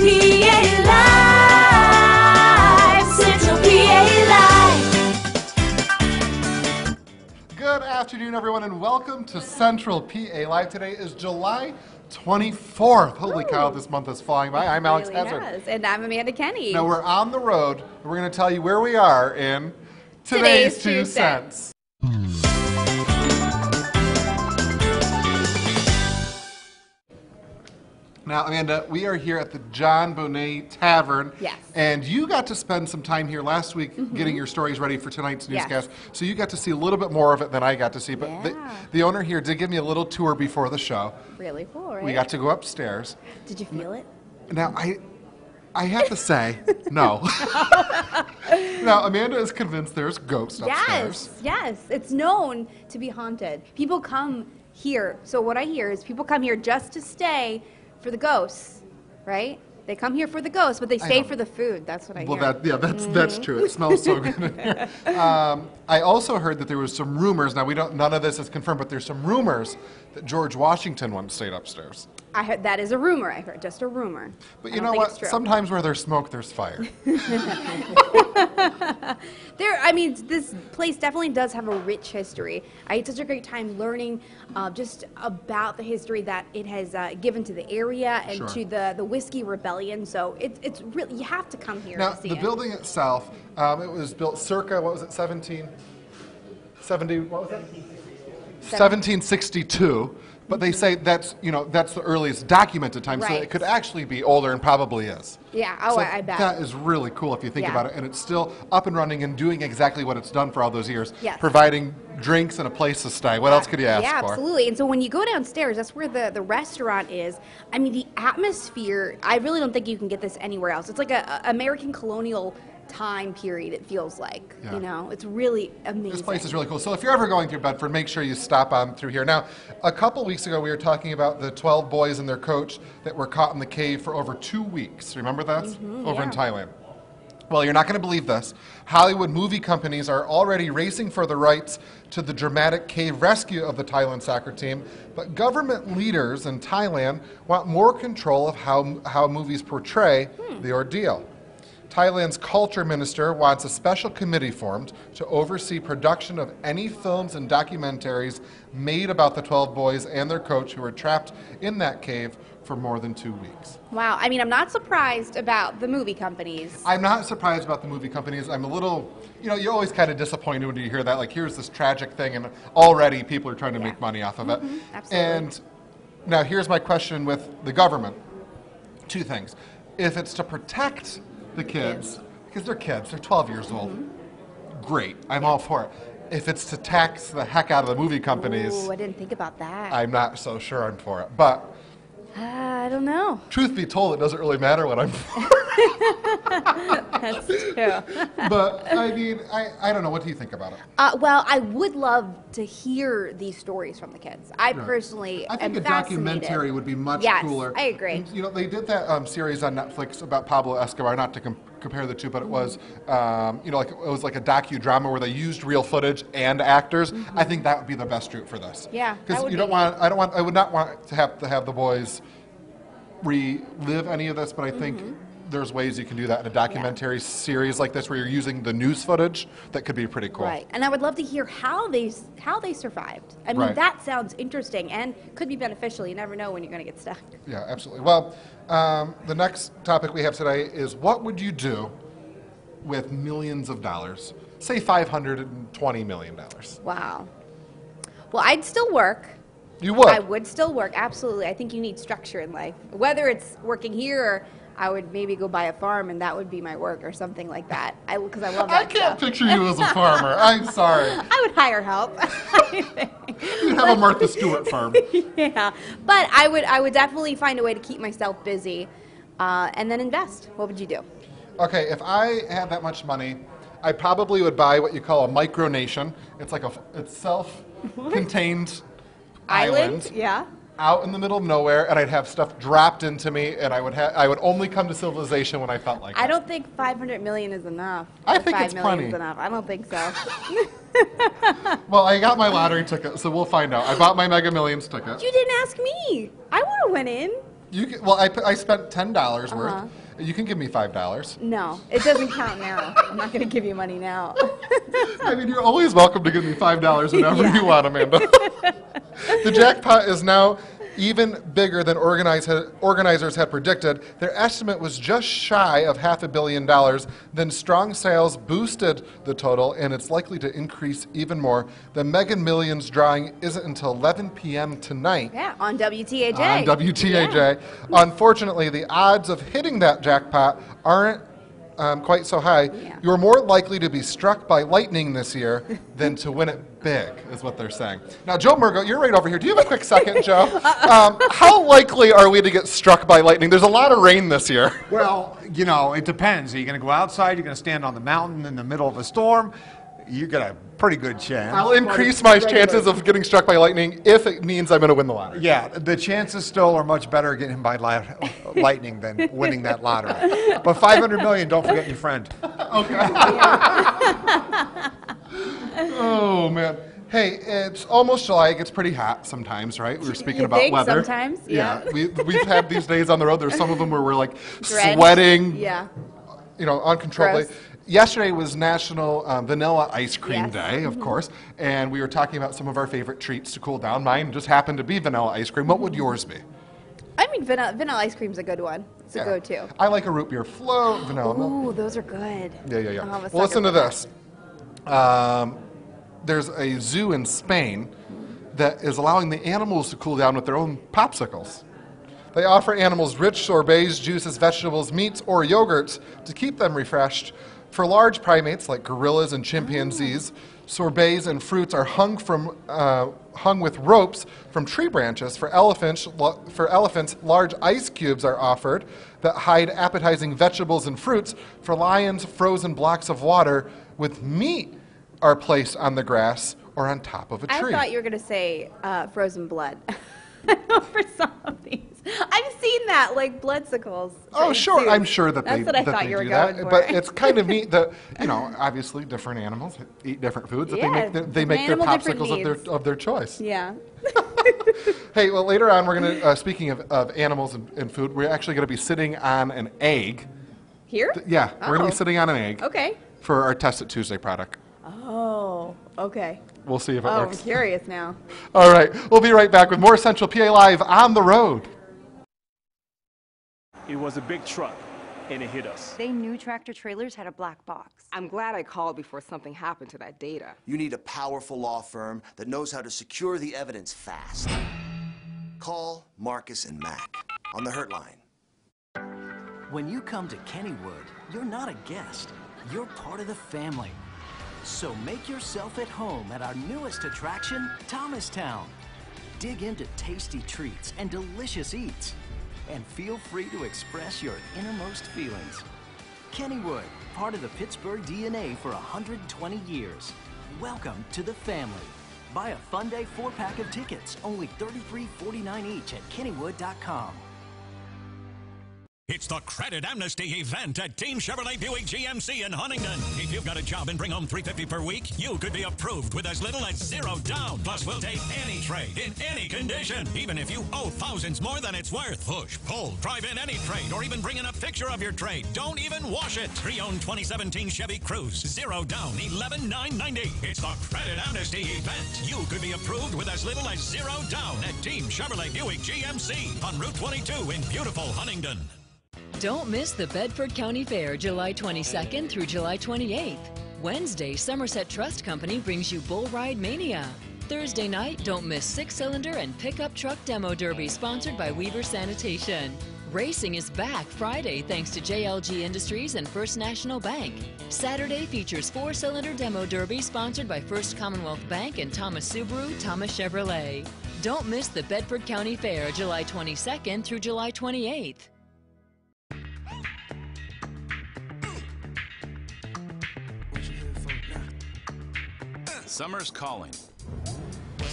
PA Live, Central PA Live. Good afternoon, everyone, and welcome to Central PA Live. Today is July 24th. Holy cow, this month is flying by. I'm Alex Hazard. And I'm Amanda Kenny. Now we're on the road, and we're going to tell you where we are in Today's 2 Cents. Now, Amanda, we are here at the John Bonet Tavern. Yes. And you got to spend some time here last week getting your stories ready for tonight's newscast. So you got to see a little bit more of it than I got to see. But the owner here did give me a little tour before the show. Really cool, right? We got to go upstairs. Did you feel it? Now, I have to say, no. Now, Amanda is convinced there's ghosts upstairs. Yes. It's known to be haunted. People come here. So what I hear is people come here just to stay for the ghosts, right? They come here for the ghosts, but they stay for the food. That's what I hear. Well, that's true. It smells so good in here. I also heard that there was some rumors. Now, none of this is confirmed, but there's some rumors that George Washington once stayed upstairs. I heard that is a rumor. I heard just a rumor. But you know what? Sometimes where there's smoke, there's fire. This place definitely does have a rich history. I had such a great time learning just about the history that it has given to the area and to the Whiskey Rebellion. So it's really, you have to come here to see it. The building itself, it was built circa, 1762. But they say that's the earliest documented time, so it could actually be older and probably is. Yeah, I bet. That is really cool if you think about it, and it's still up and running and doing exactly what it's done for all those years, providing drinks and a place to stay. What else could you ask for? Yeah, absolutely. And so when you go downstairs, that's where the restaurant is. I mean, the atmosphere, I really don't think you can get this anywhere else. It's like a American colonial time period, it feels like. It's really amazing. This place is really cool. So if you're ever going through Bedford, make sure you stop on through here. Now, a couple weeks ago we were talking about the 12 boys and their coach that were caught in the cave for over 2 weeks. Remember that? Over in Thailand. Well, you're not going to believe this. Hollywood movie companies are already racing for the rights to the dramatic cave rescue of the Thailand soccer team, but government leaders in Thailand want more control of how movies portray the ordeal. Thailand's culture minister wants a special committee formed to oversee production of any films and documentaries made about the 12 boys and their coach who were trapped in that cave for more than 2 weeks. Wow. I mean, I'm not surprised about the movie companies. I'm not surprised about the movie companies. I'm a little, you're always kind of disappointed when you hear that. Like, here's this tragic thing, and already people are trying to make money off of it. Absolutely. And now here's my question with the government. 2 things. If it's to protect the kids, because they're kids, they're 12 years old. Great, I'm all for it. If it's to tax the heck out of the movie companies, I didn't think about that. I'm not so sure I'm for it. But I don't know. Truth be told, it doesn't really matter what I'm for. That's true. But I mean, I don't know. What do you think about it? Well, I would love to hear these stories from the kids. I personally I think am a documentary would be much cooler. I agree. And, they did that series on Netflix about Pablo Escobar. Not to compare the two, but it was, it was like a docudrama where they used real footage and actors. I think that would be the best route for this. Yeah, because I would not want to have the boys relive any of this, but I think there's ways you can do that in a documentary series like this where you're using the news footage. That could be pretty cool. Right, and I would love to hear how they survived. I mean, that sounds interesting and could be beneficial. You never know when you're going to get stuck. Yeah, absolutely. Well, the next topic we have today is what would you do with millions of dollars? Say $520 million. Wow. Well, I'd still work. You would? I would still work, absolutely. I think you need structure in life. Whether it's working here or I would maybe go buy a farm and that would be my work or something like that. Because I love that I can't picture you as a farmer. I'm sorry. I would hire help. You'd have a Martha Stewart farm. Yeah. But I would definitely find a way to keep myself busy and then invest. What would you do? Okay, if I had that much money, I probably would buy what you call a micronation. It's like it's self-contained island, out in the middle of nowhere, and I'd have stuff dropped into me, and I would only come to civilization when I felt like it. I don't think 500 million is enough. I think it's plenty. Is enough. I don't think so. Well, I got my lottery ticket, so we'll find out. I bought my Mega Millions ticket. You didn't ask me. I would have went in. I spent $10 worth. You can give me $5. No, it doesn't count now. I'm not going to give you money now. I mean, you're always welcome to give me $5 whenever Yeah. you want, Amanda. The jackpot is now even bigger than organizers had predicted. Their estimate was just shy of $500 million. Then strong sales boosted the total, and it's likely to increase even more. The Mega Millions drawing isn't until 11 p.m. tonight. Yeah, on WTAJ. On WTAJ. Yeah. Unfortunately, the odds of hitting that jackpot aren't quite so high. Yeah. You're more likely to be struck by lightning this year than to win it big, is what they're saying. Now, Joe Murgo, you're right over here. Do you have a quick second, Joe? How likely are we to get struck by lightning? There's a lot of rain this year. Well, you know, it depends. Are you going to go outside? You're going to stand on the mountain in the middle of a storm? You got a pretty good chance. I'll increase my chances of getting struck by lightning if it means I'm going to win the lottery. Yeah, the chances still are much better getting hit by lightning than winning that lottery. But $500 million, don't forget your friend. Okay. Oh, man. Hey, it's almost July. It gets pretty hot sometimes, right? We were speaking You about think? weather. Sometimes, yeah. We've had these days on the road. There's some of them where we're like Drenched. sweating, Yeah. uncontrollably. Gross. Yesterday was National Vanilla Ice Cream Yes. Day, of course, and we were talking about some of our favorite treats to cool down. Mine just happened to be vanilla ice cream. What would yours be? I mean, vanilla ice cream's a good one. It's a Yeah. go-to. I like a root beer float, vanilla milk. Ooh, those are good. Yeah. I'm a sucker Well, listen to for that. this. There's a zoo in Spain that is allowing the animals to cool down with their own popsicles. They offer animals rich sorbets, juices, vegetables, meats, or yogurts to keep them refreshed. For large primates like gorillas and chimpanzees, sorbets and fruits are hung with ropes from tree branches. For elephants, large ice cubes are offered that hide appetizing vegetables and fruits. For lions, frozen blocks of water with meat are placed on the grass or on top of a tree. I thought you were going to say frozen blood. For some of these. I've seen that, like bloodsicles. Oh, sure. Too. I'm sure that That's they, what I that thought they you were do going that. for. But it's kind of neat that, obviously different animals eat different foods. That Yeah, they make their animal different popsicles needs. of their choice. Yeah. Hey, well, later on, we're going to, speaking of animals and food, we're actually going to be sitting on an egg. Here? Yeah, we're going to Oh. be sitting on an egg Okay. for our Test It Tuesday product. Oh, okay. We'll see if it Oh, I'm works. curious now. All right, we'll be right back with more Central PA Live on the road. It was a big truck, and it hit us. They knew tractor trailers had a black box. I'm glad I called before something happened to that data. You need a powerful law firm that knows how to secure the evidence fast. Call Marcus and Mac on the Hurt Line. When you come to Kennywood, you're not a guest. You're part of the family. So make yourself at home at our newest attraction, Thomastown. Dig into tasty treats and delicious eats. And feel free to express your innermost feelings. Kennywood, part of the Pittsburgh DNA for 120 years. Welcome to the family. Buy a Fun Day 4-pack of tickets, only $33.49 each at Kennywood.com. It's the Credit Amnesty event at Team Chevrolet Buick GMC in Huntington. If you've got a job and bring home $350 per week, you could be approved with as little as $0 down. Plus, we'll take any trade in any condition, even if you owe thousands more than it's worth. Push, pull, drive in any trade, or even bring in a picture of your trade. Don't even wash it. Pre-owned 2017 Chevy Cruze, $0 down, $11,990. It's the Credit Amnesty event. You could be approved with as little as $0 down at Team Chevrolet Buick GMC on Route 22 in beautiful Huntington. Don't miss the Bedford County Fair, July 22nd through July 28th. Wednesday, Somerset Trust Company brings you Bull Ride Mania. Thursday night, don't miss 6-cylinder and pickup truck demo derby sponsored by Weaver Sanitation. Racing is back Friday thanks to JLG Industries and First National Bank. Saturday features 4-cylinder demo derby sponsored by First Commonwealth Bank and Thomas Subaru, Thomas Chevrolet. Don't miss the Bedford County Fair, July 22nd through July 28th. Summer's calling. The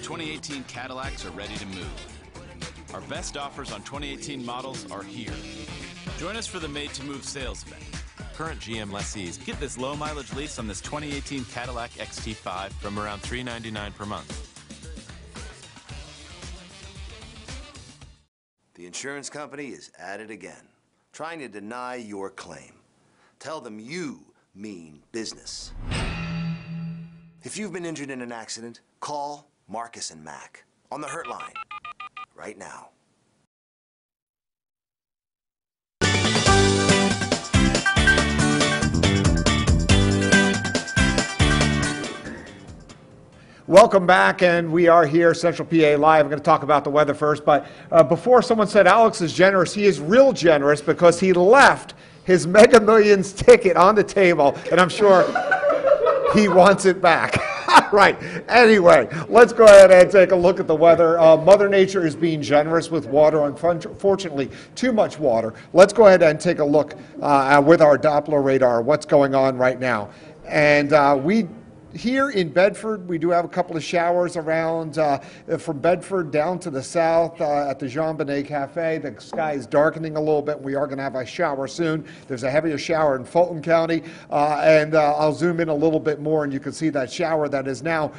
2018 Cadillacs are ready to move. Our best offers on 2018 models are here. Join us for the Made to Move sales event. Current GM lessees get this low mileage lease on this 2018 Cadillac XT5 from around $399 per month. insurance company is at it again, trying to deny your claim. Tell them you mean business. If you've been injured in an accident, call Marcus and Mac on the Hurt line right now. Welcome back, and we are here, Central PA Live. I'm going to talk about the weather first, but before someone said Alex is generous, he is real generous because he left his Mega Millions ticket on the table, and I'm sure he wants it back. Right. Anyway, let's go ahead and take a look at the weather. Mother Nature is being generous with water, unfortunately, too much water. Let's go ahead and take a look with our Doppler radar, what's going on right now. And here in Bedford, we do have a couple of showers around from Bedford down to the south at the Jean Benet Cafe. The sky is darkening a little bit. We are going to have a shower soon. There's a heavier shower in Fulton County, and I'll zoom in a little bit more, and you can see that shower that is now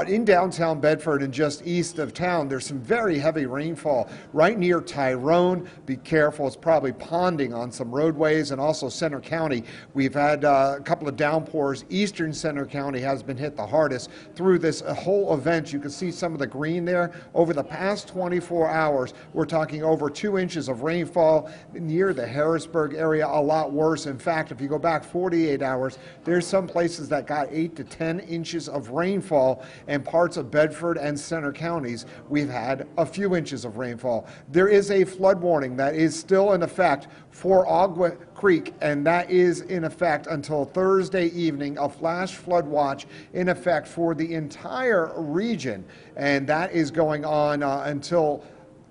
in downtown Bedford and just east of town. There's some very heavy rainfall right near Tyrone. Be careful. It's probably ponding on some roadways, and also Center County. We've had a couple of downpours. Eastern Center County has been hit the hardest through this whole event. You can see some of the green there. Over the past 24 hours, we're talking over 2 inches of rainfall near the Harrisburg area, a lot worse. In fact, if you go back 48 hours, there's some places that got 8 to 10 inches of rainfall, and parts of Bedford and Center counties, we've had a few inches of rainfall. There is a flood warning that is still in effect for Agua Creek, and that is in effect until Thursday evening, a flash flood watch in effect for the entire region, and that is going on until,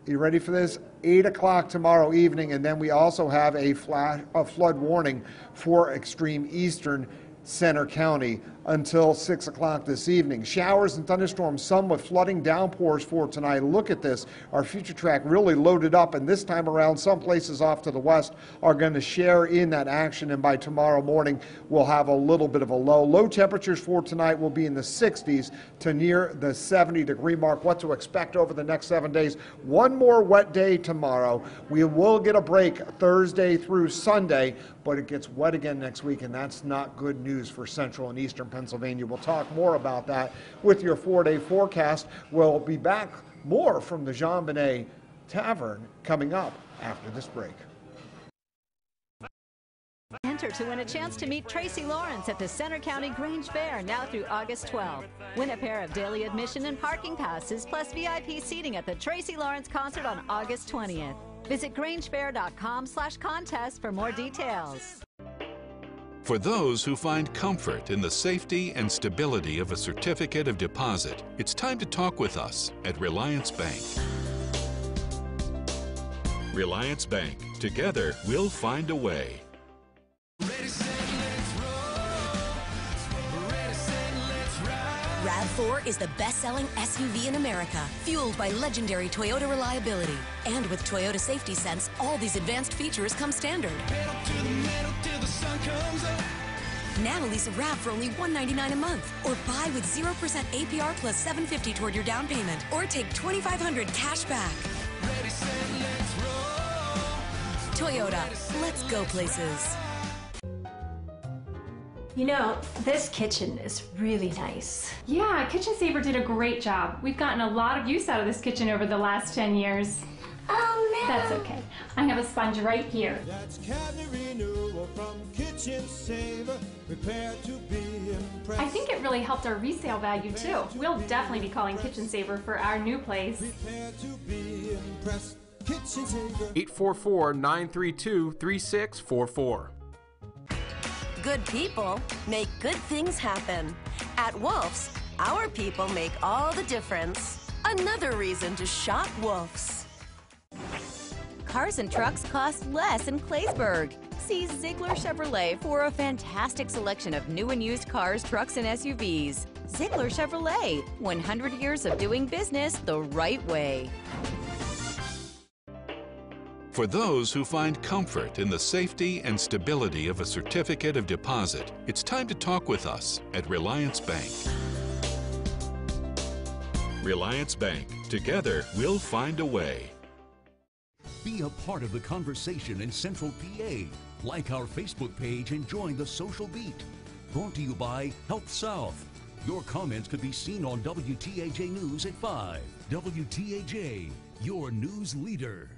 you ready for this, 8 o'clock tomorrow evening, and then we also have a flood warning for extreme eastern Center County until 6 o'clock this evening. Showers and thunderstorms, some with flooding downpours for tonight. Look at this. Our future track really loaded up, and this time around, some places off to the west are going to share in that action, and by tomorrow morning, we'll have a little bit of a low. Low temperatures for tonight will be in the 60s to near the 70-degree mark. What to expect over the next 7 days. One more wet day tomorrow. We will get a break Thursday through Sunday, but it gets wet again next week, and that's not good news for central and eastern Pennsylvania. We'll talk more about that with your 4-day forecast. We'll be back more from the Jean Benet Tavern coming up after this break. Enter to win a chance to meet Tracy Lawrence at the Center County Grange Fair now through August 12th. Win a pair of daily admission and parking passes plus VIP seating at the Tracy Lawrence concert on August 20th. Visit grangefair.com/contest for more details. For those who find comfort in the safety and stability of a certificate of deposit, it's time to talk with us at Reliance Bank. Reliance Bank. Together, we'll find a way. RAV4 is the best-selling SUV in America, fueled by legendary Toyota reliability. And with Toyota Safety Sense, all these advanced features come standard. Now lease a RAV for only $199 a month, or buy with 0% APR plus $750 toward your down payment, or take $2,500 cash back. Toyota, let's go places. You know, this kitchen is really nice. Yeah, Kitchen Saver did a great job. We've gotten a lot of use out of this kitchen over the last 10 years. Oh no! That's okay. I have a sponge right here. That's cabinet renewal from Kitchen Saver. Prepare to be impressed. I think it really helped our resale value too. We'll definitely be calling Kitchen Saver for our new place. Prepare to be impressed. Kitchen Saver. 844-932-3644. Good people make good things happen. At Wolf's, our people make all the difference. Another reason to shop Wolf's. Cars and trucks cost less in Claysburg. See Ziegler Chevrolet for a fantastic selection of new and used cars, trucks, and SUVs. Ziegler Chevrolet, 100 years of doing business the right way. For those who find comfort in the safety and stability of a certificate of deposit, it's time to talk with us at Reliance Bank. Reliance Bank. Together, we'll find a way. Be a part of the conversation in Central PA. Like our Facebook page and join the social beat. Brought to you by Health South. Your comments could be seen on WTAJ News at 5. WTAJ, your news leader.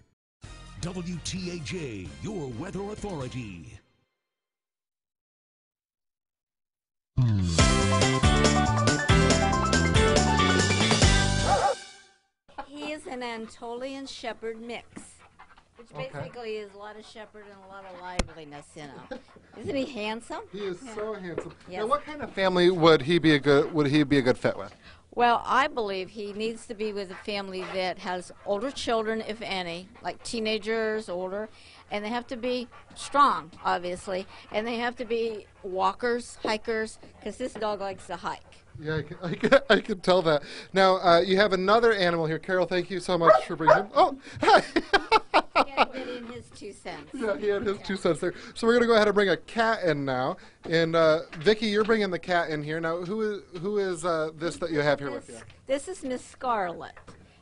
WTAJ, your weather authority. He is an Anatolian Shepherd mix, which Okay. basically is a lot of shepherd and a lot of liveliness in him. Isn't he handsome? He is so handsome. Yes. Now, what kind of family would he be a good fit with? Well, I believe he needs to be with a family that has older children, if any, like teenagers, older, and they have to be strong, obviously, and they have to be walkers, hikers, because this dog likes to hike. Yeah, I can tell that. Now, you have another animal here. Carol, thank you so much for bringing him. Oh, hi. He had to get in his 2 cents. Yeah, he had his 2 cents there. So we're going to go ahead and bring a cat in now. And Vicki, you're bringing the cat in here. Now, who is this that you have here with you? This is Miss Scarlet,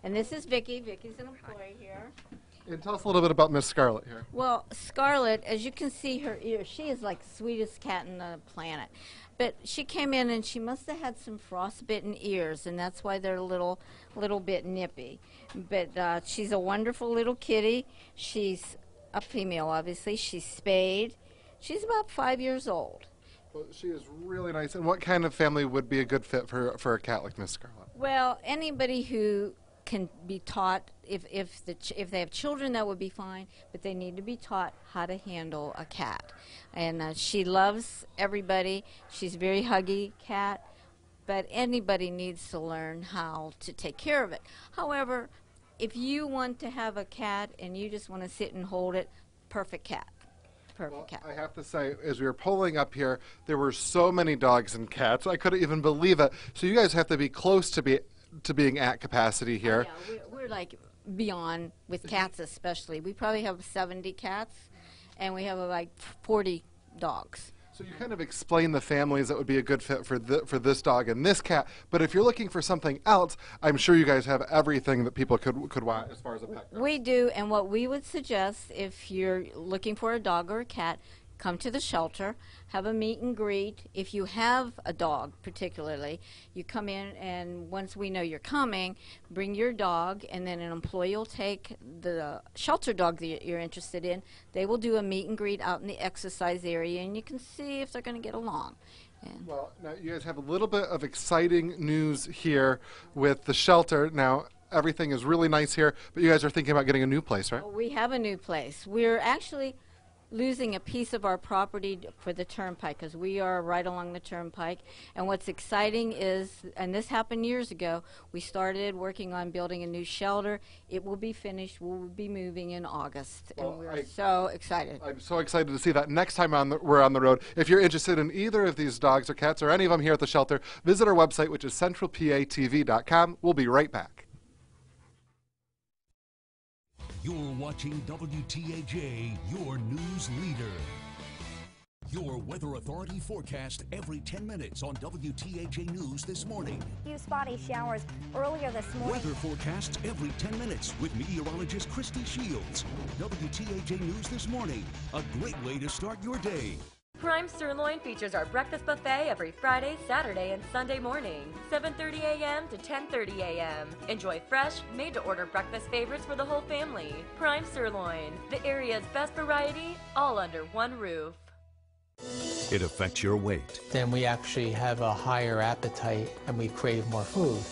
and this is Vicki. Vicki's an employee here. And tell us a little bit about Miss Scarlet here. Well, Scarlet, as you can see her ears, she is like the sweetest cat on the planet. But she came in and she must have had some frostbitten ears, and that's why they're a little bit nippy. But she's a wonderful little kitty. She's a female, obviously. She's spayed. She's about 5 years old. Well, she is really nice. And what kind of family would be a good fit for a cat like Miss Scarlet? Well, anybody who can be taught, if they have children, that would be fine, but they need to be taught how to handle a cat. And she loves everybody. She's a very huggy cat, but anybody needs to learn how to take care of it. However, if you want to have a cat and you just want to sit and hold it, perfect cat. Perfect cat. I have to say, as we were pulling up here, there were so many dogs and cats. I couldn't even believe it. So you guys have to be close to being at capacity here. Oh, yeah, we're like beyond with cats, especially. We probably have 70 cats, and we have like 40 dogs. So you kind of explain the families that would be a good fit for this dog and this cat. But if you're looking for something else, I'm sure you guys have everything that people could want as far as a pet goes. We do, and what we would suggest if you're looking for a dog or a cat, come to the shelter, have a meet and greet. If you have a dog, particularly, you come in, and once we know you're coming, bring your dog, and then an employee will take the shelter dog that you're interested in. They will do a meet and greet out in the exercise area, and you can see if they're going to get along. Well, now you guys have a little bit of exciting news here with the shelter. Now, everything is really nice here, but you guys are thinking about getting a new place, right? Well, we have a new place. We're actually losing a piece of our property for the turnpike, because we are right along the turnpike. And what's exciting is, and this happened years ago, we started working on building a new shelter. It will be finished. We'll be moving in August, and we're so excited. I'm so excited to see that next time we're on the road. If you're interested in either of these dogs or cats or any of them here at the shelter, visit our website, which is centralpatv.com. We'll be right back. You're watching WTAJ, your news leader. Your Weather Authority forecast every 10 minutes on WTAJ News this morning. Few spotty showers earlier this morning. Weather forecasts every 10 minutes with meteorologist Christy Shields. WTAJ News this morning, a great way to start your day. Prime Sirloin features our breakfast buffet every Friday, Saturday, and Sunday morning, 7:30 a.m. to 10:30 a.m. Enjoy fresh, made-to-order breakfast favorites for the whole family. Prime Sirloin, the area's best variety, all under one roof. It affects your weight. Then we actually have a higher appetite and we crave more food.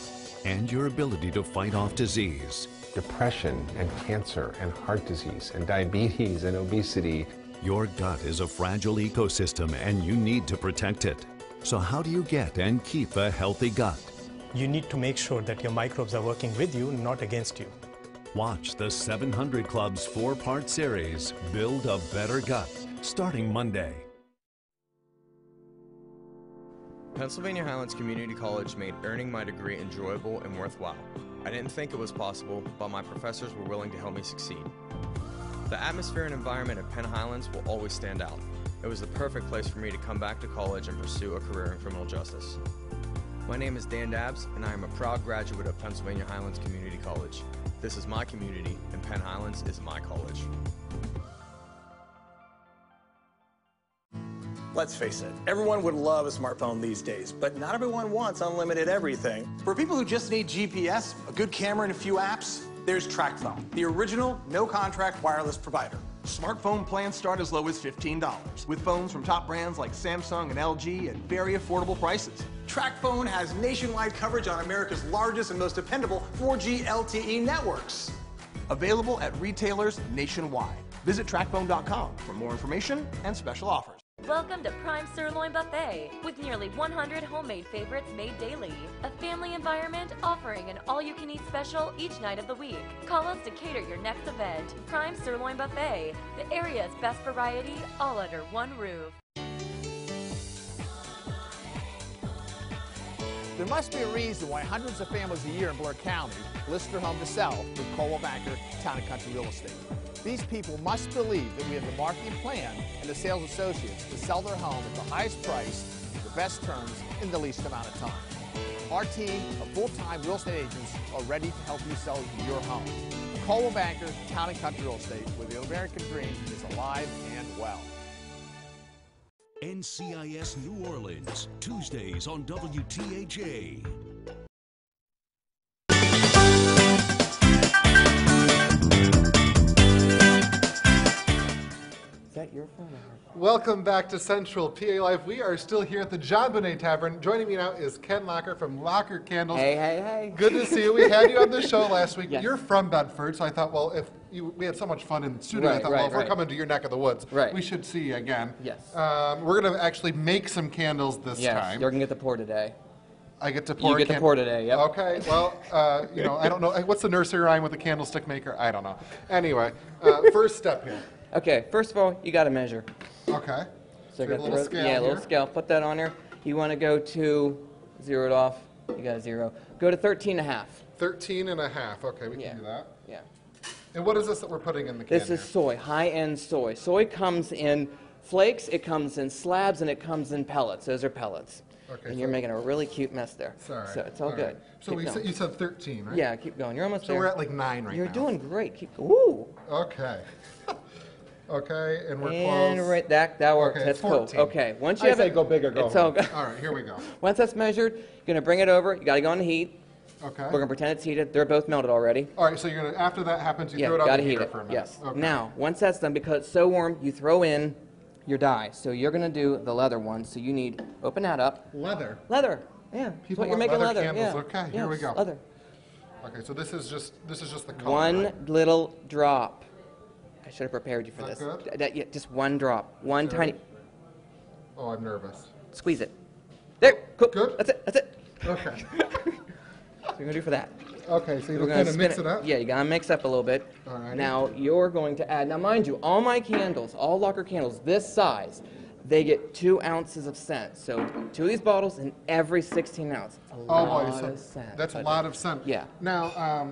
And your ability to fight off disease. Depression and cancer and heart disease and diabetes and obesity. Your gut is a fragile ecosystem and you need to protect it. So how do you get and keep a healthy gut? You need to make sure that your microbes are working with you, not against you. Watch the 700 Club's 4-part series, Build a Better Gut, starting Monday. Pennsylvania Highlands Community College made earning my degree enjoyable and worthwhile. I didn't think it was possible, but my professors were willing to help me succeed. The atmosphere and environment at Penn Highlands will always stand out. It was the perfect place for me to come back to college and pursue a career in criminal justice. My name is Dan Dabbs, and I am a proud graduate of Pennsylvania Highlands Community College. This is my community, and Penn Highlands is my college. Let's face it, everyone would love a smartphone these days, but not everyone wants unlimited everything. For people who just need GPS, a good camera, and a few apps, there's TracFone, the original no-contract wireless provider. Smartphone plans start as low as $15, with phones from top brands like Samsung and LG at very affordable prices. TracFone has nationwide coverage on America's largest and most dependable 4G LTE networks. Available at retailers nationwide. Visit TracFone.com for more information and special offers. Welcome to Prime Sirloin Buffet, with nearly 100 homemade favorites made daily. A family environment offering an all-you-can-eat special each night of the week. Call us to cater your next event. Prime Sirloin Buffet, the area's best variety, all under one roof. There must be a reason why hundreds of families a year in Blair County list their home to sell with Coldwell Banker Town & Country Real Estate. These people must believe that we have the marketing plan and the sales associates to sell their home at the highest price, the best terms, in the least amount of time. Our team of full-time real estate agents are ready to help you sell your home. Coldwell Banker Town & Country Real Estate, where the American dream is alive and well. NCIS New Orleans, Tuesdays on WTAJ. Is that your phone? Welcome back to Central PA Live. We are still here at the John Bonet Tavern. Joining me now is Ken Locker from Locker Candles. Hey, hey, hey. Good to see you. We had you on the show last week. Yes. You're from Bedford, so I thought, well, we had so much fun in the studio. I thought, well, if we're coming to your neck of the woods, we should see you again. Yes. We're going to actually make some candles this time. Yes, you're going to get the pour today. I get to pour. You get the pour today, yep. Okay, well, I don't know. What's the nursery rhyme with the candlestick maker? I don't know. Anyway, first step here. Okay, first of all, you got to measure. Okay. So a little scale a little here. scale. Put that on there. You want to go to, zero it off. You got a 0. Go to 13.5. 13.5. Okay, we can do that. Yeah. And what is this that we're putting in the can? This is soy, high-end soy. Soy comes in flakes, it comes in slabs, and it comes in pellets. Those are pellets. Okay, and you're making a really cute mess there. Sorry. So it's all right. good. So you said 13, right? Yeah, keep going. You're almost there. So we're at like 9 right now. You're doing great. Keep. Ooh. Okay. Okay, and we're and close. Right, that works. Okay, That's 14. cool. Okay, once you have say it, go big or go it's all home. good. All right, here we go. Once that's measured, you're gonna bring it over. You gotta go on the heat. Okay. We're gonna pretend it's heated. They're both melted already. All right, so you're gonna after that happens, you throw it gotta on the heat heater it. for a minute. Yes. Okay. Now, once that's done, because it's so warm, you throw in your dye. So you're gonna do the leather one. So you need open that up. Leather. Leather. Yeah. People what you're want making leather leather. candles. Yeah. Okay, here we Yes, go. Leather. Okay, so this is just the color. One right? little drop. I should have prepared you for Is this. that good? Yeah, just one drop. One There. tiny. Oh, I'm nervous. Squeeze it. There. Cool. Good? That's it. That's it. Okay. So you're gonna do for that. Okay, so We're you're gonna kind of spin mix it up? Yeah, you gotta mix up a little bit. Alrighty. Now you're going to add. Now, mind you, all my candles, all Locker candles, this size, they get 2 ounces of scent. So 2 of these bottles in every 16 ounce. It's a Oh lot boy, of scent. that's a lot of scent. Yeah. Now,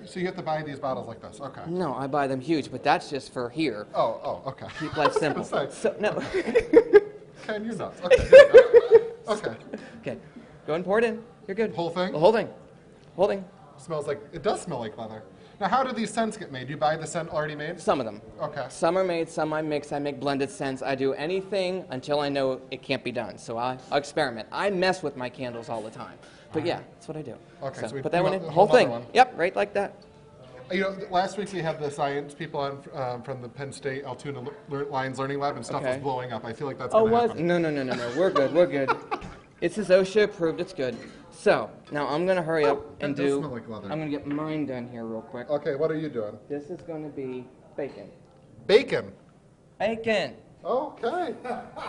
so you have to buy these bottles like this? Okay. No, I buy them huge, but that's just for here. Oh, okay. Keep life simple. Besides- So no. Ken, you're nuts. Okay. Here we go. Okay. Okay. Go and pour it in. You're good. Whole thing? The whole thing. Whole thing. Smells like, it does smell like leather. Now, how do these scents get made? Do you buy the scent already made? Some of them. Okay. Some are made, some I mix. I make blended scents. I do anything until I know it can't be done. So I'll experiment. I mess with my candles all the time. But yeah, that's what I do. Okay, so we put that do one a in. whole Whole thing. nother one. Yep, right like that. You know, last week we had the science people on from the Penn State Altoona Lions Learning Lab, and stuff was Okay. blowing up. I feel like that's Oh, going to was? happen. No. We're good. We're good. It's as OSHA approved. It's good. So now I'm gonna hurry up and that does do. smell like leather. I'm gonna get mine done here real quick. Okay, what are you doing? This is gonna be bacon. Bacon. Bacon. Okay. All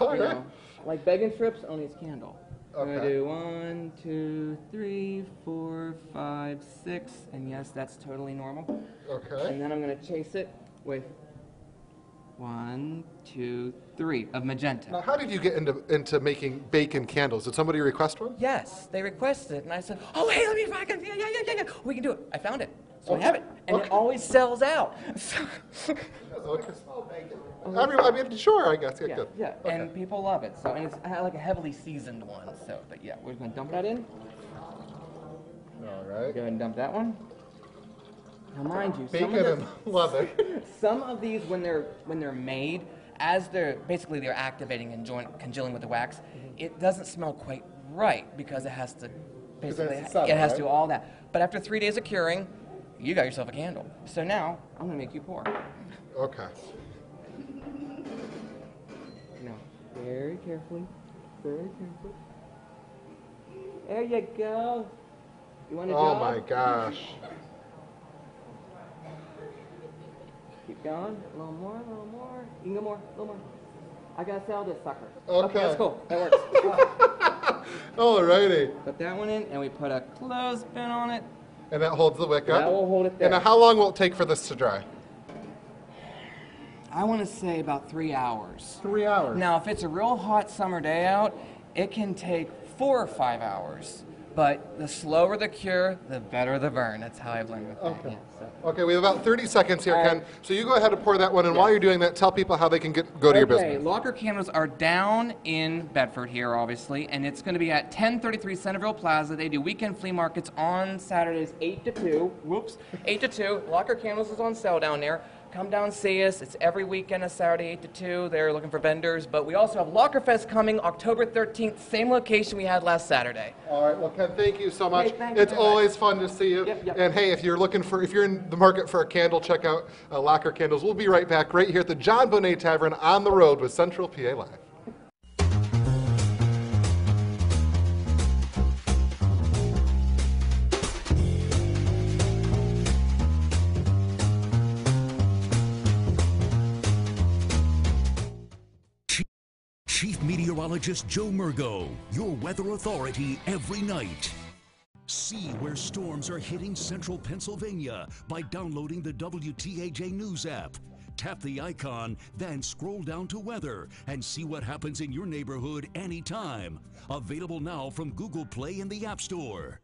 You right. know, like bacon strips, only it's candle. I'm gonna Okay. do 1, 2, 3, 4, 5, 6, and yes, that's totally normal. Okay. And then I'm gonna chase it with 1, 2, 3 of magenta. Now, how did you get into making bacon candles? Did somebody request one? Yes, they requested it, and I said, "Oh, hey, let me if I can. Yeah. We can do it. I found it. So we have it, and it always sells out. Okay. I mean, sure, I guess. Yeah, Good. yeah, Okay. and people love it. So, and it's like a heavily seasoned one. So, but yeah, we're gonna dump that in. All right. Go ahead and dump that one. Now, mind you, Bacon and leather. some of these, when they're made, as they're activating and congealing with the wax, it doesn't smell quite right because it has to basically it has to do all that. But after 3 days of curing, you got yourself a candle. So now I'm gonna make you pour. Okay. Now, very carefully, very carefully. There you go. You want to Oh my gosh. Keep going. A little more, a little more. You can go more, a little more. I gotta sell this sucker. Okay. That's cool. That works. Alrighty. Put that one in, and we put a clothespin on it. And that holds the wick up? That will hold it there. And how long will it take for this to dry? I want to say about 3 hours. 3 hours? Now, if it's a real hot summer day out, it can take 4 or 5 hours. But the slower the cure, the better the burn. That's how I've learned with that. Okay. Yeah, so. Okay, we have about 30 seconds here, Ken. So you go ahead and pour that one, and while you're doing that, tell people how they can go to your business. Okay, Locker Candles are down in Bedford here, obviously, and it's going to be at 1033 Centerville Plaza. They do weekend flea markets on Saturdays 8 to 2. Whoops, 8 to 2. Locker Candles is on sale down there. Come down and see us. It's every weekend, a Saturday, 8 to 2. They're looking for vendors. But we also have Lockerfest coming October 13th, same location we had last Saturday. All right, well, Ken, thank you so much. Hey, thank you it's very always much. fun to see you. Yep. And hey, if you're in the market for a candle, check out Locker Candles. We'll be right back right here at the John Bonet Tavern on the road with Central PA Live. Chief Meteorologist Joe Murgo, your weather authority every night. See where storms are hitting central Pennsylvania by downloading the WTAJ News app. Tap the icon, then scroll down to weather and see what happens in your neighborhood anytime. Available now from Google Play and the App Store.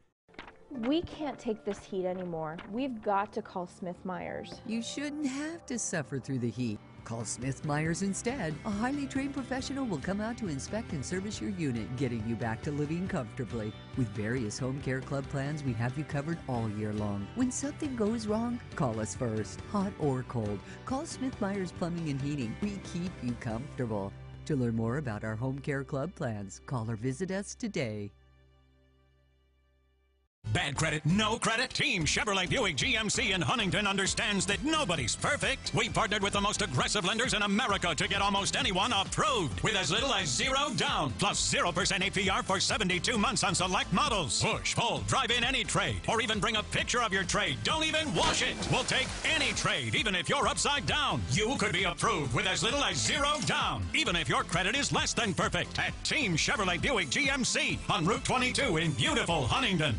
We can't take this heat anymore. We've got to call Smith Myers. You shouldn't have to suffer through the heat. Call Smith Myers instead. A highly trained professional will come out to inspect and service your unit, getting you back to living comfortably. With various home care club plans, we have you covered all year long. When something goes wrong, call us first, hot or cold. Call Smith Myers Plumbing and Heating. We keep you comfortable. To learn more about our home care club plans, call or visit us today. Bad credit, no credit? Team Chevrolet Buick GMC in Huntington understands that nobody's perfect. We partnered with the most aggressive lenders in America to get almost anyone approved with as little as $0 down, plus 0% APR for 72 months on select models. Push, pull, drive in any trade, or even bring a picture of your trade. Don't even wash it. We'll take any trade, even if you're upside down. You could be approved with as little as $0 down, even if your credit is less than perfect. At Team Chevrolet Buick GMC on Route 22 in beautiful Huntington.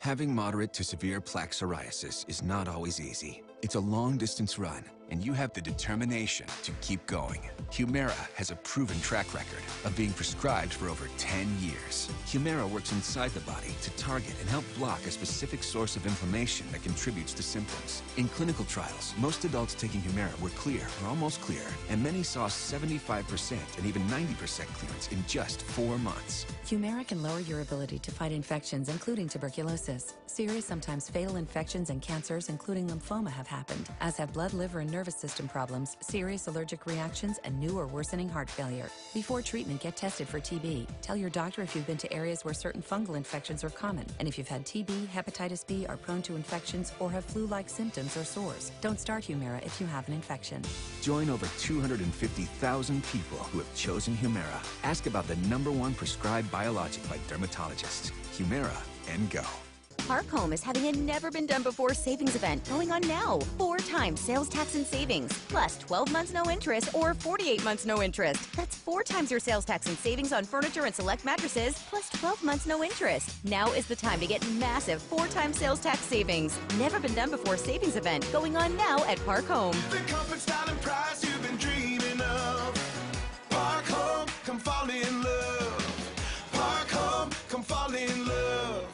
Having moderate to severe plaque psoriasis is not always easy. It's a long-distance run, and you have the determination to keep going. Humira has a proven track record of being prescribed for over 10 years. Humira works inside the body to target and help block a specific source of inflammation that contributes to symptoms. In clinical trials, most adults taking Humira were clear or almost clear, and many saw 75% and even 90% clearance in just 4 months. Humira can lower your ability to fight infections, including tuberculosis. Serious, sometimes fatal infections and cancers, including lymphoma, have happened, as have blood, liver, and nervous system problems, serious allergic reactions, and new or worsening heart failure. Before treatment, get tested for TB. Tell your doctor if you've been to areas where certain fungal infections are common, and if you've had TB, hepatitis B, are prone to infections, or have flu-like symptoms or sores. Don't start Humira if you have an infection. Join over 250,000 people who have chosen Humira. Ask about the #1 prescribed biologic by dermatologists. Humira and go. Park Home is having a never-been-done-before savings event going on now. 4 times sales tax and savings, plus 12 months no interest or 48 months no interest. That's 4 times your sales tax and savings on furniture and select mattresses, plus 12 months no interest. Now is the time to get massive 4 times sales tax savings. Never-been-done-before savings event going on now at Park Home. The comfort, style, and price you've been dreaming of. Park Home, come fall in love. Park Home, come fall in love.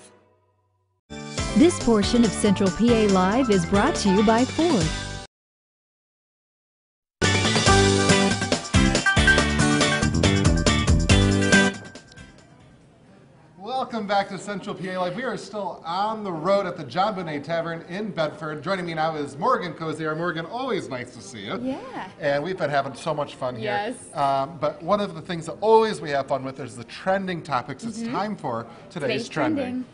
This portion of Central PA Live is brought to you by Ford. Welcome back to Central PA Live. We are still on the road at the John Bonet Tavern in Bedford. Joining me now is Morgan Cozier. Morgan, always nice to see you. Yeah. And we've been having so much fun here. Yes. But one of the things that always we have fun with is the trending topics. It's time for today's trending.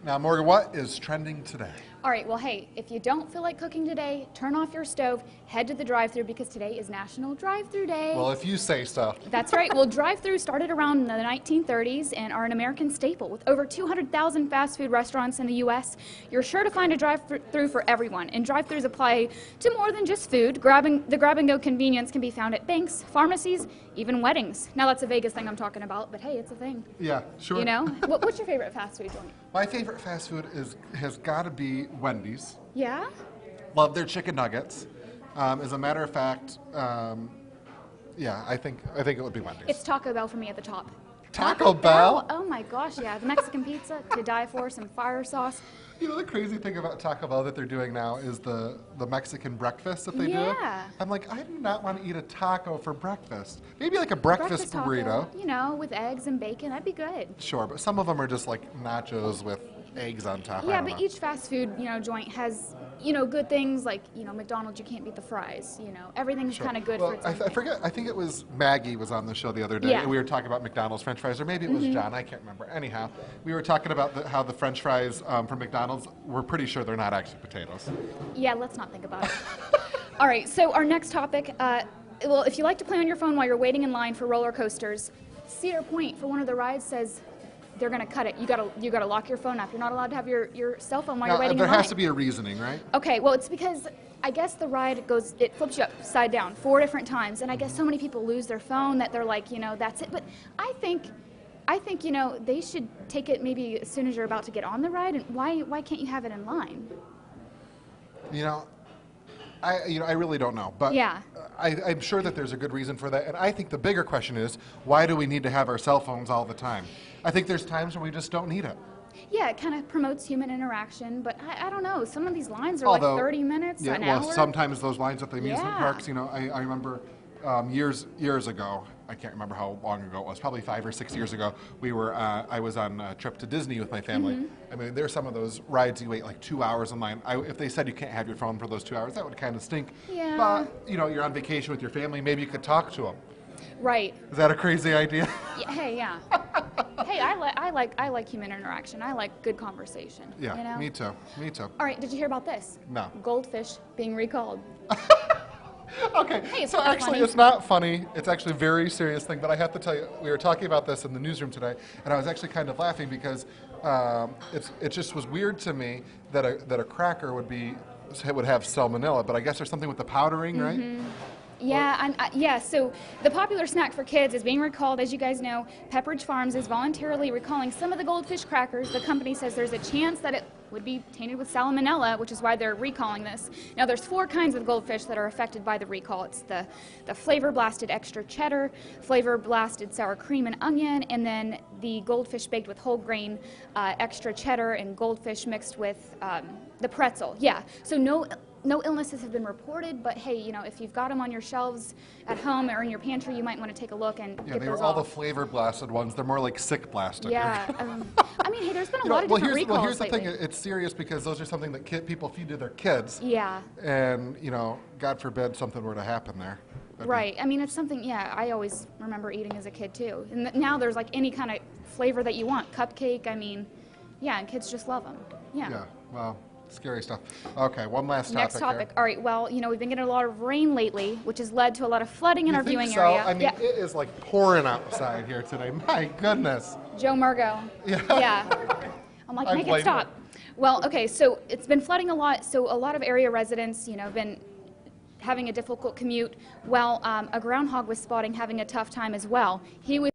Now, Morgan, what is trending today? All right, well, hey, if you don't feel like cooking today, turn off your stove, head to the drive-thru because today is National Drive-Thru Day. Well, if you say so. That's right. Well, drive-thru started around the 1930s and are an American staple. With over 200,000 fast food restaurants in the U.S., you're sure to find a drive-thru for everyone. And drive-thrus apply to more than just food. The grab-and-go convenience can be found at banks, pharmacies, even weddings. Now, that's a Vegas thing I'm talking about, but hey, it's a thing. Yeah, sure. You know? What's your favorite fast food joint? My favorite fast food has got to be Wendy's. Yeah? Love their chicken nuggets. As a matter of fact, yeah, I think it would be Wendy's. It's Taco Bell for me at the top. Taco Bell? Oh my gosh, yeah. The Mexican pizza to die for, some fire sauce. You know, the crazy thing about Taco Bell that they're doing now is the Mexican breakfast that they do. Yeah. I'm like, I do not want to eat a taco for breakfast. Maybe like a breakfast burrito. Taco, you know, with eggs and bacon, that'd be good. Sure, but some of them are just like nachos with eggs on top. Yeah, but each fast food, joint has, good things like, McDonald's, you can't beat the fries, everything's kind of good for its own I forget, I think it was Maggie was on the show the other day. Yeah. And we were talking about McDonald's French fries, or maybe it was John, I can't remember. Anyhow, we were talking about how the French fries from McDonald's, we're pretty sure they're not actually potatoes. Yeah, let's not think about it. All right, so our next topic, well, if you like to play on your phone while you're waiting in line for roller coasters, Cedar Point for one of the rides says they're going to cut it. You gotta lock your phone up. You're not allowed to have your cell phone while you're waiting in line. There has to be a reasoning, right? Okay, well, it's because I guess the ride it flips you upside down 4 different times, and I guess so many people lose their phone that they're like, that's it. But I think they should take it maybe as soon as you're about to get on the ride. And why can't you have it in line? I really don't know, but yeah. I'm sure that there's a good reason for that. And I think the bigger question is, why do we need to have our cell phones all the time? I think there's times when we just don't need it. Yeah, it kind of promotes human interaction, but I don't know. Some of these lines are like 30 minutes, an hour. Well, sometimes those lines at the amusement parks, I remember years ago, I can't remember how long ago it was, probably 5 or 6 years ago, I was on a trip to Disney with my family. I mean, there's some of those rides you wait like 2 hours in line. If they said you can't have your phone for those 2 hours, that would kind of stink. Yeah. But, you're on vacation with your family, maybe you could talk to them. Right. Is that a crazy idea? Yeah, hey, yeah. Hey, I like human interaction. I like good conversation. Yeah, me too. All right, did you hear about this? No. Goldfish being recalled. Okay, hey, so actually it's not funny. It's actually a very serious thing, but I have to tell you, we were talking about this in the newsroom today, and I was actually kind of laughing because it just was weird to me that a cracker would have salmonella, but I guess there's something with the powdering, right? Yeah, so the popular snack for kids is being recalled. As you guys know, Pepperidge Farms is voluntarily recalling some of the goldfish crackers. The company says there's a chance that it would be tainted with salmonella, which is why they're recalling this. Now, there's 4 kinds of goldfish that are affected by the recall. It's the flavor blasted extra cheddar, flavor blasted sour cream and onion, and then the goldfish baked with whole grain extra cheddar and goldfish mixed with the pretzel. Yeah, so no illnesses have been reported, but hey, if you've got them on your shelves at home or in your pantry, you might want to take a look and get those off. Yeah, they were all the flavor blasted ones. They're more like sick blasted. Yeah, I mean, hey, there's been a lot of different recalls Well, here's the lately. thing. It's serious because those are something that people feed to their kids. Yeah. And, God forbid something were to happen there. Right. I mean, it's something, I always remember eating as a kid, too. And now there's like any kind of flavor that you want. Cupcake, I mean, yeah, and kids just love them. Yeah. Yeah, well... Scary stuff. Okay, one last topic. Next topic. Here. All right, well, we've been getting a lot of rain lately, which has led to a lot of flooding in our viewing so? area. I mean, it is like pouring outside here today. My goodness. Joe Margo. Yeah. I'm like, make it stop. Well, okay, so it's been flooding a lot, so a lot of area residents, have been having a difficult commute. Well, a groundhog was spotting having a tough time as well. He was...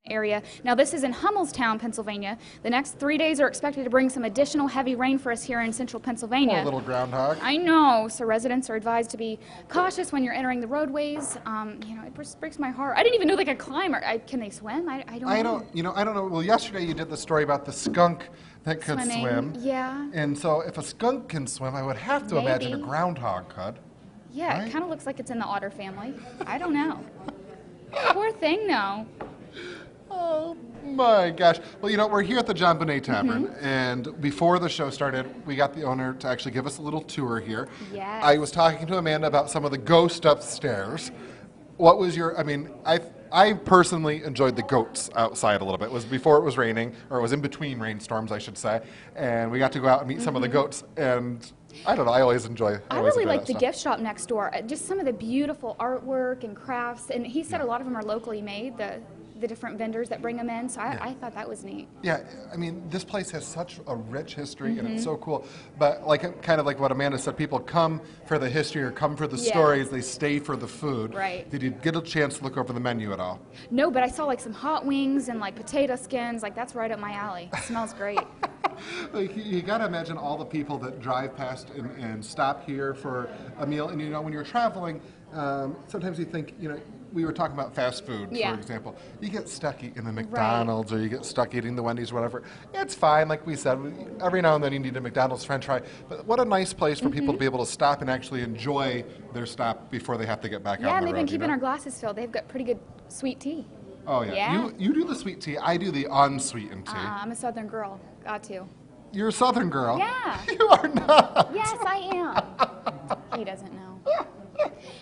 area. Now this is in Hummelstown, Pennsylvania. The next 3 days are expected to bring some additional heavy rain for us here in central Pennsylvania. Poor little groundhog. I know, so residents are advised to be cautious when you're entering the roadways. You know, it just breaks my heart. I didn't even know they could climb. Can they swim? I don't know. I don't know. Well, yesterday you did the story about the skunk that could Swimming, swim. yeah. And so if a skunk can swim, I would have to imagine a Maybe. groundhog could. Yeah, right? it kind of looks like it's in the otter family. I don't know. Poor thing, though. Oh my gosh. Well, you know, we're here at the John Bonet Tavern, and before the show started, we got the owner to actually give us a little tour here. Yes. I was talking to Amanda about some of the ghost upstairs. What was your, I personally enjoyed the goats outside a little bit. It was before it was raining, or it was in between rainstorms, I should say, and we got to go out and meet some of the goats, and I don't know, I always enjoy I really enjoy like that the stuff. gift shop next door. Just some of the beautiful artwork and crafts, and he said a lot of them are locally made, the different vendors that bring them in, so I thought that was neat. Yeah, I mean, this place has such a rich history, and it's so cool. But kind of like what Amanda said, people come for the history or come for the stories. They stay for the food. Right. Did you get a chance to look over the menu at all? No, but I saw like some hot wings and like potato skins. Like that's right up my alley. It smells great. Like, you got to imagine all the people that drive past and stop here for a meal. And you know, when you're traveling, sometimes you think, you know, we were talking about fast food, for example. You get stuck in the McDonald's or you get stuck eating the Wendy's or whatever. It's fine, like we said. Every now and then you need a McDonald's French fry. But what a nice place for people to be able to stop and actually enjoy their stop before they have to get back out on the road. Yeah, and they've been keeping our glasses filled. They've got pretty good sweet tea. Oh, yeah. You do the sweet tea. I do the unsweetened tea. I'm a Southern girl. Got to. You're a Southern girl. Yeah. You are not. Yes, I am. He doesn't know.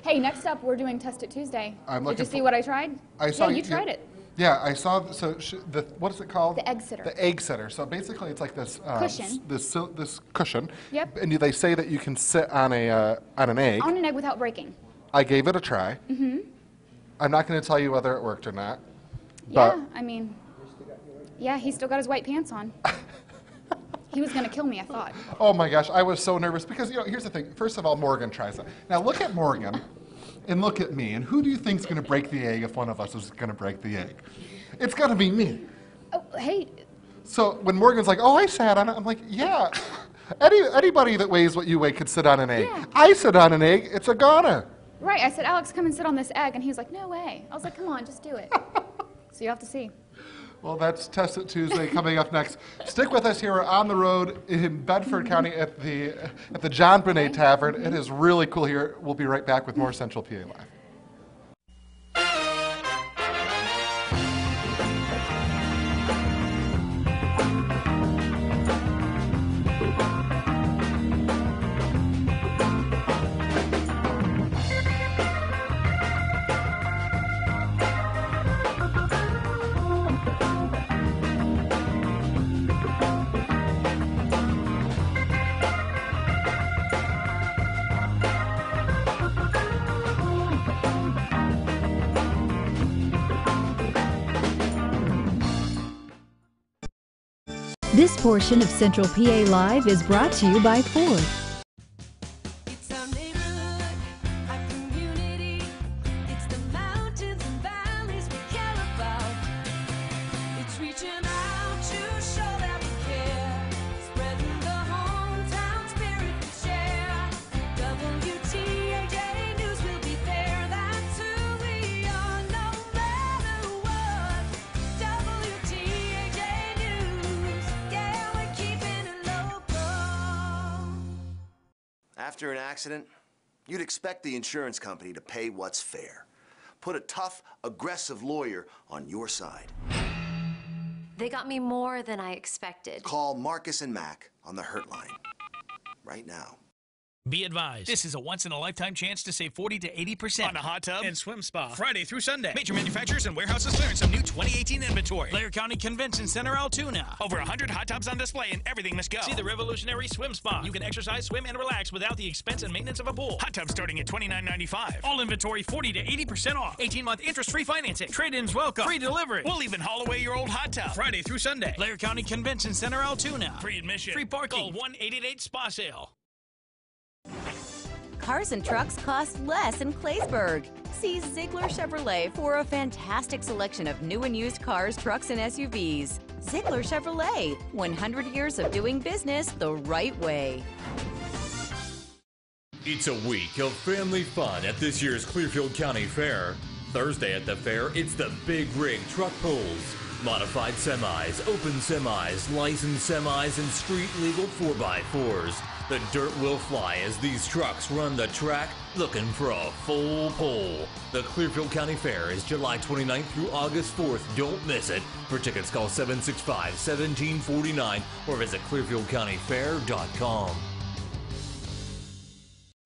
Hey, next up, we're doing Test It Tuesday. Did you see what I tried? I saw you tried it. Yeah, I saw. What is it called? The egg sitter. The egg sitter. So basically, it's like this cushion. This cushion. Yep. And they say that you can sit on an egg. On an egg without breaking. I gave it a try. Mm-hmm. I'm not going to tell you whether it worked or not. But Yeah, I mean, yeah, he's still got his white pants on. He was going to kill me, I thought. Oh my gosh, I was so nervous because, you know, here's the thing. First of all, Morgan tries it. Now look at Morgan and look at me. And who do you think's going to break the egg if one of us is going to break the egg? It's going to be me. Oh, hey. So when Morgan's like, oh, I sat on it, I'm like, yeah. Anybody that weighs what you weigh could sit on an egg. Yeah. I sit on an egg, it's a goner. Right, I said, Alex, come and sit on this egg. And he was like, no way. I was like, come on, just do it. So you have to see. Well, that's Test It Tuesday coming up next. Stick with us here on the road in Bedford County at the John Bonet Tavern. It is really cool here. We'll be right back with more Central PA Live. This portion of Central PA Live is brought to you by Ford. After an accident, you'd expect the insurance company to pay what's fair. Put a tough, aggressive lawyer on your side. They got me more than I expected. Call Marcus and Mac on the Hurt Line right now. Be advised, this is a once-in-a-lifetime chance to save 40 to 80% on a hot tub and swim spa. Friday through Sunday. Major manufacturers and warehouses clearance some new 2018 inventory. Blair County Convention Center, Altoona. Over 100 hot tubs on display and everything must go. See the revolutionary swim spa. You can exercise, swim, and relax without the expense and maintenance of a pool. Hot tubs starting at $29.95. All inventory 40 to 80% off. 18-month interest-free financing. Trade-ins welcome. Free delivery. We'll even haul away your old hot tub. Friday through Sunday. Blair County Convention Center, Altoona. Free admission. Free parking. Call 1-888-SPA-SALE. Cars and trucks cost less in Claysburg. See Ziegler Chevrolet for a fantastic selection of new and used cars, trucks, and SUVs. Ziegler Chevrolet, 100 years of doing business the right way. It's a week of family fun at this year's Clearfield County Fair. Thursday at the fair, it's the Big Rig Truck Pulls. Modified semis, open semis, licensed semis, and street legal 4x4s. The dirt will fly as these trucks run the track looking for a full pull. The Clearfield County Fair is July 29th through August 4th. Don't miss it. For tickets, call 765-1749 or visit ClearfieldCountyFair.com.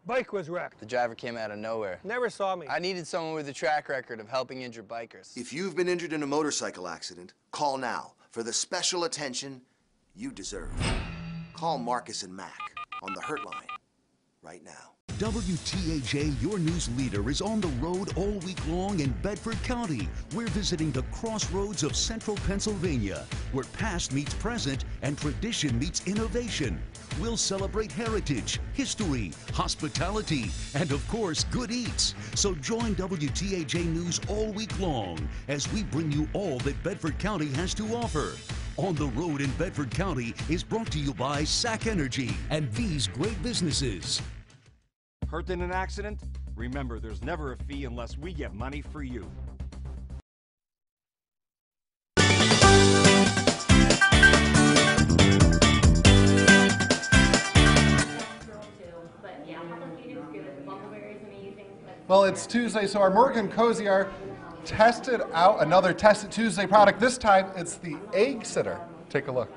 Bike was wrecked. The driver came out of nowhere. Never saw me. I needed someone with a track record of helping injured bikers. If you've been injured in a motorcycle accident, call now for the special attention you deserve. Call Marcus and Mac on the Hurt Line right now. WTAJ, your news leader, is on the road all week long in Bedford County. We're visiting the crossroads of central Pennsylvania, where past meets present and tradition meets innovation. We'll celebrate heritage, history, hospitality, and of course, good eats. So join WTAJ News all week long as we bring you all that Bedford County has to offer. On the Road in Bedford County is brought to you by SAC Energy and these great businesses. Hurt in an accident? Remember, there's never a fee unless we get money for you. Well, it's Tuesday, so our Morgan Kosiar tested out another Test It Tuesday product. This time, it's the Egg Sitter. Take a look.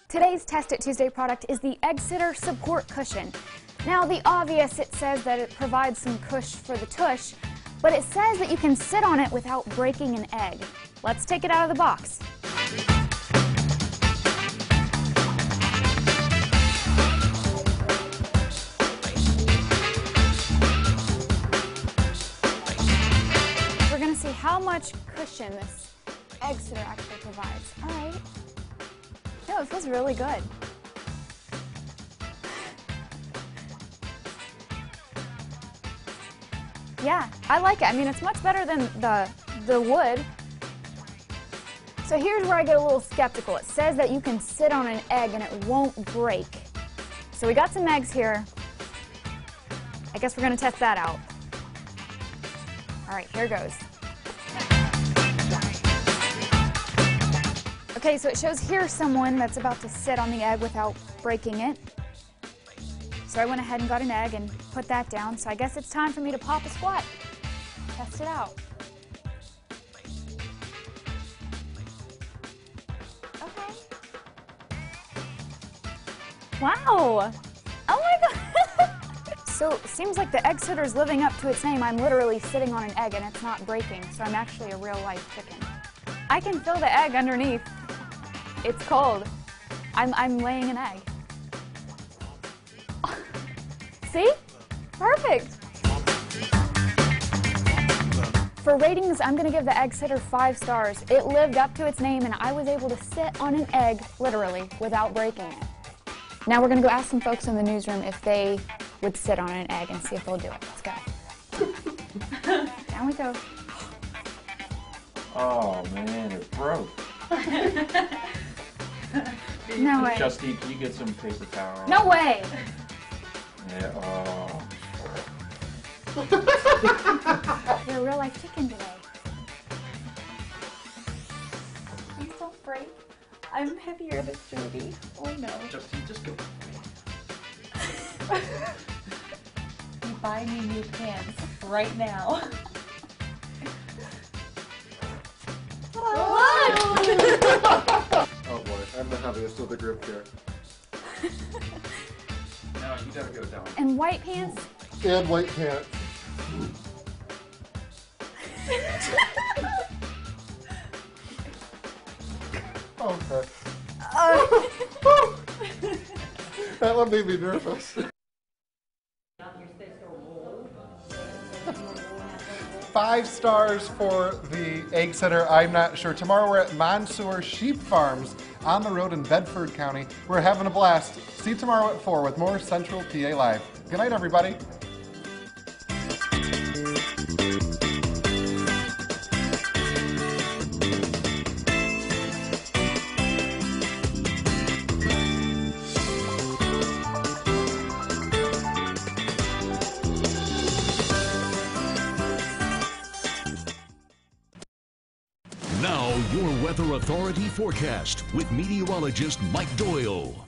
Today's Test It Tuesday product is the Egg Sitter Support Cushion. Now, the obvious, it says that it provides some cush for the tush, but it says that you can sit on it without breaking an egg. Let's take it out of the box. We're going to see how much cushion this Egg Sitter actually provides. All right. No, it feels really good. Yeah, I like it. I mean, it's much better than the wood. So here's where I get a little skeptical. It says that you can sit on an egg and it won't break. So we got some eggs here. I guess we're going to test that out. All right, here goes. Okay, so it shows here someone that's about to sit on the egg without breaking it. So I went ahead and got an egg and put that down. So I guess it's time for me to pop a squat. Test it out. Okay. Wow. Oh my God. So it seems like the Egg Sitter is living up to its name. I'm literally sitting on an egg and it's not breaking. So I'm actually a real life chicken. I can feel the egg underneath. It's cold. I'm laying an egg. See? Perfect. For ratings, I'm going to give the Egg Sitter 5 stars. It lived up to its name, and I was able to sit on an egg, literally, without breaking it. Now we're going to go ask some folks in the newsroom if they would sit on an egg and see if they'll do it. Let's go. Down we go. Oh, man, it broke. No way. Justine, can you get some paper towel? No way. Yeah, oh. You're a real life chicken today. Please don't break. I'm heavier than Jody. Oh no. Justine, just go. You buy me new pants right now. Oh boy, I'm the heaviest of the group here. No, you gotta go down. And white pants? And white pants. Okay. That one made me nervous. 5 5 stars for the Egg Center. I'm not sure. Tomorrow we're at Mansour Sheep Farms on the road in Bedford County. We're having a blast. See you tomorrow at 4 with more Central PA Live. Good night, everybody. Now, your Weather Authority forecast with meteorologist Mike Doyle.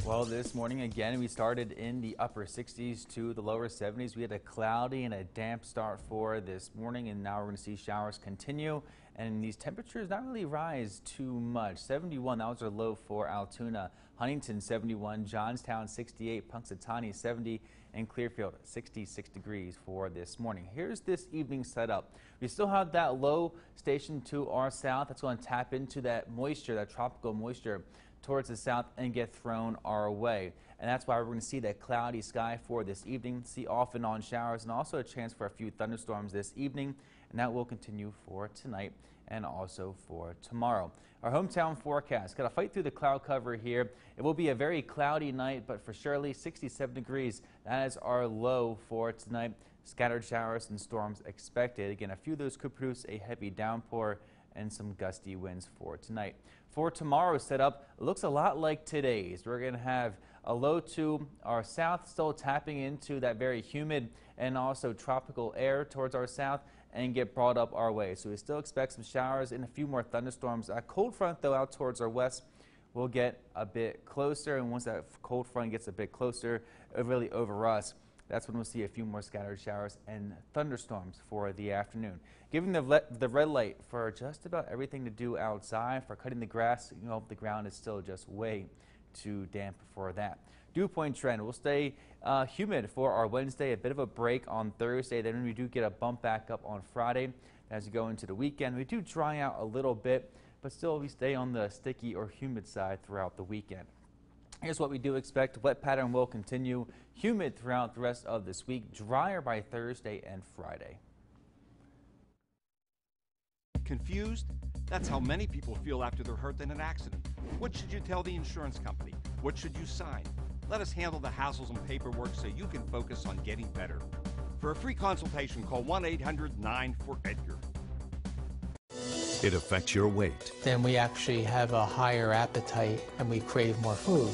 Well, this morning again, we started in the upper 60s to the lower 70s. We had a cloudy and a damp start for this morning, and now we're going to see showers continue. And these temperatures not really rise too much. 71, that was our low for Altoona. Huntington 71, Johnstown 68, Punxsutawney 70, and Clearfield 66 degrees for this morning. Here's this evening setup. We still have that low station to our south. That's going to tap into that moisture, that tropical moisture towards the south and get thrown our way. And that's why we're going to see that cloudy sky for this evening, see off and on showers, and also a chance for a few thunderstorms this evening. And that will continue for tonight and also for tomorrow. Our hometown forecast, got to fight through the cloud cover here. It will be a very cloudy night, but for Shirley, 67 degrees. That is our low for tonight. Scattered showers and storms expected. Again, a few of those could produce a heavy downpour and some gusty winds for tonight. For tomorrow's setup, it looks a lot like today's. We're going to have a low to our south, still tapping into that very humid and also tropical air towards our south and get brought up our way. So we still expect some showers and a few more thunderstorms. A cold front, though, out towards our west will get a bit closer. And once that cold front gets a bit closer, really over us, that's when we'll see a few more scattered showers and thunderstorms for the afternoon. Giving the red light for just about everything to do outside. For cutting the grass, you know, the ground is still just way too damp for that. Dew point trend will stay humid for our Wednesday, a bit of a break on Thursday. Then we do get a bump back up on Friday. As we go into the weekend, we do dry out a little bit, but still we stay on the sticky or humid side throughout the weekend. Here's what we do expect. Wet pattern will continue. Humid throughout the rest of this week. Drier by Thursday and Friday. Confused? That's how many people feel after they're hurt in an accident. What should you tell the insurance company? What should you sign? Let us handle the hassles and paperwork so you can focus on getting better. For a free consultation, call 1-800-9-4-EDGAR. It affects your weight. Then we actually have a higher appetite and we crave more food.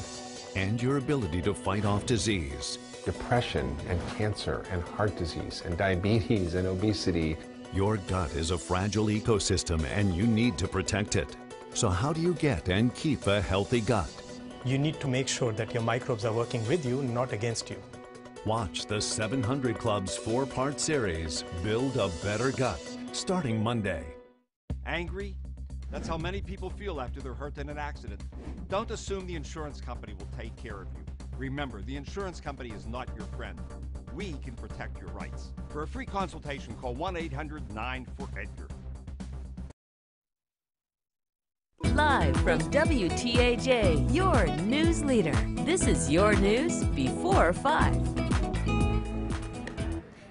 And your ability to fight off disease. Depression and cancer and heart disease and diabetes and obesity. Your gut is a fragile ecosystem and you need to protect it. So how do you get and keep a healthy gut? You need to make sure that your microbes are working with you, not against you. Watch the 700 Club's 4-part series, Build a Better Gut, starting Monday. Angry? That's how many people feel after they're hurt in an accident. Don't assume the insurance company will take care of you. Remember, the insurance company is not your friend. We can protect your rights. For a free consultation, call 1-800-9-4-EDGAR. Live from WTAJ, your news leader. This is your news before 5.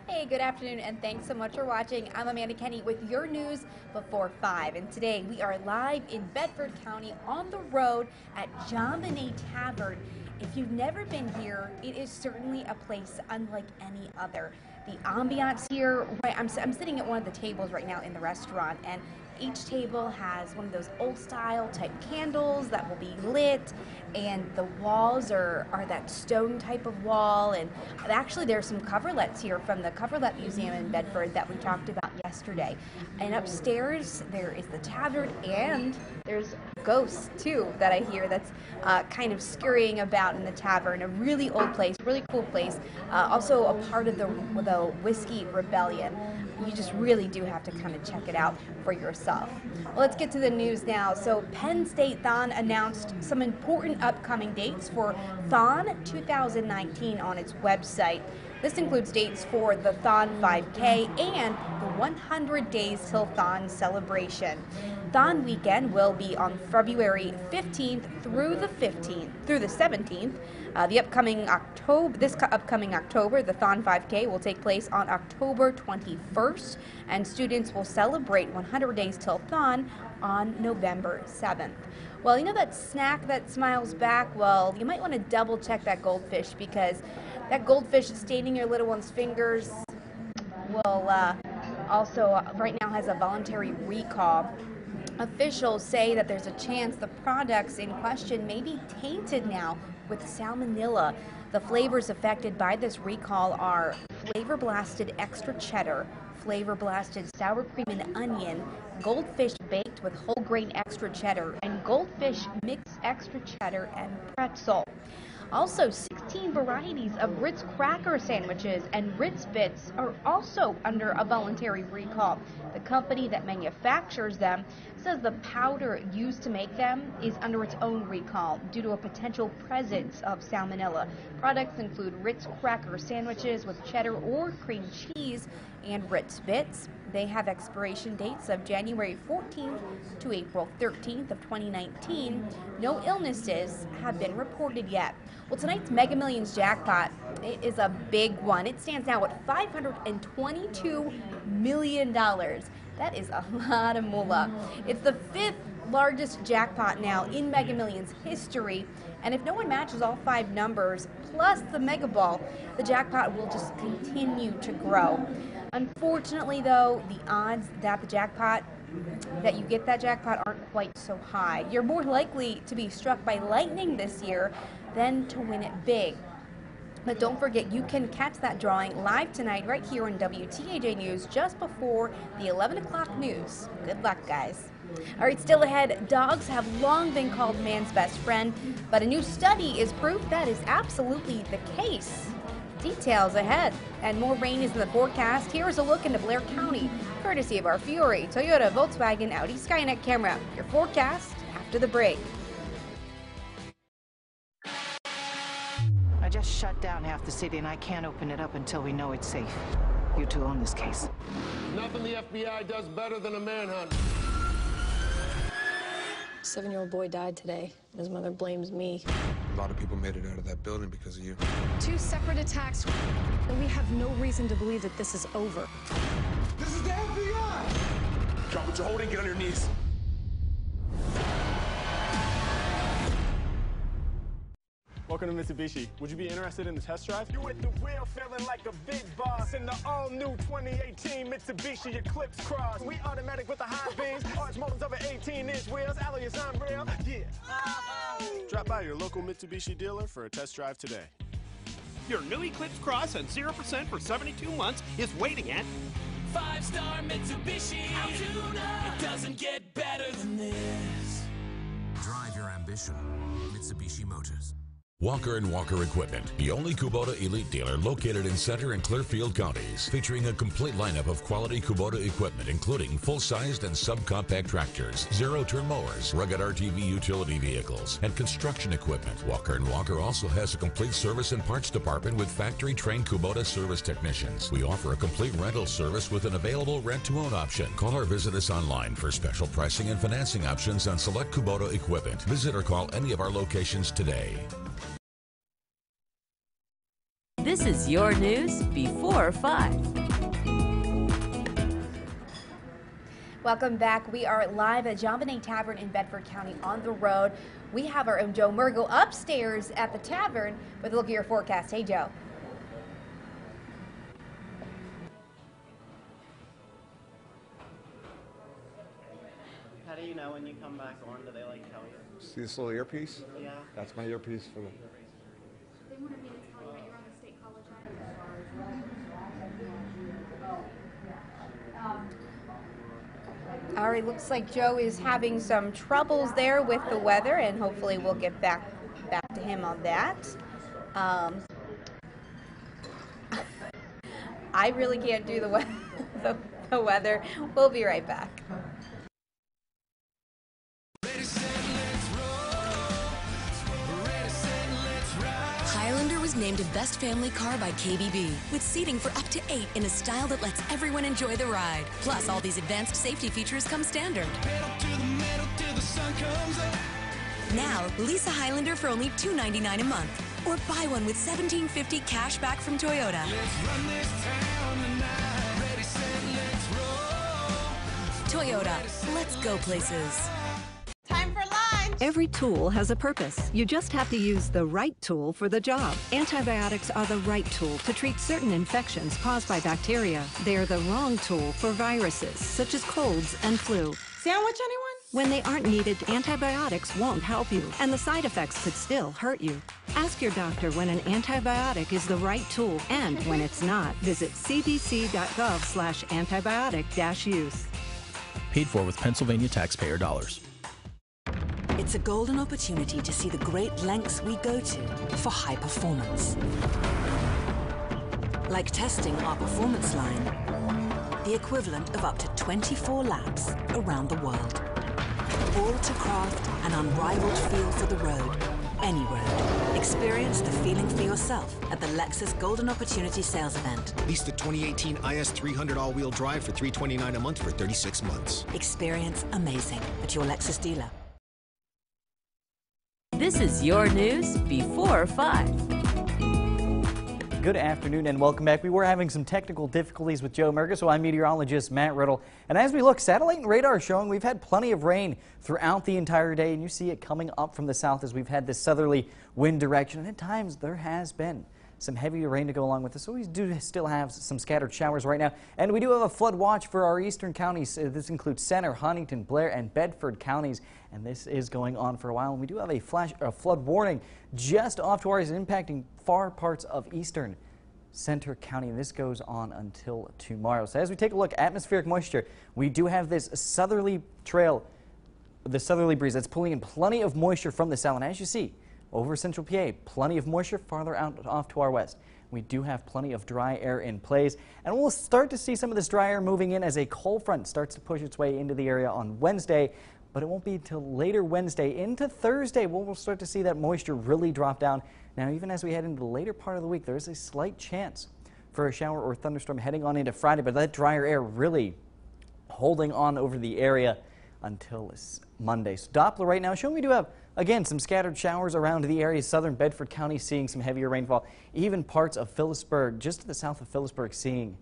Hey, good afternoon, and thanks so much for watching. I'm Amanda Kenny with your news before 5. And today we are live in Bedford County on the road at JonBenet Tavern. If you've never been here, it is certainly a place unlike any other. The ambiance here, I'm sitting at one of the tables right now in the restaurant, and each table has one of those old style type candles that will be lit, and the walls are that stone type of wall, and actually there's some coverlets here from the Coverlet Museum in Bedford that we talked about yesterday. And upstairs there is the tavern, and there's ghosts too that I hear that's kind of scurrying about in the tavern. A really old place, really cool place, also a part of the Whiskey Rebellion. You just really do have to kind of check it out for yourself. Well, let's get to the news now. So Penn State Thon announced some important upcoming dates for Thon 2019 on its website. This includes dates for the Thon 5K and the 100 Days Till Thon celebration. Thon weekend will be on February 15th through the 17th. This upcoming October, the Thon 5K will take place on October 21st, and students will celebrate 100 Days Till Thon on November 7th. Well, you know that snack that smiles back? Well, you might want to double check that goldfish, because that goldfish staining your little one's fingers will also right now has a voluntary recall. Officials say that there's a chance the products in question may be tainted now with salmonella. The flavors affected by this recall are Flavor Blasted Extra Cheddar, Flavor Blasted Sour Cream and Onion, Goldfish Baked with Whole Grain Extra Cheddar, and Goldfish Mixed Extra Cheddar and Pretzel. Also, 16 varieties of Ritz cracker sandwiches and Ritz Bits are also under a voluntary recall. The company that manufactures them says the powder used to make them is under its own recall due to a potential presence of salmonella. Products include Ritz cracker sandwiches with cheddar or cream cheese and Ritz Bits. They have expiration dates of January 14th to April 13th of 2019. No illnesses have been reported yet. Well, tonight's Mega Millions jackpot, it is a big one. It stands now at $522 million. That is a lot of moolah. It's the 5th largest jackpot now in Mega Millions history. And if no one matches all 5 numbers plus the Mega Ball, the jackpot will just continue to grow. Unfortunately, though, the odds that you get that jackpot aren't quite so high. You're more likely to be struck by lightning this year than to win it big. But don't forget, you can catch that drawing live tonight right here on WTAJ News just before the 11 o'clock news. Good luck, guys. All right, still ahead, dogs have long been called man's best friend, but a new study is proof that is absolutely the case. Details ahead, and more rain is in the forecast. Here is a look into Blair County, courtesy of our Fury, Toyota, Volkswagen, Audi Skynet camera. Your forecast after the break. I just shut down half the city, and I can't open it up until we know it's safe. You two own this case. Nothing the FBI does better than a manhunt. 7-year-old boy died today. His mother blames me. A lot of people made it out of that building because of you. 2 separate attacks, and we have no reason to believe that this is over. This is the FBI! Drop what you're holding, get on your knees. Welcome to Mitsubishi. Would you be interested in the test drive? You at the wheel feeling like a big boss in the all-new 2018 Mitsubishi Eclipse Cross. We automatic with the high beams, arch motors over 18-inch wheels, alloy is on rail, yeah. Drop by your local Mitsubishi dealer for a test drive today. Your new Eclipse Cross at 0% for 72 months is waiting at 5-star Mitsubishi Altoona. It doesn't get better than this. Drive your ambition. Mitsubishi Motors. Walker & Walker Equipment, the only Kubota elite dealer located in Center and Clearfield counties, featuring a complete lineup of quality Kubota equipment, including full-sized and subcompact tractors, zero-turn mowers, rugged RTV utility vehicles, and construction equipment. Walker & Walker also has a complete service and parts department with factory-trained Kubota service technicians. We offer a complete rental service with an available rent-to-own option. Call or visit us online for special pricing and financing options on select Kubota equipment. Visit or call any of our locations today. This is your news before 5. Welcome back. We are live at JonBenet Tavern in Bedford County on the road. We have our own Joe Murgo upstairs at the tavern with a look at your forecast. Hey, Joe. How do you know when you come back on? Do they like tell you? See this little earpiece? Yeah. That's my earpiece for the... They wanted me to tell you that you're on the state college. All right, looks like Joe is having some troubles there with the weather, and hopefully we'll get back to him on that. I really can't do the weather. We'll be right back. named a best family car by KBB, with seating for up to 8 in a style that lets everyone enjoy the ride. Plus, all these advanced safety features come standard. Now, lease a Highlander for only $299 a month, or buy one with $1,750 cash back from Toyota. Toyota, let's go places. Time for lunch! Every tool has a purpose. You just have to use the right tool for the job. Antibiotics are the right tool to treat certain infections caused by bacteria. They are the wrong tool for viruses, such as colds and flu. Sandwich, anyone? When they aren't needed, antibiotics won't help you, and the side effects could still hurt you. Ask your doctor when an antibiotic is the right tool, and when it's not, visit cdc.gov/antibiotic-use. Paid for with Pennsylvania taxpayer dollars. It's a golden opportunity to see the great lengths we go to for high performance. Like testing our performance line, the equivalent of up to 24 laps around the world. All to craft an unrivaled feel for the road, any road. Experience the feeling for yourself at the Lexus Golden Opportunity Sales Event. Lease the 2018 IS300 all-wheel drive for $329 a month for 36 months. Experience amazing at your Lexus dealer. This is your news before 5. Good afternoon and welcome back. We were having some technical difficulties with Joe Merger, so I'm meteorologist Matt Riddle. And as we look, satellite and radar showing we've had plenty of rain throughout the entire day, and you see it coming up from the south as we've had this southerly wind direction. And at times there has been some heavy rain to go along with this, so we do still have some scattered showers right now. And we do have a flood watch for our eastern counties. This includes Center, Huntington, Blair, and Bedford counties, and this is going on for a while. And we do have a flood warning just off to ours, impacting far parts of eastern Center County, and this goes on until tomorrow. So as we take a look, atmospheric moisture, we do have this southerly trail, the southerly breeze that's pulling in plenty of moisture from the south. And as you see, over central PA, plenty of moisture farther out off to our west. We do have plenty of dry air in place, and we'll start to see some of this dry air moving in as a cold front starts to push its way into the area on Wednesday, but it won't be until later Wednesday into Thursday we'll start to see that moisture really drop down. Now, even as we head into the later part of the week, there is a slight chance for a shower or thunderstorm heading on into Friday, but that drier air really holding on over the area until Monday. So Doppler right now showing we do have, again, some scattered showers around the area. Southern Bedford County seeing some heavier rainfall. Even parts of Phillipsburg, just to the south of Phillipsburg, seeing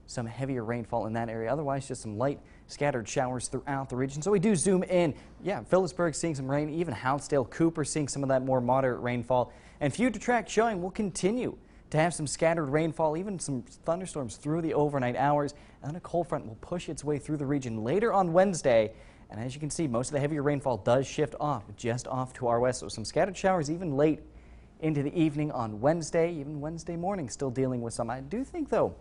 some heavier rainfall in that area. Otherwise, just some light scattered showers throughout the region. So we do zoom in. Yeah, Phillipsburg seeing some rain. Even Houtzdale, Cooper seeing some of that more moderate rainfall. And future track showing we'll continue to have some scattered rainfall, even some thunderstorms through the overnight hours. And then a cold front will push its way through the region later on Wednesday. And as you can see, most of the heavier rainfall does shift off, just off to our west. So some scattered showers even late into the evening on Wednesday, even Wednesday morning, still dealing with some. I do think, though,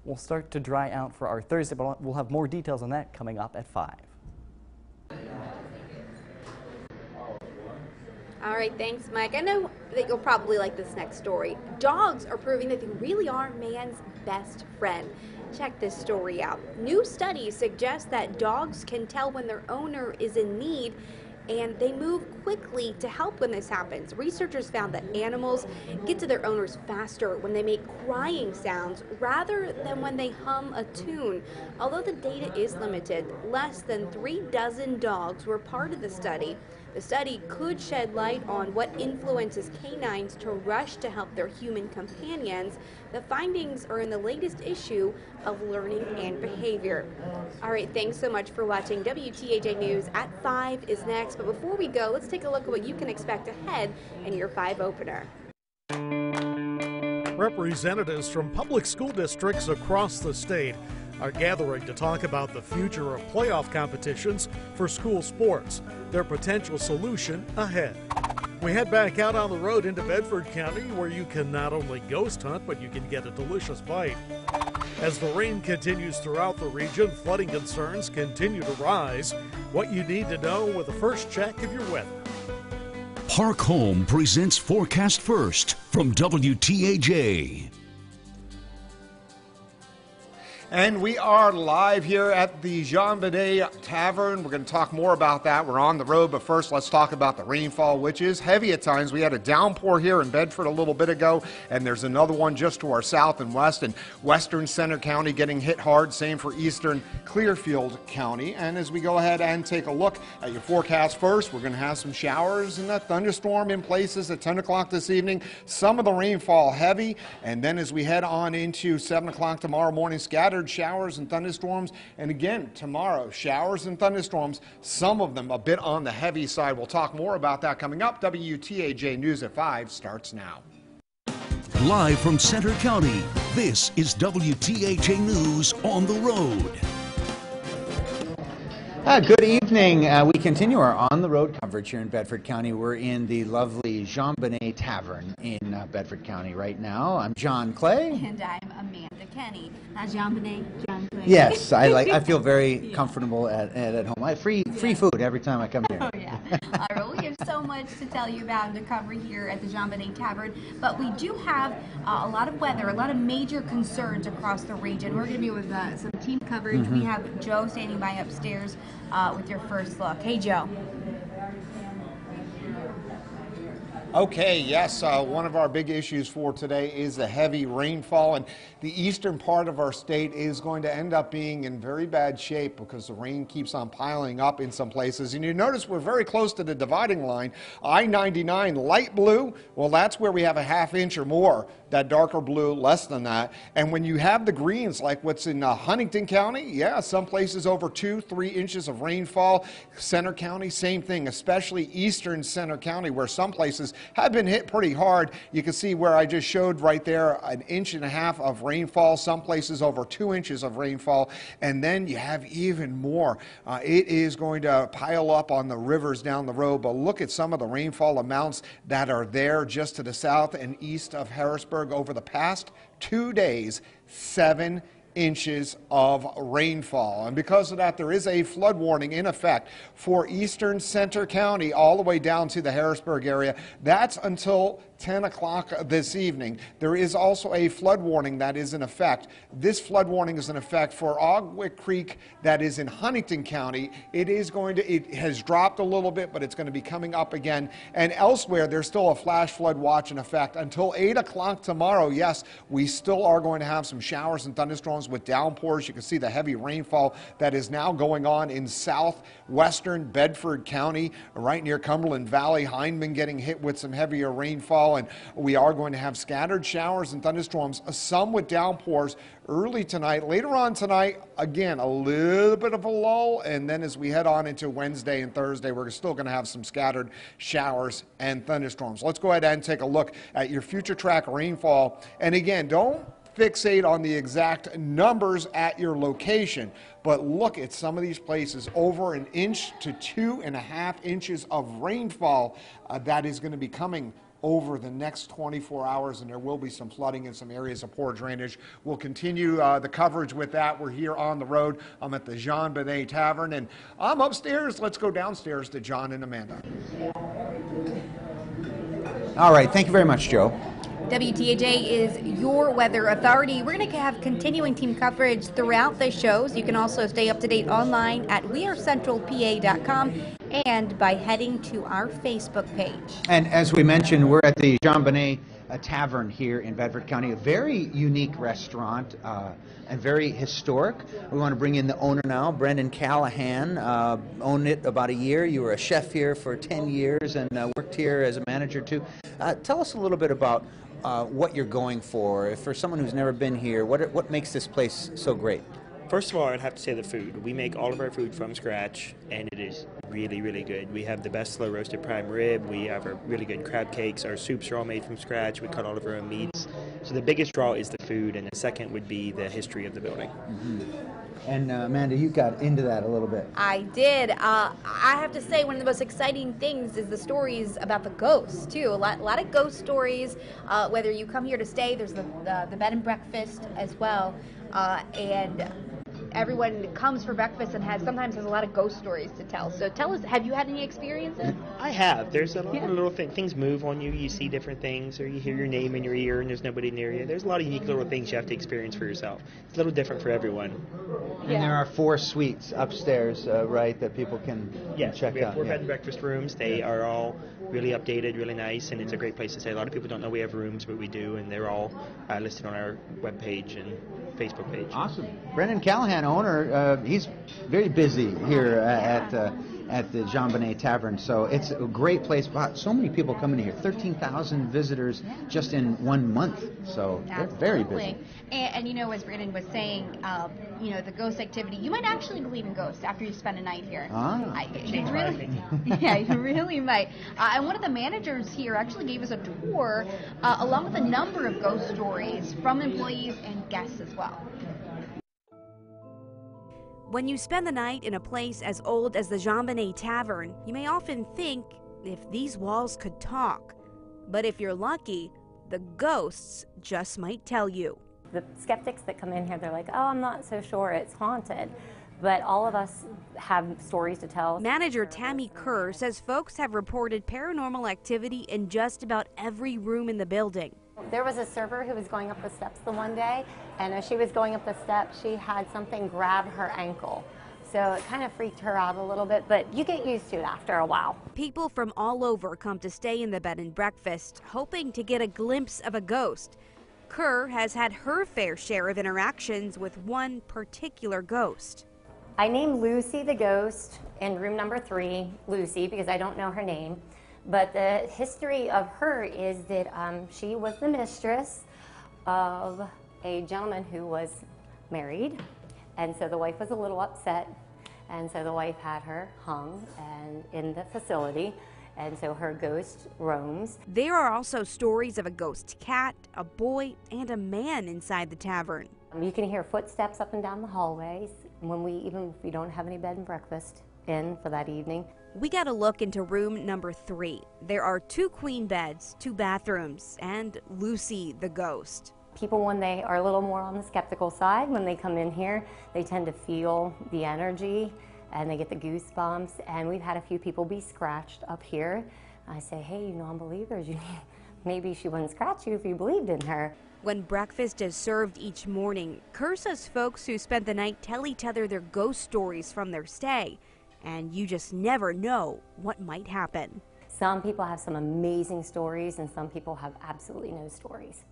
we'll start to dry out for our Thursday, but we'll have more details on that coming up at 5. All right, thanks, Mike. I know that you'll probably like this next story. Dogs are proving that they really are man's best friend. Check this story out. New studies suggest that dogs can tell when their owner is in need, and they move quickly to help when this happens. Researchers found that animals get to their owners faster when they make crying sounds rather than when they hum a tune. Although the data is limited, less than 36 dogs were part of the study. The study could shed light on what influences canines to rush to help their human companions. The findings are in the latest issue of Learning and Behavior. All right, thanks so much for watching. WTAJ News at 5 is next. But before we go, let's take a look at what you can expect ahead in your 5 opener. Representatives from public school districts across the state are gathering to talk about the future of playoff competitions for school sports, their potential solution ahead. We head back out on the road into Bedford County, where you can not only ghost hunt, but you can get a delicious bite. As the rain continues throughout the region, flooding concerns continue to rise. What you need to know with the first check of your weather. Park Home presents Forecast First from WTAJ. And we are live here at the Jean Benet Tavern. We're going to talk more about that. We're on the road, but first let's talk about the rainfall, which is heavy at times. We had a downpour here in Bedford a little bit ago, and there's another one just to our south and west, and western Center County getting hit hard. Same for eastern Clearfield County. And as we go ahead and take a look at your forecast first, we're going to have some showers and a thunderstorm in places at 10 o'clock this evening. Some of the rainfall heavy, and then as we head on into 7 o'clock tomorrow morning, scattered showers and thunderstorms. And again, tomorrow, showers and thunderstorms, some of them a bit on the heavy side. We'll talk more about that coming up. WTAJ News at 5 starts now. Live from Center County, this is WTAJ News on the road. Good evening. We continue our on-the-road coverage here in Bedford County. We're in the lovely Jean Benet Tavern in Bedford County right now. I'm John Clay. And I'm Amanda Kenny. Jean Benet, John Clay. Yes, I feel very comfortable at home. I free food every time I come here. Oh, yeah. All right, we have so much to tell you about and to cover here at the Jean Benet Tavern, but we do have a lot of weather, a lot of major concerns across the region. We're going to be with some team coverage. We have Joe standing by upstairs with your first look. Hey, Joe. Okay, yes, one of our big issues for today is the heavy rainfall, and the eastern part of our state is going to end up being in very bad shape because the rain keeps on piling up in some places. And you notice we're very close to the dividing line. I-99 light blue, well, that's where we have a half inch or more. That darker blue, less than that. And when you have the greens, like what's in Huntington County, yeah, some places over 2-3 inches of rainfall. Center County, same thing, especially eastern Center County, where some places have been hit pretty hard. You can see where I just showed right there, 1.5 inches of rainfall, some places over 2 inches of rainfall, and then you have even more. It is going to pile up on the rivers down the road, but look at some of the rainfall amounts that are there just to the south and east of Harrisburg over the past 2 days, 7 inches of rainfall. And because of that, there is a flood warning in effect for eastern Center County all the way down to the Harrisburg area. That's until 10 o'clock this evening. There is also a flood warning that is in effect. This flood warning is in effect for Ogwick Creek that is in Huntington County. It has dropped a little bit, but it's going to be coming up again. And elsewhere, there's still a flash flood watch in effect until 8 o'clock tomorrow. Yes, we still are going to have some showers and thunderstorms with downpours. You can see the heavy rainfall that is now going on in southwestern Bedford County, right near Cumberland Valley. Hindman getting hit with some heavier rainfall, and we are going to have scattered showers and thunderstorms, some with downpours early tonight. Later on tonight, again, a little bit of a lull, and then as we head on into Wednesday and Thursday, we're still going to have some scattered showers and thunderstorms. Let's go ahead and take a look at your future track rainfall. And again, don't fixate on the exact numbers at your location, but look at some of these places, over 1 inch to 2.5 inches of rainfall that is going to be coming over the next 24 hours, and there will be some flooding in some areas of poor drainage. We'll continue the coverage with that. We're here on the road. I'm at the Jean Benet Tavern, and I'm upstairs. Let's go downstairs to John and Amanda. All right, thank you very much, Joe. WTAJ is your weather authority. We're going to have continuing team coverage throughout the shows. You can also stay up to date online at wearecentralpa.com and by heading to our Facebook page. And as we mentioned, we're at the Jean Benet Tavern here in Bedford County, a very unique restaurant and very historic. We want to bring in the owner now, Brendan Callahan. Owned it about a year. You were a chef here for 10 years and worked here as a manager too. Tell us a little bit about what you're going for. For someone who's never been here, what makes this place so great? First of all, I'd have to say the food. We make all of our food from scratch, and it is really, really good. We have the best slow roasted prime rib. We have our really good crab cakes. Our soups are all made from scratch. We cut all of our own meats. So the biggest draw is the food, and the second would be the history of the building. Mm-hmm. And Amanda, you got into that a little bit. I did. I have to say, one of the most exciting things is the stories about the ghosts, too. A lot of ghost stories. Whether you come here to stay, there's the bed and breakfast as well. And everyone comes for breakfast and sometimes has a lot of ghost stories to tell. So tell us, have you had any experiences? I have. There's a lot of little things move on you. You see different things, or you hear your name in your ear and there's nobody near you. There's a lot of unique little things you have to experience for yourself. It's a little different for everyone. And there are 4 suites upstairs, right, that people can check we have out. 4 bed and breakfast rooms. They are all really updated, really nice, and it's a great place to stay. A lot of people don't know we have rooms, but we do, and they're all listed on our webpage and Facebook page. Awesome. Brendan Callahan, owner, he's very busy here at the Jean Bonnet Tavern, so it's a great place. Wow, so many people coming here, 13,000 visitors just in 1 month, so they're very busy. And you know, as Brandon was saying, you know, the ghost activity, you might actually believe in ghosts after you spend a night here. You really, yeah, you really might. And one of the managers here actually gave us a tour along with a number of ghost stories from employees and guests as well. When you spend the night in a place as old as the Jean Bonnet Tavern, you may often think, if these walls could talk. But if you're lucky, the ghosts just might tell you. The skeptics that come in here, they're like, oh, I'm not so sure it's haunted. But all of us have stories to tell. Manager Tammy Kerr says folks have reported paranormal activity in just about every room in the building. There was a server who was going up the steps the one day, and as she was going up the steps, she had something grab her ankle. So it kind of freaked her out a little bit, but you get used to it after a while. People from all over come to stay in the bed and breakfast, hoping to get a glimpse of a ghost. Kerr has had her fair share of interactions with one particular ghost. I named Lucy the ghost in room number 3, Lucy, because I don't know her name. But the history of her is that she was the mistress of a gentleman who was married, and so the wife was a little upset, and so the wife had her hung and in the facility, and so her ghost roams. There are also stories of a ghost cat, a boy, and a man inside the tavern. You can hear footsteps up and down the hallways even if we don't have any bed and breakfast in for that evening. We got a look into room number 3. There are 2 queen beds, 2 bathrooms, and Lucy the ghost. People, when they are a little more on the skeptical side, when they come in here, they tend to feel the energy and they get the goosebumps. And we've had a few people be scratched up here. I say, hey, you non-believers, maybe she wouldn't scratch you if you believed in her. When breakfast is served each morning, Kerr says folks who spent the night tell each other their ghost stories from their stay. And you just never know what might happen. Some people have some amazing stories, and some people have absolutely no stories.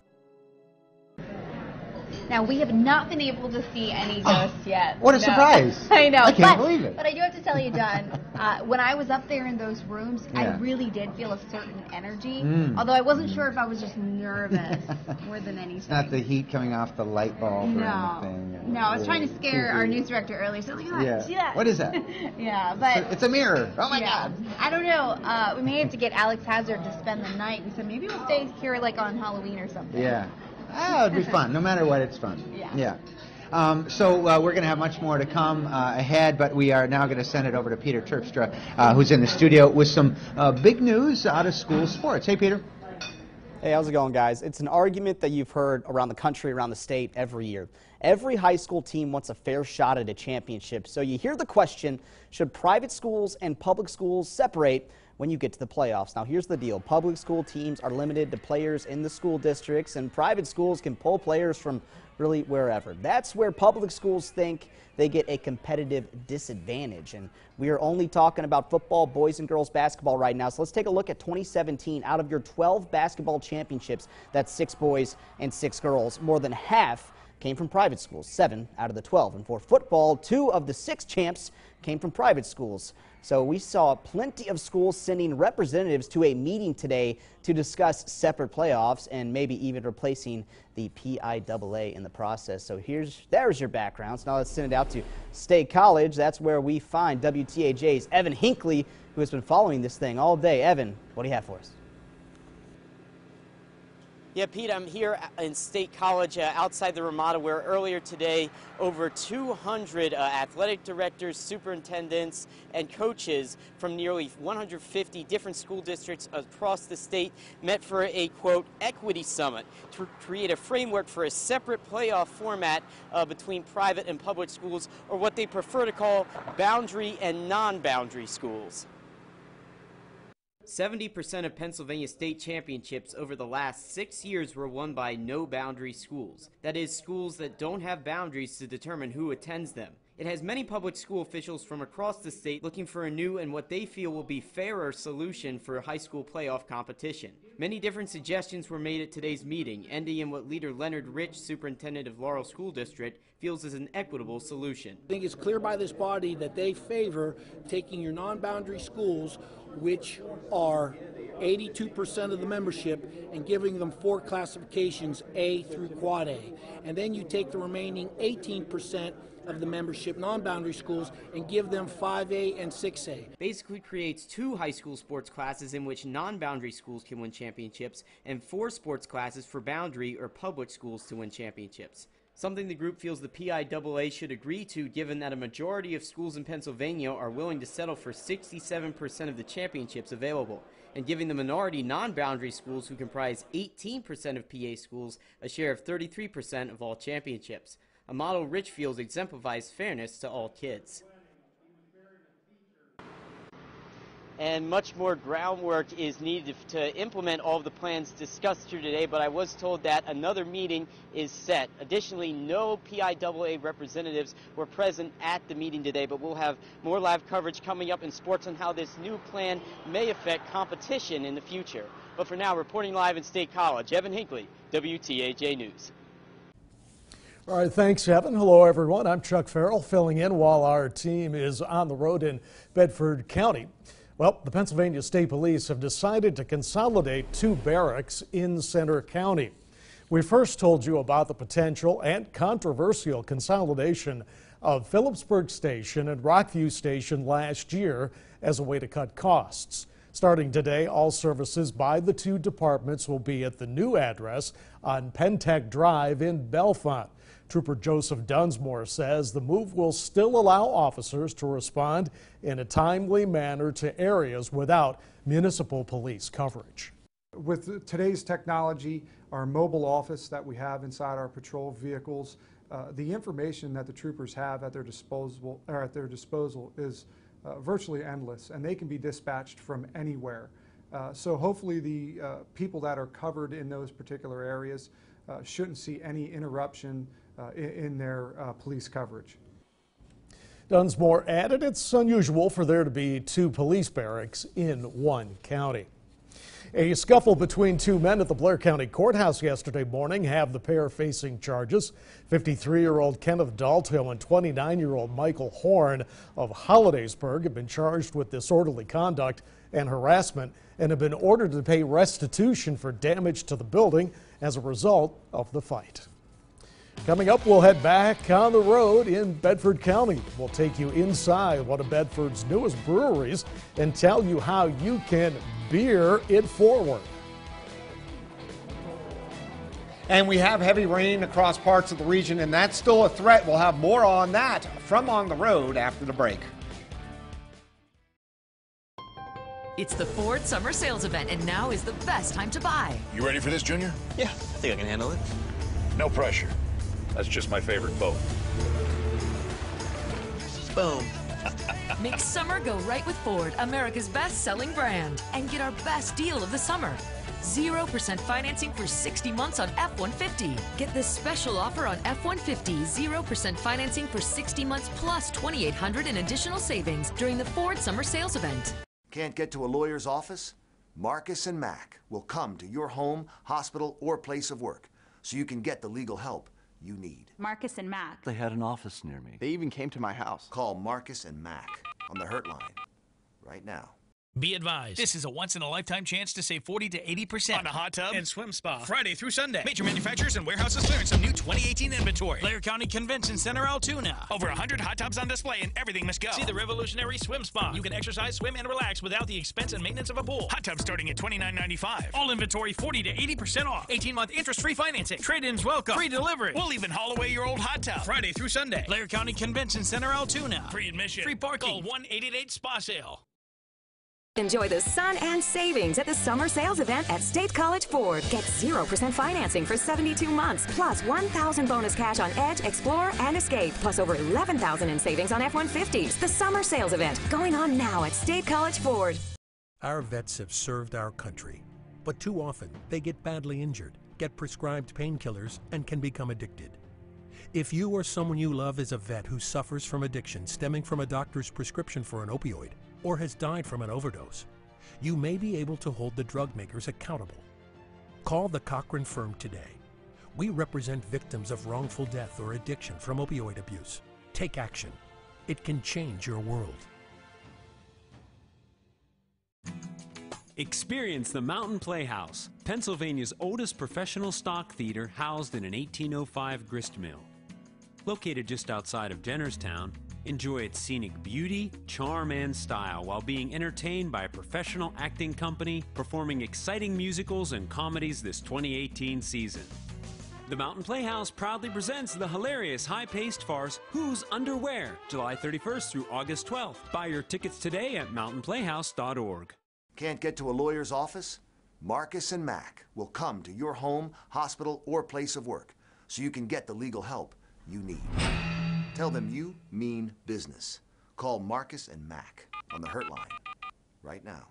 Now, we have not been able to see any ghosts yet. What a surprise. I know. I can't believe it. But I do have to tell you, Don, when I was up there in those rooms, I really did feel a certain energy, although I wasn't sure if I was just nervous more than anything. It's not the heat coming off the light bulb or anything. No, I was trying to scare our news director earlier. So look at that. See that? What is that? Yeah, but it's a mirror. Oh my God. I don't know. We may have to get Alex Hazard to spend the night. We said maybe we'll stay here like on Halloween or something. Yeah. It'd be fun. No matter what, it's fun. Yeah. So we're going to have much more to come ahead, but we are now going to send it over to Peter Terpstra, who's in the studio with some big news out of school sports. Hey, Peter. Hey, how's it going, guys? It's an argument that you've heard around the country, around the state every year. Every high school team wants a fair shot at a championship. So you hear the question, should private schools and public schools separate when you get to the playoffs? Now, here's the deal. Public school teams are limited to players in the school districts, and private schools can pull players from really wherever. That's where public schools think they get a competitive disadvantage. And we are only talking about football, boys and girls basketball right now. So let's take a look at 2017. Out of your 12 basketball championships, that's 6 boys and 6 girls. More than half came from private schools, 7 out of the 12. And for football, 2 of the 6 champs came from private schools. So we saw plenty of schools sending representatives to a meeting today to discuss separate playoffs and maybe even replacing the PIAA in the process. So there's your background. So now let's send it out to State College. That's where we find WTAJ's Evan Hinckley, who has been following this thing all day. Evan, what do you have for us? Yeah, Pete, I'm here in State College outside the Ramada, where earlier today over 200 athletic directors, superintendents, and coaches from nearly 150 different school districts across the state met for a, quote, equity summit to create a framework for a separate playoff format between private and public schools, or what they prefer to call boundary and non-boundary schools. 70% of Pennsylvania state championships over the last 6 years were won by no-boundary schools. That is, schools that don't have boundaries to determine who attends them. It has many public school officials from across the state looking for a new and what they feel will be fairer solution for high school playoff competition. Many different suggestions were made at today's meeting, ending in what Leader Leonard Rich, superintendent of Laurel School District, feels is an equitable solution. I think it's clear by this body that they favor taking your non-boundary schools, which are 82% of the membership, and giving them 4 classifications, A through Quad A. And then you take the remaining 18% of the membership non-boundary schools and give them 5A and 6A. Basically creates 2 high school sports classes in which non-boundary schools can win championships, and 4 sports classes for boundary or public schools to win championships. Something the group feels the PIAA should agree to, given that a majority of schools in Pennsylvania are willing to settle for 67% of the championships available, and giving the minority non-boundary schools, who comprise 18% of PA schools, a share of 33% of all championships. A model Rich feels exemplifies fairness to all kids. And much more groundwork is needed to implement all of the plans discussed here today, but I was told that another meeting is set. Additionally, no PIAA representatives were present at the meeting today, but we'll have more live coverage coming up in sports on how this new plan may affect competition in the future. But for now, reporting live in State College, Evan Hinckley, WTAJ News. All right, thanks, Evan. Hello, everyone. I'm Chuck Farrell, filling in while our team is on the road in Bedford County. Well, the Pennsylvania State Police have decided to consolidate 2 barracks in Center County. We first told you about the potential and controversial consolidation of Phillipsburg Station and Rockview Station last year as a way to cut costs. Starting today, all services by the 2 departments will be at the new address on Pentec Drive in Bellefonte. Trooper Joseph Dunsmore says the move will still allow officers to respond in a timely manner to areas without municipal police coverage. With today's technology, our mobile office that we have inside our patrol vehicles, the information that the troopers have at their disposal is virtually endless, and they can be dispatched from anywhere. So hopefully the people that are covered in those particular areas shouldn't see any interruption in their police coverage. Dunsmore added it's unusual for there to be 2 police barracks in one county. A scuffle between 2 men at the Blair County Courthouse yesterday morning have the pair facing charges. 53-year-old Kenneth Dalto and 29-year-old Michael Horn of Hollidaysburg have been charged with disorderly conduct and harassment and have been ordered to pay restitution for damage to the building as a result of the fight. Coming up, we'll head back on the road in Bedford County. We'll take you inside one of Bedford's newest breweries and tell you how you can beer it forward. And we have heavy rain across parts of the region, and that's still a threat. We'll have more on that from On the Road after the break. It's the Ford Summer Sales Event, and now is the best time to buy. You ready for this, Junior? Yeah, I think I can handle it. No pressure. That's just my favorite boat. Boom. Make summer go right with Ford, America's best-selling brand. And get our best deal of the summer. 0% financing for 60 months on F-150. Get this special offer on F-150. 0% financing for 60 months plus $2,800 in additional savings during the Ford Summer Sales Event. Can't get to a lawyer's office? Marcus and Mack will come to your home, hospital, or place of work so you can get the legal help you need. Marcus and Mack. They had an office near me. They even came to my house. Call Marcus and Mack on the Hurt Line right now. Be advised, this is a once-in-a-lifetime chance to save 40 to 80% on a hot tub and swim spa. Friday through Sunday. Major manufacturers and warehouses clearance some new 2018 inventory. Blair County Convention Center, Altoona. Over 100 hot tubs on display and everything must go. See the revolutionary swim spa. You can exercise, swim, and relax without the expense and maintenance of a pool. Hot tubs starting at $29.95. All inventory 40 to 80% off. 18-month interest-free financing. Trade-ins welcome. Free delivery. We'll even haul away your old hot tub. Friday through Sunday. Blair County Convention Center, Altoona. Free admission. Free parking. Call 1-888-SPA-SALE. Enjoy the sun and savings at the summer sales event at State College Ford. Get 0% financing for 72 months, plus $1,000 bonus cash on Edge, Explorer, and Escape, plus over $11,000 in savings on F-150s. The summer sales event going on now at State College Ford. Our vets have served our country, but too often they get badly injured, get prescribed painkillers, and can become addicted. If you or someone you love is a vet who suffers from addiction stemming from a doctor's prescription for an opioid, or has died from an overdose, you may be able to hold the drug makers accountable. Call the Cochran firm today. We represent victims of wrongful death or addiction from opioid abuse. Take action. It can change your world. Experience the Mountain Playhouse, Pennsylvania's oldest professional stock theater housed in an 1805 grist mill. Located just outside of Jennerstown, enjoy its scenic beauty, charm, and style while being entertained by a professional acting company performing exciting musicals and comedies this 2018 season. The Mountain Playhouse proudly presents the hilarious high-paced farce Who's Underwear, July 31st through August 12th. Buy your tickets today at mountainplayhouse.org. Can't get to a lawyer's office? Marcus and Mack will come to your home, hospital, or place of work so you can get the legal help you need. Tell them you mean business. Call Marcus and Mack on the Hurt line right now.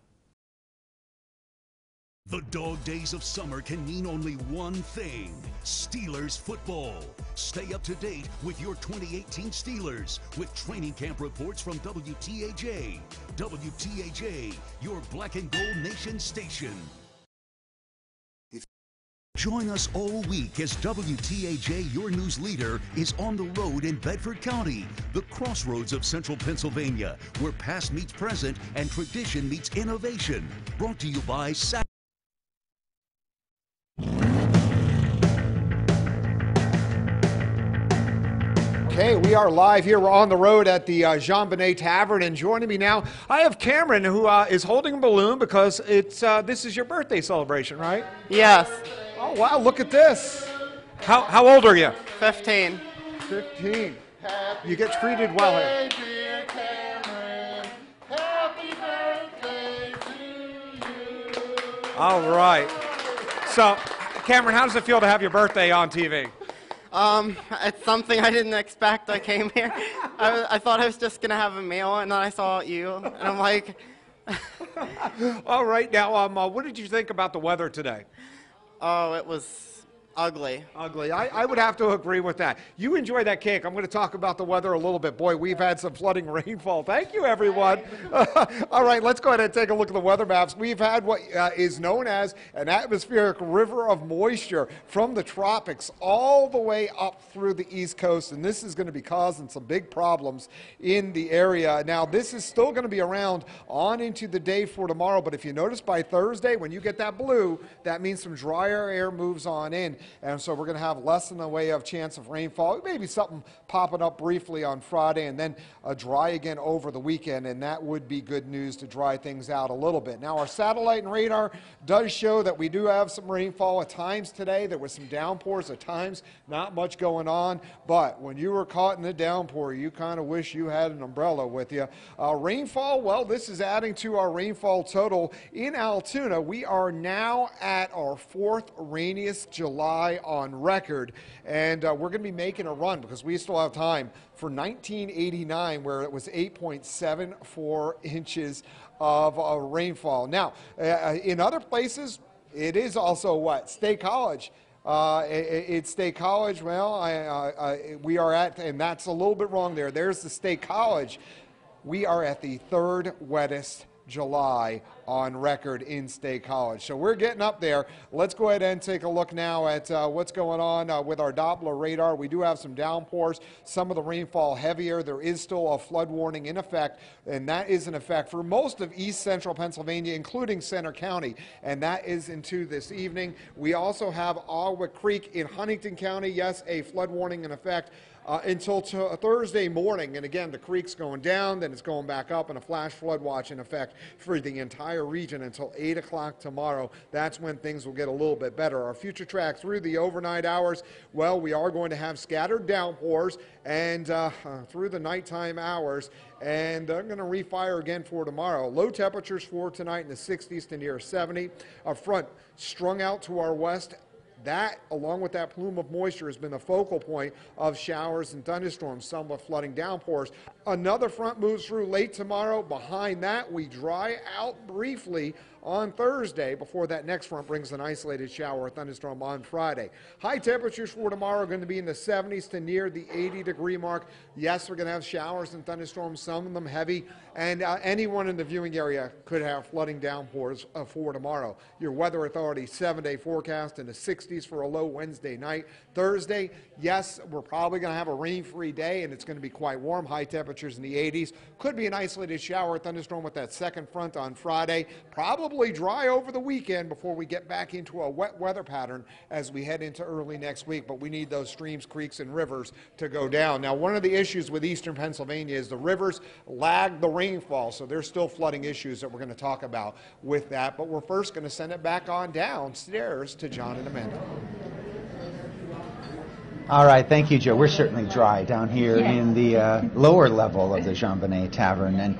The dog days of summer can mean only one thing: Steelers football. Stay up to date with your 2018 Steelers with training camp reports from WTAJ. WTAJ, your black and gold nation station. Join us all week as WTAJ, your news leader, is on the road in Bedford County, the crossroads of central Pennsylvania, where past meets present and tradition meets innovation. Brought to you by Okay, we are live here. We're on the road at the Jean-Benet Tavern, and joining me now, I have Cameron, who is holding a balloon because it's this is your birthday celebration, right? Yes. Oh, wow, look at this. How old are you? 15. 15. You get treated well here. Dear Cameron, happy birthday to you. All right. So, Cameron, how does it feel to have your birthday on TV? It's something I didn't expect. I came here. I thought I was just going to have a meal, and then I saw you, and I'm like... All right. Now, what did you think about the weather today? Oh, it was ugly. Ugly. I would have to agree with that. You enjoy that cake. I'm going to talk about the weather a little bit. Boy, we've had some flooding rainfall. Thank you, everyone. All right, let's go ahead and take a look at the weather maps. We've had what is known as an atmospheric river of moisture from the tropics all the way up through the East Coast, and this is going to be causing some big problems in the area. Now, this is still going to be around on into the day for tomorrow, but if you notice by Thursday, when you get that blue, that means some drier air moves on in. And so we're going to have less in the way of chance of rainfall. Maybe something popping up briefly on Friday and then dry again over the weekend, and that would be good news to dry things out a little bit. Now, our satellite and radar does show that we do have some rainfall at times today. There was some downpours at times, not much going on, but when you were caught in the downpour, you kind of wish you had an umbrella with you. Rainfall, well, this is adding to our rainfall total in Altoona. We are now at our fourth rainiest July on record, and we're going to be making a run because we still have time for 1989, where it was 8.74 inches of rainfall. Now, in other places, it is also what? State College. It's State College. Well, we are at, and that's a little bit wrong there. There's the State College. We are at the third wettest July on record in State College. So we're getting up there. Let's go ahead and take a look now at what's going on with our Doppler radar. We do have some downpours, some of the rainfall heavier. There is still a flood warning in effect, and that is in effect for most of east central Pennsylvania, including Center County, and that is into this evening. We also have Agua Creek in Huntington County. Yes, a flood warning in effect until Thursday morning. And again, the creek's going down, then it's going back up, and a flash flood watch in effect for the entire region until 8 o'clock tomorrow. That's when things will get a little bit better. Our future track through the overnight hours, well, we are going to have scattered downpours and through the nighttime hours, and I'm going to refire again for tomorrow. Low temperatures for tonight in the 60s to near 70. A front strung out to our west. That, along with that plume of moisture, has been the focal point of showers and thunderstorms, some with flooding downpours. Another front moves through late tomorrow. Behind that, we dry out briefly on Thursday before that next front brings an isolated shower or thunderstorm on Friday. High temperatures for tomorrow are going to be in the 70s to near the 80-degree mark. Yes, we're going to have showers and thunderstorms, some of them heavy, and anyone in the viewing area could have flooding downpours for tomorrow. Your weather authority 7-day forecast in the 60s for a low Wednesday night. Thursday, yes, we're probably going to have a rain-free day, and it's going to be quite warm. High temperatures in the 80s. Could be an isolated shower or thunderstorm with that second front on Friday. Probably dry over the weekend before we get back into a wet weather pattern as we head into early next week, but we need those streams, creeks, and rivers to go down. Now, one of the issues with eastern Pennsylvania is the rivers lag the rainfall, so there's still flooding issues that we're going to talk about with that, but we're first going to send it back on downstairs to John and Amanda. All right, thank you, Joe. We're certainly dry down here in the lower level of the Jean Bonnet Tavern. And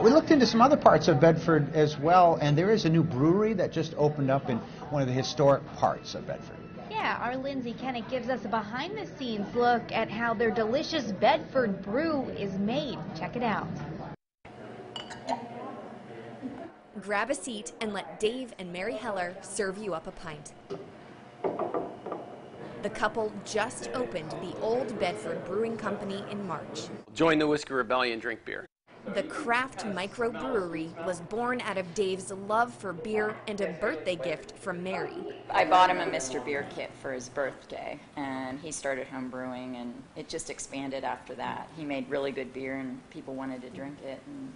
we looked into some other parts of Bedford as well, and there is a new brewery that just opened up in one of the historic parts of Bedford. Yeah, our Lindsay Kennett gives us a behind-the-scenes look at how their delicious Bedford brew is made. Check it out. Grab a seat and let Dave and Mary Heller serve you up a pint. The couple just opened the Old Bedford Brewing Company in March. Join the Whiskey Rebellion, drink beer. The craft microbrewery was born out of Dave's love for beer and a birthday gift from Mary. I bought him a Mr. Beer kit for his birthday, and he started home brewing, and it just expanded after that. He made really good beer, and people wanted to drink it, and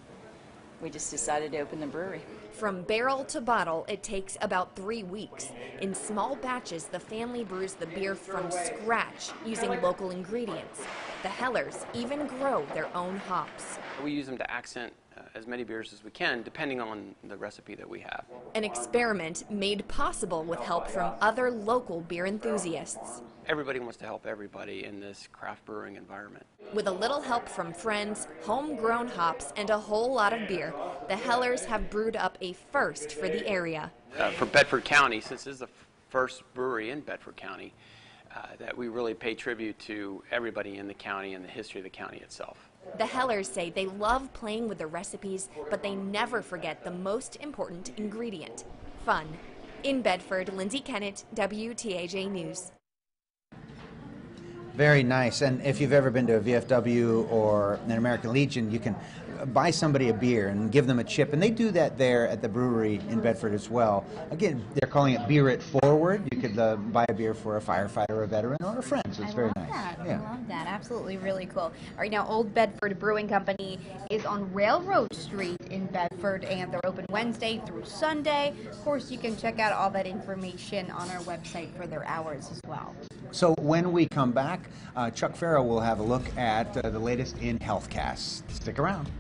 we just decided to open the brewery. From barrel to bottle, it takes about 3 weeks. In small batches, the family brews the beer from scratch using local ingredients. The Hellers even grow their own hops. We use them to accent as many beers as we can, depending on the recipe that we have. An experiment made possible with help from other local beer enthusiasts. Everybody wants to help everybody in this craft brewing environment. With a little help from friends, homegrown hops, and a whole lot of beer, the Hellers have brewed up a first for the area. For Bedford County, since this is the first brewery in Bedford County, that we really pay tribute to everybody in the county and the history of the county itself. The Hellers say they love playing with the recipes, but they never forget the most important ingredient: fun. In Bedford, Lindsay Kennett, WTAJ News. Very nice. And if you've ever been to a VFW or an American Legion, you can buy somebody a beer and give them a chip. And they do that there at the brewery in Bedford as well. Again, they're calling it Beer It Forward. You could buy a beer for a firefighter, a veteran, or a friend. So it's very nice. I love that. Absolutely really cool. All right, now Old Bedford Brewing Company is on Railroad Street in Bedford, and they're open Wednesday through Sunday. Of course, you can check out all that information on our website for their hours as well. So when we come back, Chuck Farrow will have a look at the latest in HealthCast. Stick around.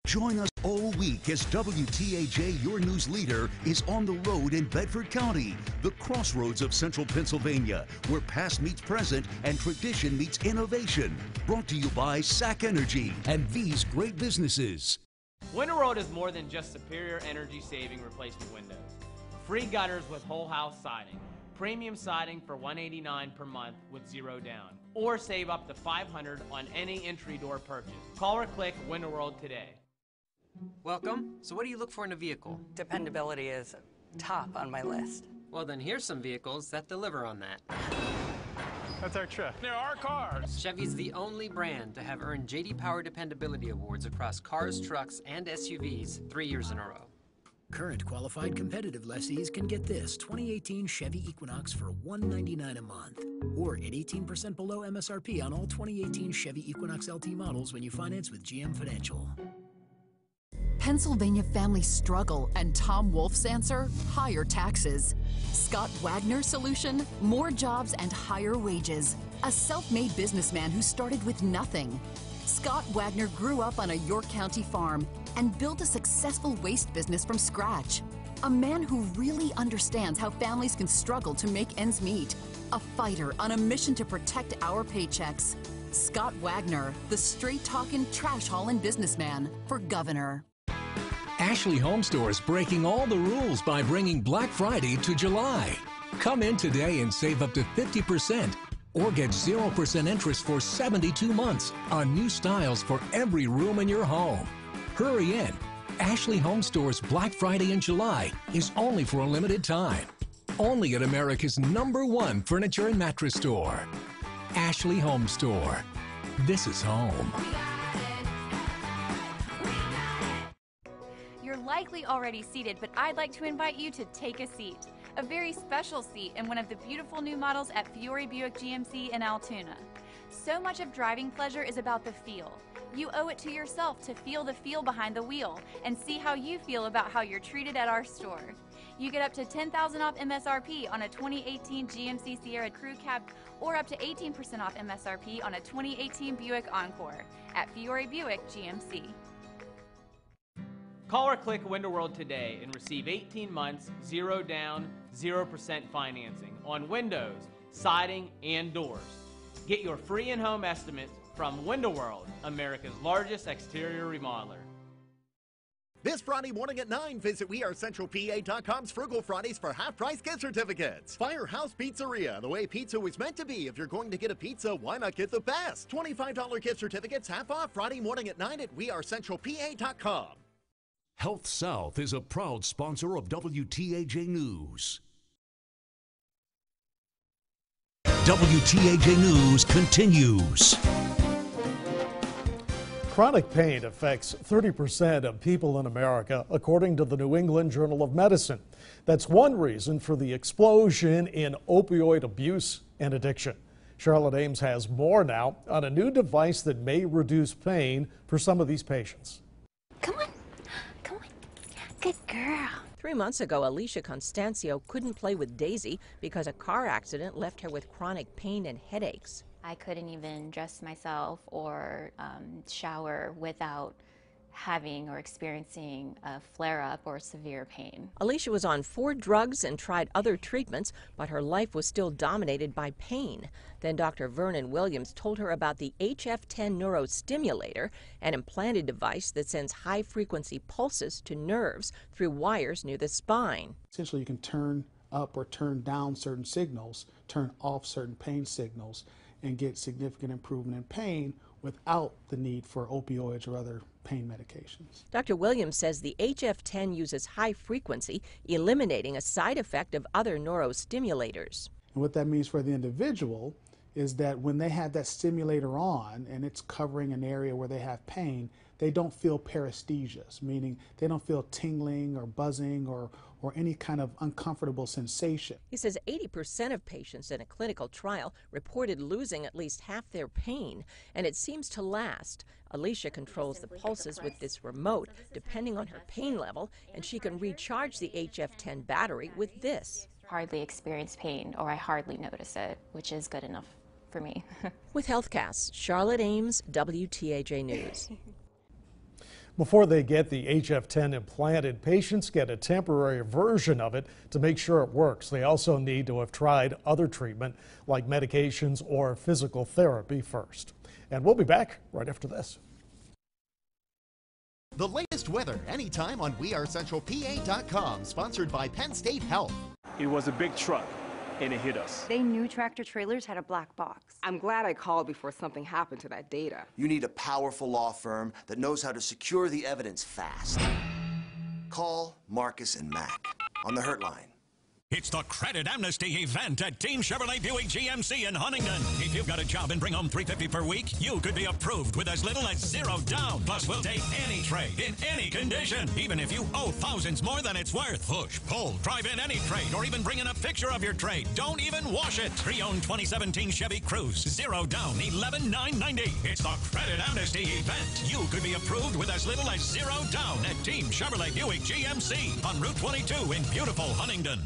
Join us all week as WTAJ, your news leader, is on the road in Bedford County, the crossroads of central Pennsylvania, where past meets present and tradition meets innovation. Brought to you by SAC Energy and these great businesses. Winter Road is more than just superior energy-saving replacement windows. Free gutters with whole house siding. Premium siding for $189 per month with 0 down. Or save up to $500 on any entry door purchase. Call or click Winter World today. Welcome. So what do you look for in a vehicle? Dependability is top on my list. Well, then here's some vehicles that deliver on that. That's our truck. They're our cars. Chevy's the only brand to have earned J.D. Power Dependability Awards across cars, trucks, and SUVs 3 years in a row. Current qualified competitive lessees can get this 2018 Chevy Equinox for $199 a month, or at 18% below MSRP on all 2018 Chevy Equinox LT models when you finance with GM Financial. Pennsylvania families struggle, and Tom Wolf's answer? Higher taxes. Scott Wagner's solution? More jobs and higher wages. A self-made businessman who started with nothing. Scott Wagner grew up on a York County farm and built a successful waste business from scratch. A man who really understands how families can struggle to make ends meet. A fighter on a mission to protect our paychecks. Scott Wagner, the straight-talking, trash-hauling businessman for governor. Ashley Home Store is breaking all the rules by bringing Black Friday to July. Come in today and save up to 50%. Or get 0% interest for 72 months on new styles for every room in your home. Hurry in. Ashley Home Store's Black Friday in July is only for a limited time. Only at America's #1 furniture and mattress store. Ashley Home Store. This is home. You're likely already seated, but I'd like to invite you to take a seat. A very special seat in one of the beautiful new models at Fiore Buick GMC in Altoona. So much of driving pleasure is about the feel. You owe it to yourself to feel the feel behind the wheel and see how you feel about how you're treated at our store. You get up to $10,000 off MSRP on a 2018 GMC Sierra Crew Cab or up to 18% off MSRP on a 2018 Buick Encore at Fiore Buick GMC. Call or click Window World today and receive 18 months, 0 down, 0% financing on windows, siding, and doors. Get your free in-home estimates from Window World, America's largest exterior remodeler. This Friday morning at 9, visit WeAreCentralPA.com's Frugal Fridays for half-price gift certificates. Firehouse Pizzeria, the way pizza was meant to be. If you're going to get a pizza, why not get the best? $25 gift certificates, half off Friday morning at 9 at WeAreCentralPA.com. Health South is a proud sponsor of WTAJ News. WTAJ News continues. Chronic pain affects 30% of people in America, according to the New England Journal of Medicine. That's one reason for the explosion in opioid abuse and addiction. Charlotte Ames has more now on a new device that may reduce pain for some of these patients. Come on. Good girl. 3 months ago, Alicia Constancio couldn't play with Daisy because a car accident left her with chronic pain and headaches. I couldn't even dress myself or shower without having or experiencing a flare-up or severe pain. Alicia was on 4 drugs and tried other treatments, but her life was still dominated by pain. Then Dr. Vernon Williams told her about the HF10 neurostimulator, an implanted device that sends high-frequency pulses to nerves through wires near the spine. Essentially, you can turn up or turn down certain signals, turn off certain pain signals, and get significant improvement in pain without the need for opioids or other pain medications. Dr. Williams says the HF10 uses high frequency, eliminating a side effect of other neurostimulators. And what that means for the individual is that when they have that stimulator on and it's covering an area where they have pain, they don't feel paresthesias, meaning they don't feel tingling or buzzing or any kind of uncomfortable sensation. He says 80% of patients in a clinical trial reported losing at least half their pain, and it seems to last. Alicia controls the pulses with this remote, depending on her pain level, and she can recharge the HF10 battery with this. Hardly experience pain, or I hardly notice it, which is good enough for me. With HealthCast, Charlotte Ames, WTAJ News. Before they get the HF10 implanted, patients get a temporary version of it to make sure it works. They also need to have tried other treatment like medications or physical therapy first. And we'll be back right after this. The latest weather anytime on WeAreCentralPA.com, sponsored by Penn State Health. It was a big truck, and it hit us. They knew tractor trailers had a black box. I'm glad I called before something happened to that data. You need a powerful law firm that knows how to secure the evidence fast. Call Marcus and Mack on the Hurt Line. It's the Credit Amnesty event at Team Chevrolet Buick GMC in Huntington. If you've got a job and bring home $350 per week, you could be approved with as little as $0 down. Plus, we'll take any trade in any condition, even if you owe thousands more than it's worth. Push, pull, drive in any trade, or even bring in a picture of your trade. Don't even wash it. Pre-owned 2017 Chevy Cruze, $0 down, $11,990. It's the Credit Amnesty event. You could be approved with as little as $0 down at Team Chevrolet Buick GMC on Route 22 in beautiful Huntington.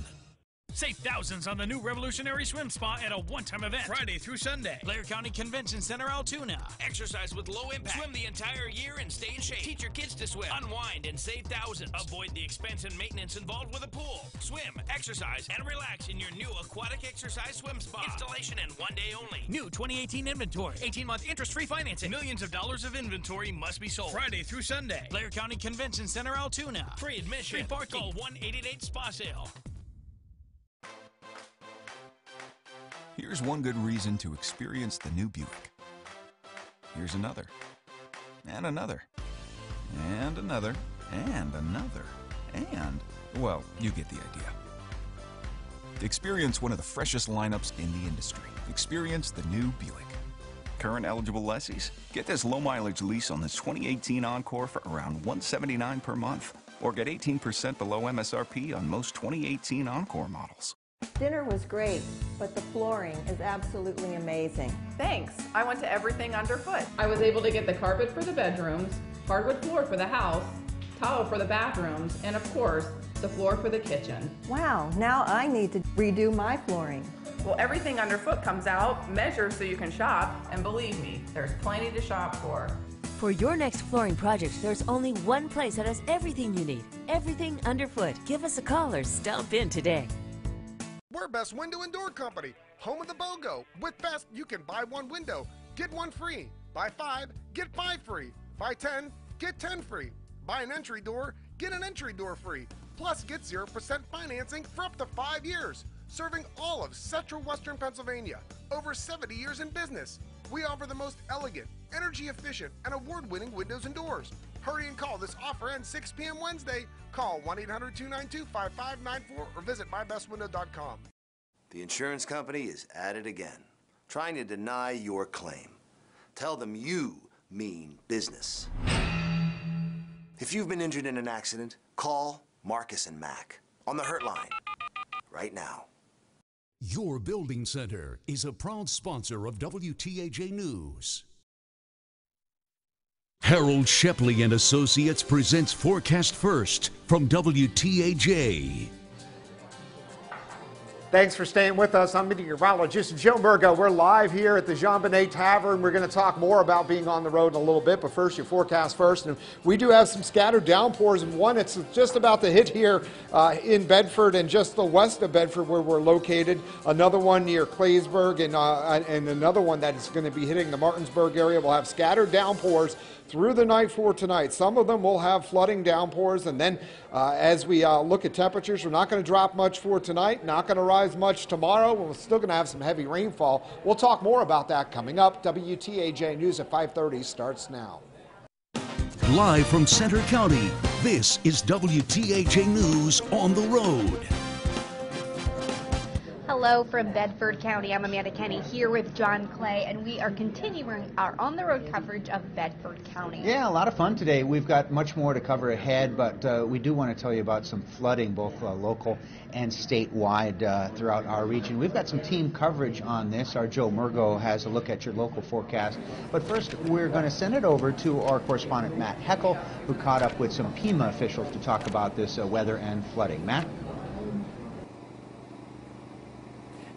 Save thousands on the new revolutionary swim spa at a one-time event. Friday through Sunday. Blair County Convention Center, Altoona. Exercise with low impact. Swim the entire year and stay in shape. Teach your kids to swim. Unwind and save thousands. Avoid the expense and maintenance involved with a pool. Swim, exercise, and relax in your new aquatic exercise swim spa. Installation and 1 day only. New 2018 inventory. 18-month interest-free financing. Millions of dollars of inventory must be sold. Friday through Sunday. Blair County Convention Center, Altoona. Free admission. Free parking. Call 1-888-SPA-SALE. Here's one good reason to experience the new Buick. Here's another. And another. And another. And another. And, well, you get the idea. Experience one of the freshest lineups in the industry. Experience the new Buick. Current eligible lessees, get this low-mileage lease on this 2018 Encore for around $179 per month. Or get 18% below MSRP on most 2018 Encore models. Dinner was great, but the flooring is absolutely amazing. Thanks. I went to everything underfoot. I was able to get the carpet for the bedrooms, hardwood floor for the house, tile for the bathrooms, and of course, the floor for the kitchen. Wow, now I need to redo my flooring. Well, everything underfoot comes out, measures so you can shop, and believe me, there's plenty to shop for. For your next flooring project, there's only one place that has everything you need. Everything underfoot. Give us a call or stop in today. We're Best Window and Door Company, home of the BOGO. With Best, you can buy one window, get one free. Buy 5, get 5 free. Buy 10, get 10 free. Buy an entry door, get an entry door free. Plus, get 0% financing for up to 5 years. Serving all of Central Western Pennsylvania. Over 70 years in business. We offer the most elegant, energy efficient, and award-winning windows and doors. Hurry and call. This offer ends 6 p.m. Wednesday. Call 1-800-292-5594 or visit mybestwindow.com. The insurance company is at it again, trying to deny your claim. Tell them you mean business. If you've been injured in an accident, call Marcus and Mac on the Hurt Line right now. Your Building Center is a proud sponsor of WTAJ News. Harold Shepley and Associates presents Forecast First from WTAJ. Thanks for staying with us. I'm meteorologist Joe Murgo. We're live here at the Jean Bonnet Tavern. We're going to talk more about being on the road in a little bit, but first, your forecast first. And we do have some scattered downpours, and one it's just about to hit here in Bedford and just the west of Bedford where we're located. Another one near Claysburg and another one that is going to be hitting the Martinsburg area. We'll have scattered downpours through the night for tonight. Some of them will have flooding downpours, and then as we look at temperatures, we're not going to drop much for tonight, not going to rise much tomorrow. We're still going to have some heavy rainfall. We'll talk more about that coming up. WTAJ News at 5:30 starts now. Live from Center County, this is WTAJ News on the road. Hello from Bedford County. I'm Amanda Kenny here with John Clay, and we are continuing our on-the-road coverage of Bedford County. Yeah, a lot of fun today. We've got much more to cover ahead, but we do want to tell you about some flooding, both local and statewide throughout our region. We've got some team coverage on this. Our Joe Murgo has a look at your local forecast. But first, we're going to send it over to our correspondent, Matt Heckel, who caught up with some PEMA officials to talk about this weather and flooding. Matt?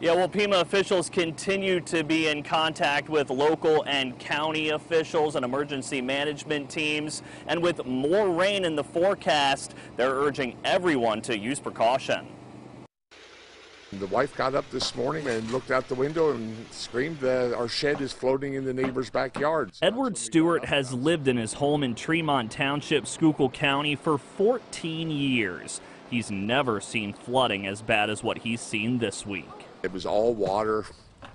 Yeah, well, PEMA officials continue to be in contact with local and county officials and emergency management teams. And with more rain in the forecast, they're urging everyone to use precaution. The wife got up this morning and looked out the window and screamed that our shed is floating in the neighbor's backyard. Edward Stewart has lived in his home in Tremont Township, Schuylkill County for 14 years. He's never seen flooding as bad as what he's seen this week. It was all water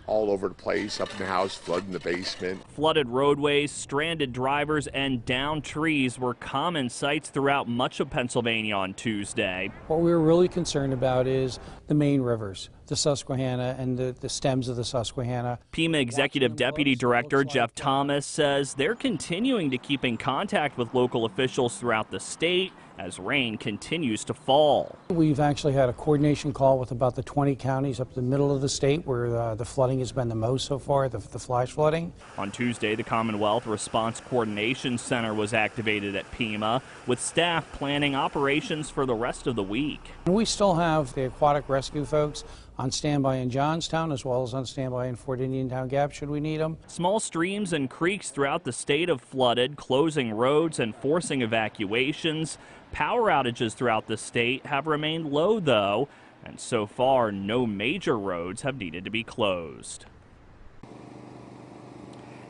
all over the place, up in the house, flooding the basement. Flooded roadways, stranded drivers, and downed trees were common sights throughout much of Pennsylvania on Tuesday. What we're really concerned about is the main rivers, the Susquehanna and the stems of the Susquehanna. Pima Executive Deputy Director Jeff Thomas says they're continuing to keep in contact with local officials throughout the state as rain continues to fall. We've actually had a coordination call with about the 20 counties up the middle of the state where the flooding has been the most so far, the flash flooding. On Tuesday, the Commonwealth Response Coordination Center was activated at Pima, with staff planning operations for the rest of the week. We still have the aquatic rescue folks on standby in Johnstown as well as on standby in Fort Indiantown Gap should we need them. Small streams and creeks throughout the state have flooded, closing roads and forcing evacuations. Power outages throughout the state have remained low, though, and so far no major roads have needed to be closed.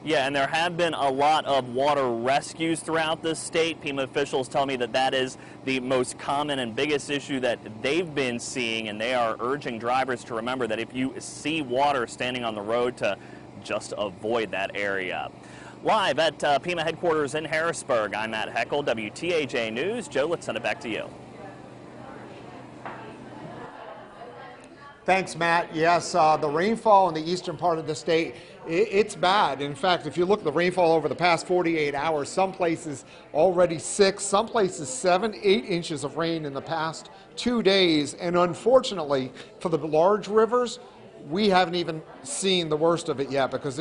Yeah, and there have been a lot of water rescues throughout the state. Pima officials tell me that that is the most common and biggest issue that they've been seeing, and they are urging drivers to remember that if you see water standing on the road, to just avoid that area. Live at Pima headquarters in Harrisburg, I'm Matt Heckel, WTAJ News. Joe, let's send it back to you. Thanks, Matt. Yes, the rainfall in the eastern part of the state, it's bad. In fact, if you look at the rainfall over the past 48 hours, some places already 6, some places 7, 8 inches of rain in the past 2 days. And unfortunately, for the large rivers, we haven't even seen the worst of it yet because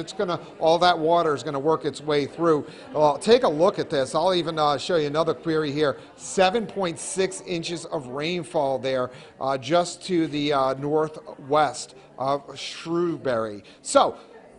all that water is going to work its way through. Take a look at this. I'll even show you another query here. 7.6 inches of rainfall there just to the northwest of Shrewsbury. So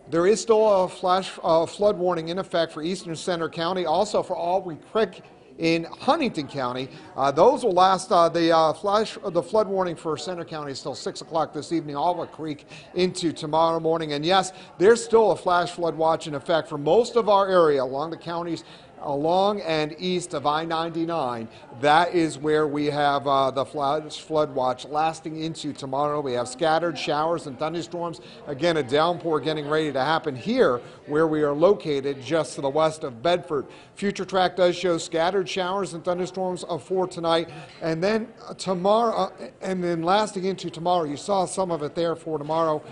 there is still a flash flood warning in effect for eastern Center County, also for Aubrey Creek in Huntington County. Those will last, the flood warning for Center County is still 6 o'clock this evening, Aubrey Creek into tomorrow morning. And yes, there's still a flash flood watch in effect for most of our area along the counties along and east of I-99. That is where we have the flood watch lasting into tomorrow. We have scattered showers and thunderstorms. Again, a downpour getting ready to happen here where we are located just to the west of Bedford. Future track does show scattered showers and thunderstorms for tonight. And then tomorrow, and then lasting into tomorrow, you saw some of it there for tomorrow.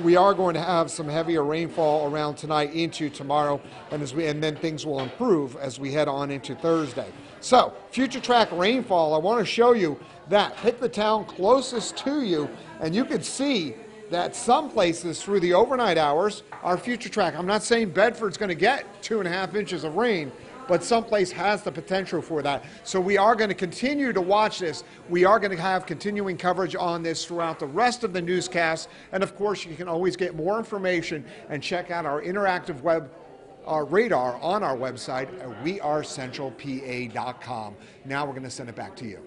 We are going to have some heavier rainfall around tonight into tomorrow, and then things will improve as we head on into Thursday. So, future track rainfall, I want to show you that. Pick the town closest to you, and you can see that some places through the overnight hours are future track. I'm not saying Bedford's going to get 2.5 inches of rain, but someplace has the potential for that. So we are going to continue to watch this. We are going to have continuing coverage on this throughout the rest of the newscast. And of course, you can always get more information and check out our interactive web radar on our website at wearecentralpa.com. Now we're going to send it back to you.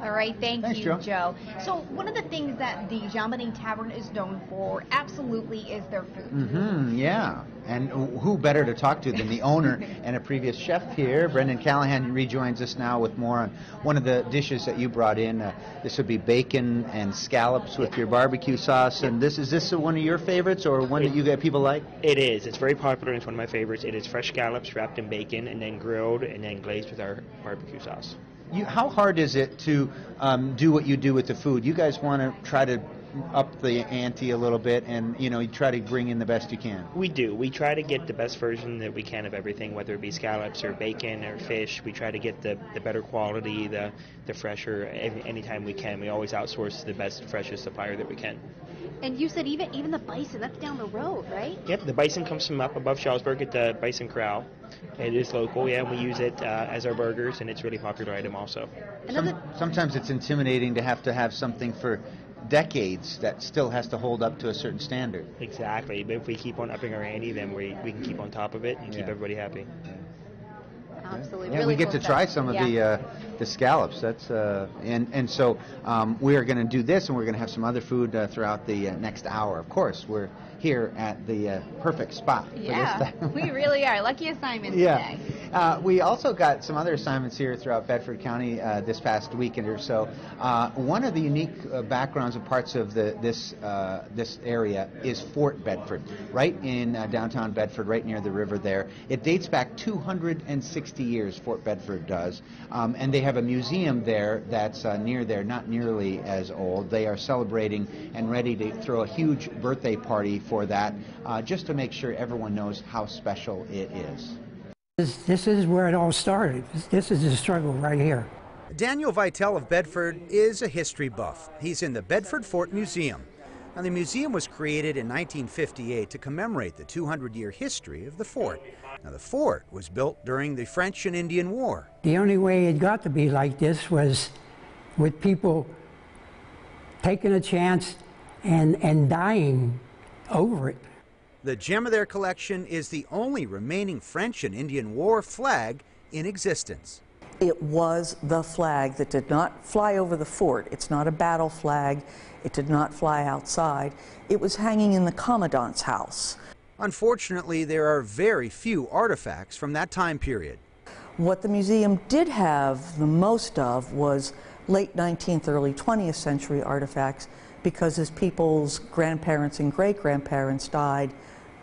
All right, thanks, Joe. So one of the things that the JonBenet Tavern is known for absolutely is their food. Yeah, and who better to talk to than the owner and a previous chef here. Brendan Callahan rejoins us now with more on one of the dishes that you brought in. This would be bacon and scallops with your barbecue sauce. And is this one of your favorites or one that you get people like? It is. It's very popular. It's one of my favorites. It is fresh scallops wrapped in bacon and then grilled and then glazed with our barbecue sauce. How hard is it to do what you do with the food? You guys want to try to up the ante a little bit and, you try to bring in the best you can. We do. We try to get the best version that we can of everything, whether it be scallops or bacon or fish. We try to get the better quality, the fresher, anytime we can. We always outsource to the best, freshest supplier that we can. And you said even the bison, that's down the road, right? Yep, the bison comes from up above Charlesburg at the Bison Corral. It is local, yeah, and we use it as our burgers, and it's a really popular item also. Sometimes it's intimidating to have something for decades that still has to hold up to a certain standard. Exactly, but if we keep on upping our ante, then we can keep on top of it and keep everybody happy. Absolutely. Yeah, really we get cool to try stuff. some of the scallops. That's and so we are going to do this, and we're going to have some other food throughout the next hour. Of course, we're here at the perfect spot. Yeah, we really are. Lucky assignment today. We also got some other assignments here throughout Bedford County this past weekend or so. One of the unique backgrounds and parts of this area is Fort Bedford, right in downtown Bedford, right near the river there. It dates back 260 years, Fort Bedford does, and they have a museum there that's near there, not nearly as old. They are celebrating and ready to throw a huge birthday party for that, just to make sure everyone knows how special it is. This is where it all started. This is the struggle right here. Daniel Vitale of Bedford is a history buff. He's in the Bedford Fort Museum. Now, the museum was created in 1958 to commemorate the 200-year history of the fort. Now, the fort was built during the French and Indian War. The only way it got to be like this was with people taking a chance and dying over it. The gem of their collection is the only remaining French and Indian War flag in existence. It was the flag that did not fly over the fort. It's not a battle flag. It did not fly outside. It was hanging in the commandant's house. Unfortunately, there are very few artifacts from that time period. What the museum did have the most of was late 19th, early 20th century artifacts, because as people's grandparents and great-grandparents died,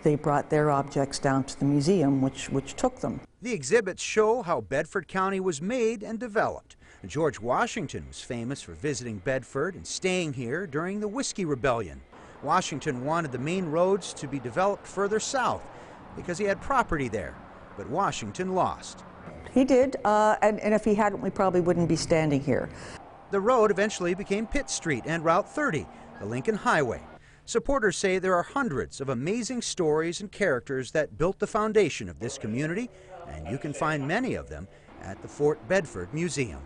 they brought their objects down to the museum, which took them. The exhibits show how Bedford County was made and developed. George Washington was famous for visiting Bedford and staying here during the Whiskey Rebellion. Washington wanted the main roads to be developed further south because he had property there, but Washington lost. He did, and if he hadn't, we probably wouldn't be standing here. The road eventually became Pitt Street and Route 30, the Lincoln Highway. Supporters say there are hundreds of amazing stories and characters that built the foundation of this community, and you can find many of them at the Fort Bedford Museum.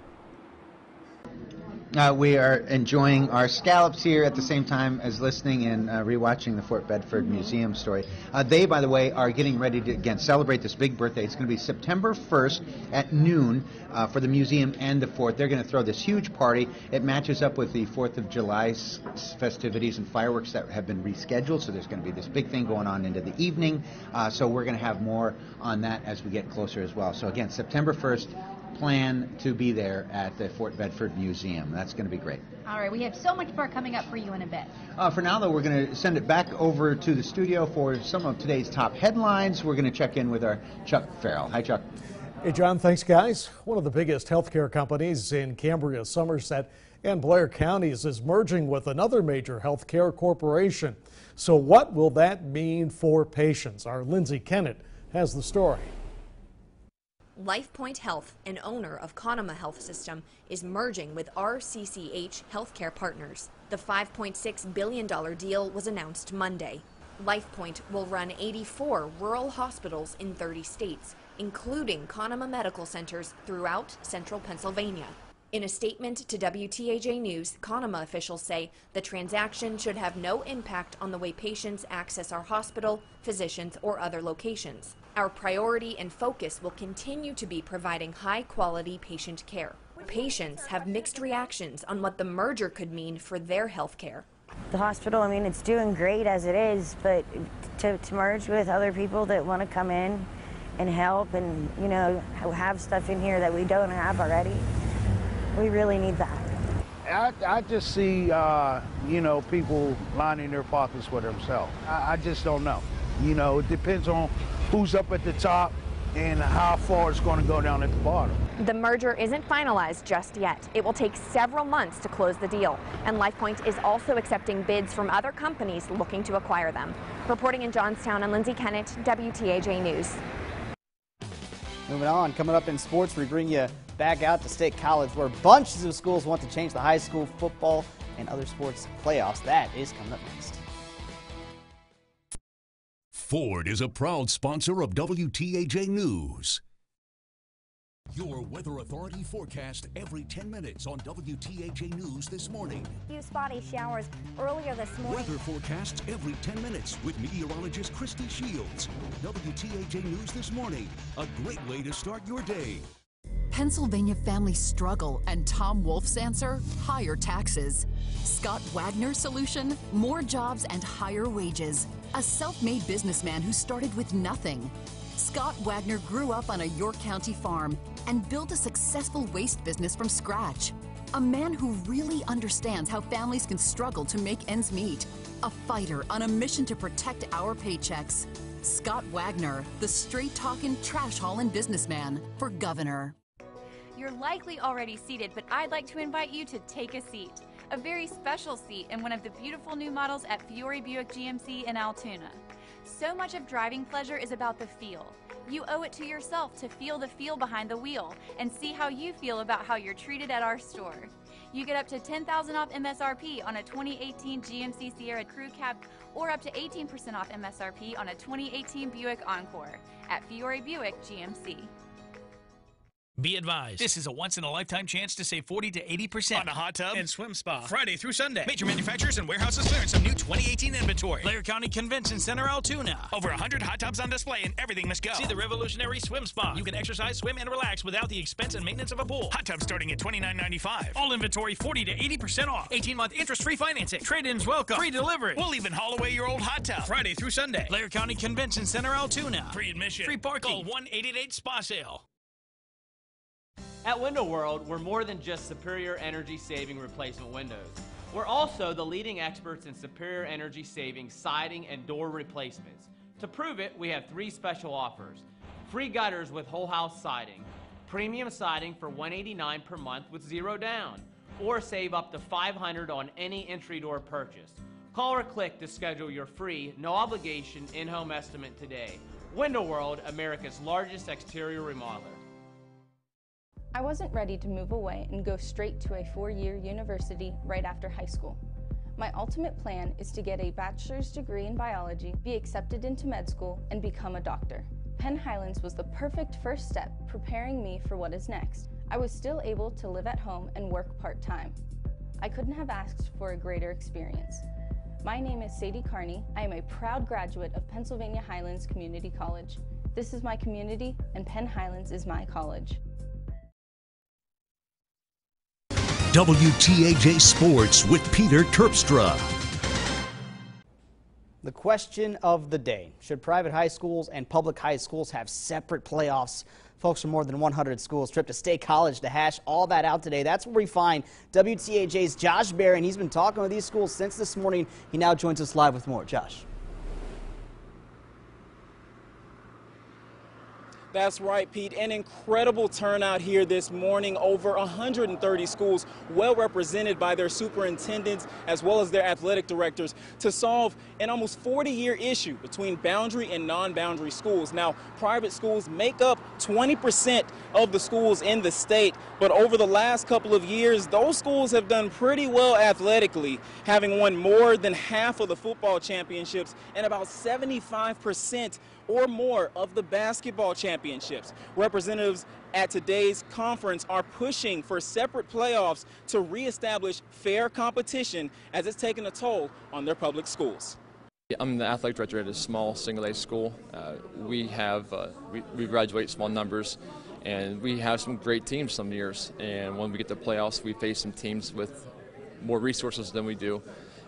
We are enjoying our scallops here at the same time as listening and rewatching the Fort Bedford Museum story. They, by the way, are getting ready to, again, celebrate this big birthday. It's going to be September 1st at noon for the museum and the fort. They're going to throw this huge party. It matches up with the 4th of July festivities and fireworks that have been rescheduled, so there's going to be this big thing going on into the evening. So we're going to have more on that as we get closer as well. So again, September 1st, plan to be there at the Fort Bedford Museum. That's going to be great. All right, we have so much more coming up for you in a bit. For now, though, we're going to send it back over to the studio for some of today's top headlines. We're going to check in with our Chuck Farrell. Hi, Chuck. Hey, John. Thanks, guys. One of the biggest healthcare companies in Cambria, Somerset, and Blair counties is merging with another major healthcare corporation. So what will that mean for patients? Our Lindsay Kennett has the story. LifePoint Health, an owner of Conema Health System, is merging with RCCH Healthcare Partners. The $5.6 billion deal was announced Monday. LifePoint will run 84 rural hospitals in 30 states, including Conema medical centers throughout central Pennsylvania. In a statement to WTAJ News, Conema officials say the transaction should have no impact on the way patients access our hospital, physicians, or other locations. Our priority and focus will continue to be providing high-quality patient care. Patients have mixed reactions on what the merger could mean for their health care. The hospital, I mean, it's doing great as it is, but to merge with other people that want to come in and help and, you know, have stuff in here that we don't have already, we really need that. I just see, you know, people lining their pockets for themselves. I just don't know. You know, it depends on who's up at the top and how far it's going to go down at the bottom. The merger isn't finalized just yet. It will take several months to close the deal, and LifePoint is also accepting bids from other companies looking to acquire them. Reporting in Johnstown, I'm Lindsay Kennett, WTAJ News. Moving on, coming up in sports, we bring you back out to State College, where bunches of schools want to change the high school football and other sports playoffs. That is coming up next. Ford is a proud sponsor of WTAJ News. Your Weather Authority forecast every 10 minutes on WTAJ News this morning. Few spotty showers earlier this morning. Weather forecasts every 10 minutes with meteorologist Christy Shields. WTAJ News this morning, a great way to start your day. Pennsylvania families struggle, and Tom Wolf's answer? Higher taxes. Scott Wagner's solution? More jobs and higher wages. A self-made businessman who started with nothing. Scott Wagner grew up on a York County farm and built a successful waste business from scratch. A man who really understands how families can struggle to make ends meet. A fighter on a mission to protect our paychecks. Scott Wagner, the straight-talking, trash-hauling businessman for governor. You're likely already seated, but I'd like to invite you to take a seat. A very special seat in one of the beautiful new models at Fiore Buick GMC in Altoona. So much of driving pleasure is about the feel. You owe it to yourself to feel the feel behind the wheel and see how you feel about how you're treated at our store. You get up to $10,000 off MSRP on a 2018 GMC Sierra Crew Cab or up to 18% off MSRP on a 2018 Buick Encore at Fiore Buick GMC. Be advised, this is a once-in-a-lifetime chance to save 40 to 80% on a hot tub and swim spa. Friday through Sunday. Major manufacturers and warehouses clearance some new 2018 inventory. Blair County Convention Center, Altoona. Over 100 hot tubs on display and everything must go. See the revolutionary swim spa. You can exercise, swim, and relax without the expense and maintenance of a pool. Hot tubs starting at $29.95. All inventory 40 to 80% off. 18-month interest-free financing. Trade-ins welcome. Free delivery. We'll even haul away your old hot tub. Friday through Sunday. Blair County Convention Center, Altoona. Free admission. Free parking. Call 1-888-SPA-SALE. At Window World, we're more than just superior energy-saving replacement windows. We're also the leading experts in superior energy-saving siding and door replacements. To prove it, we have 3 special offers. Free gutters with whole house siding, premium siding for $189 per month with 0 down, or save up to $500 on any entry door purchase. Call or click to schedule your free, no-obligation in-home estimate today. Window World, America's largest exterior remodeler. I wasn't ready to move away and go straight to a 4-year university right after high school. My ultimate plan is to get a bachelor's degree in biology, be accepted into med school, and become a doctor. Penn Highlands was the perfect first step preparing me for what is next. I was still able to live at home and work part-time. I couldn't have asked for a greater experience. My name is Sadie Carney. I am a proud graduate of Pennsylvania Highlands Community College. This is my community, and Penn Highlands is my college. WTAJ Sports with Peter Terpstra. The question of the day: should private high schools and public high schools have separate playoffs? Folks from more than 100 schools trip to State College to hash all that out today. That's where we find WTAJ's Josh Berry, and he's been talking with these schools since this morning. He now joins us live with more. Josh. That's right, Pete. An incredible turnout here this morning. Over 130 schools, well represented by their superintendents as well as their athletic directors, to solve an almost 40-year issue between boundary and non-boundary schools. Now, private schools make up 20% of the schools in the state, but over the last couple of years, those schools have done pretty well athletically, having won more than half of the football championships and about 75% or more of the basketball championships. Representatives at today's conference are pushing for separate playoffs to reestablish fair competition, as it's taken a toll on their public schools. I'm the athletic director at a small single-A school. We graduate small numbers, and we have some great teams some years. And when we get to playoffs, we face some teams with more resources than we do,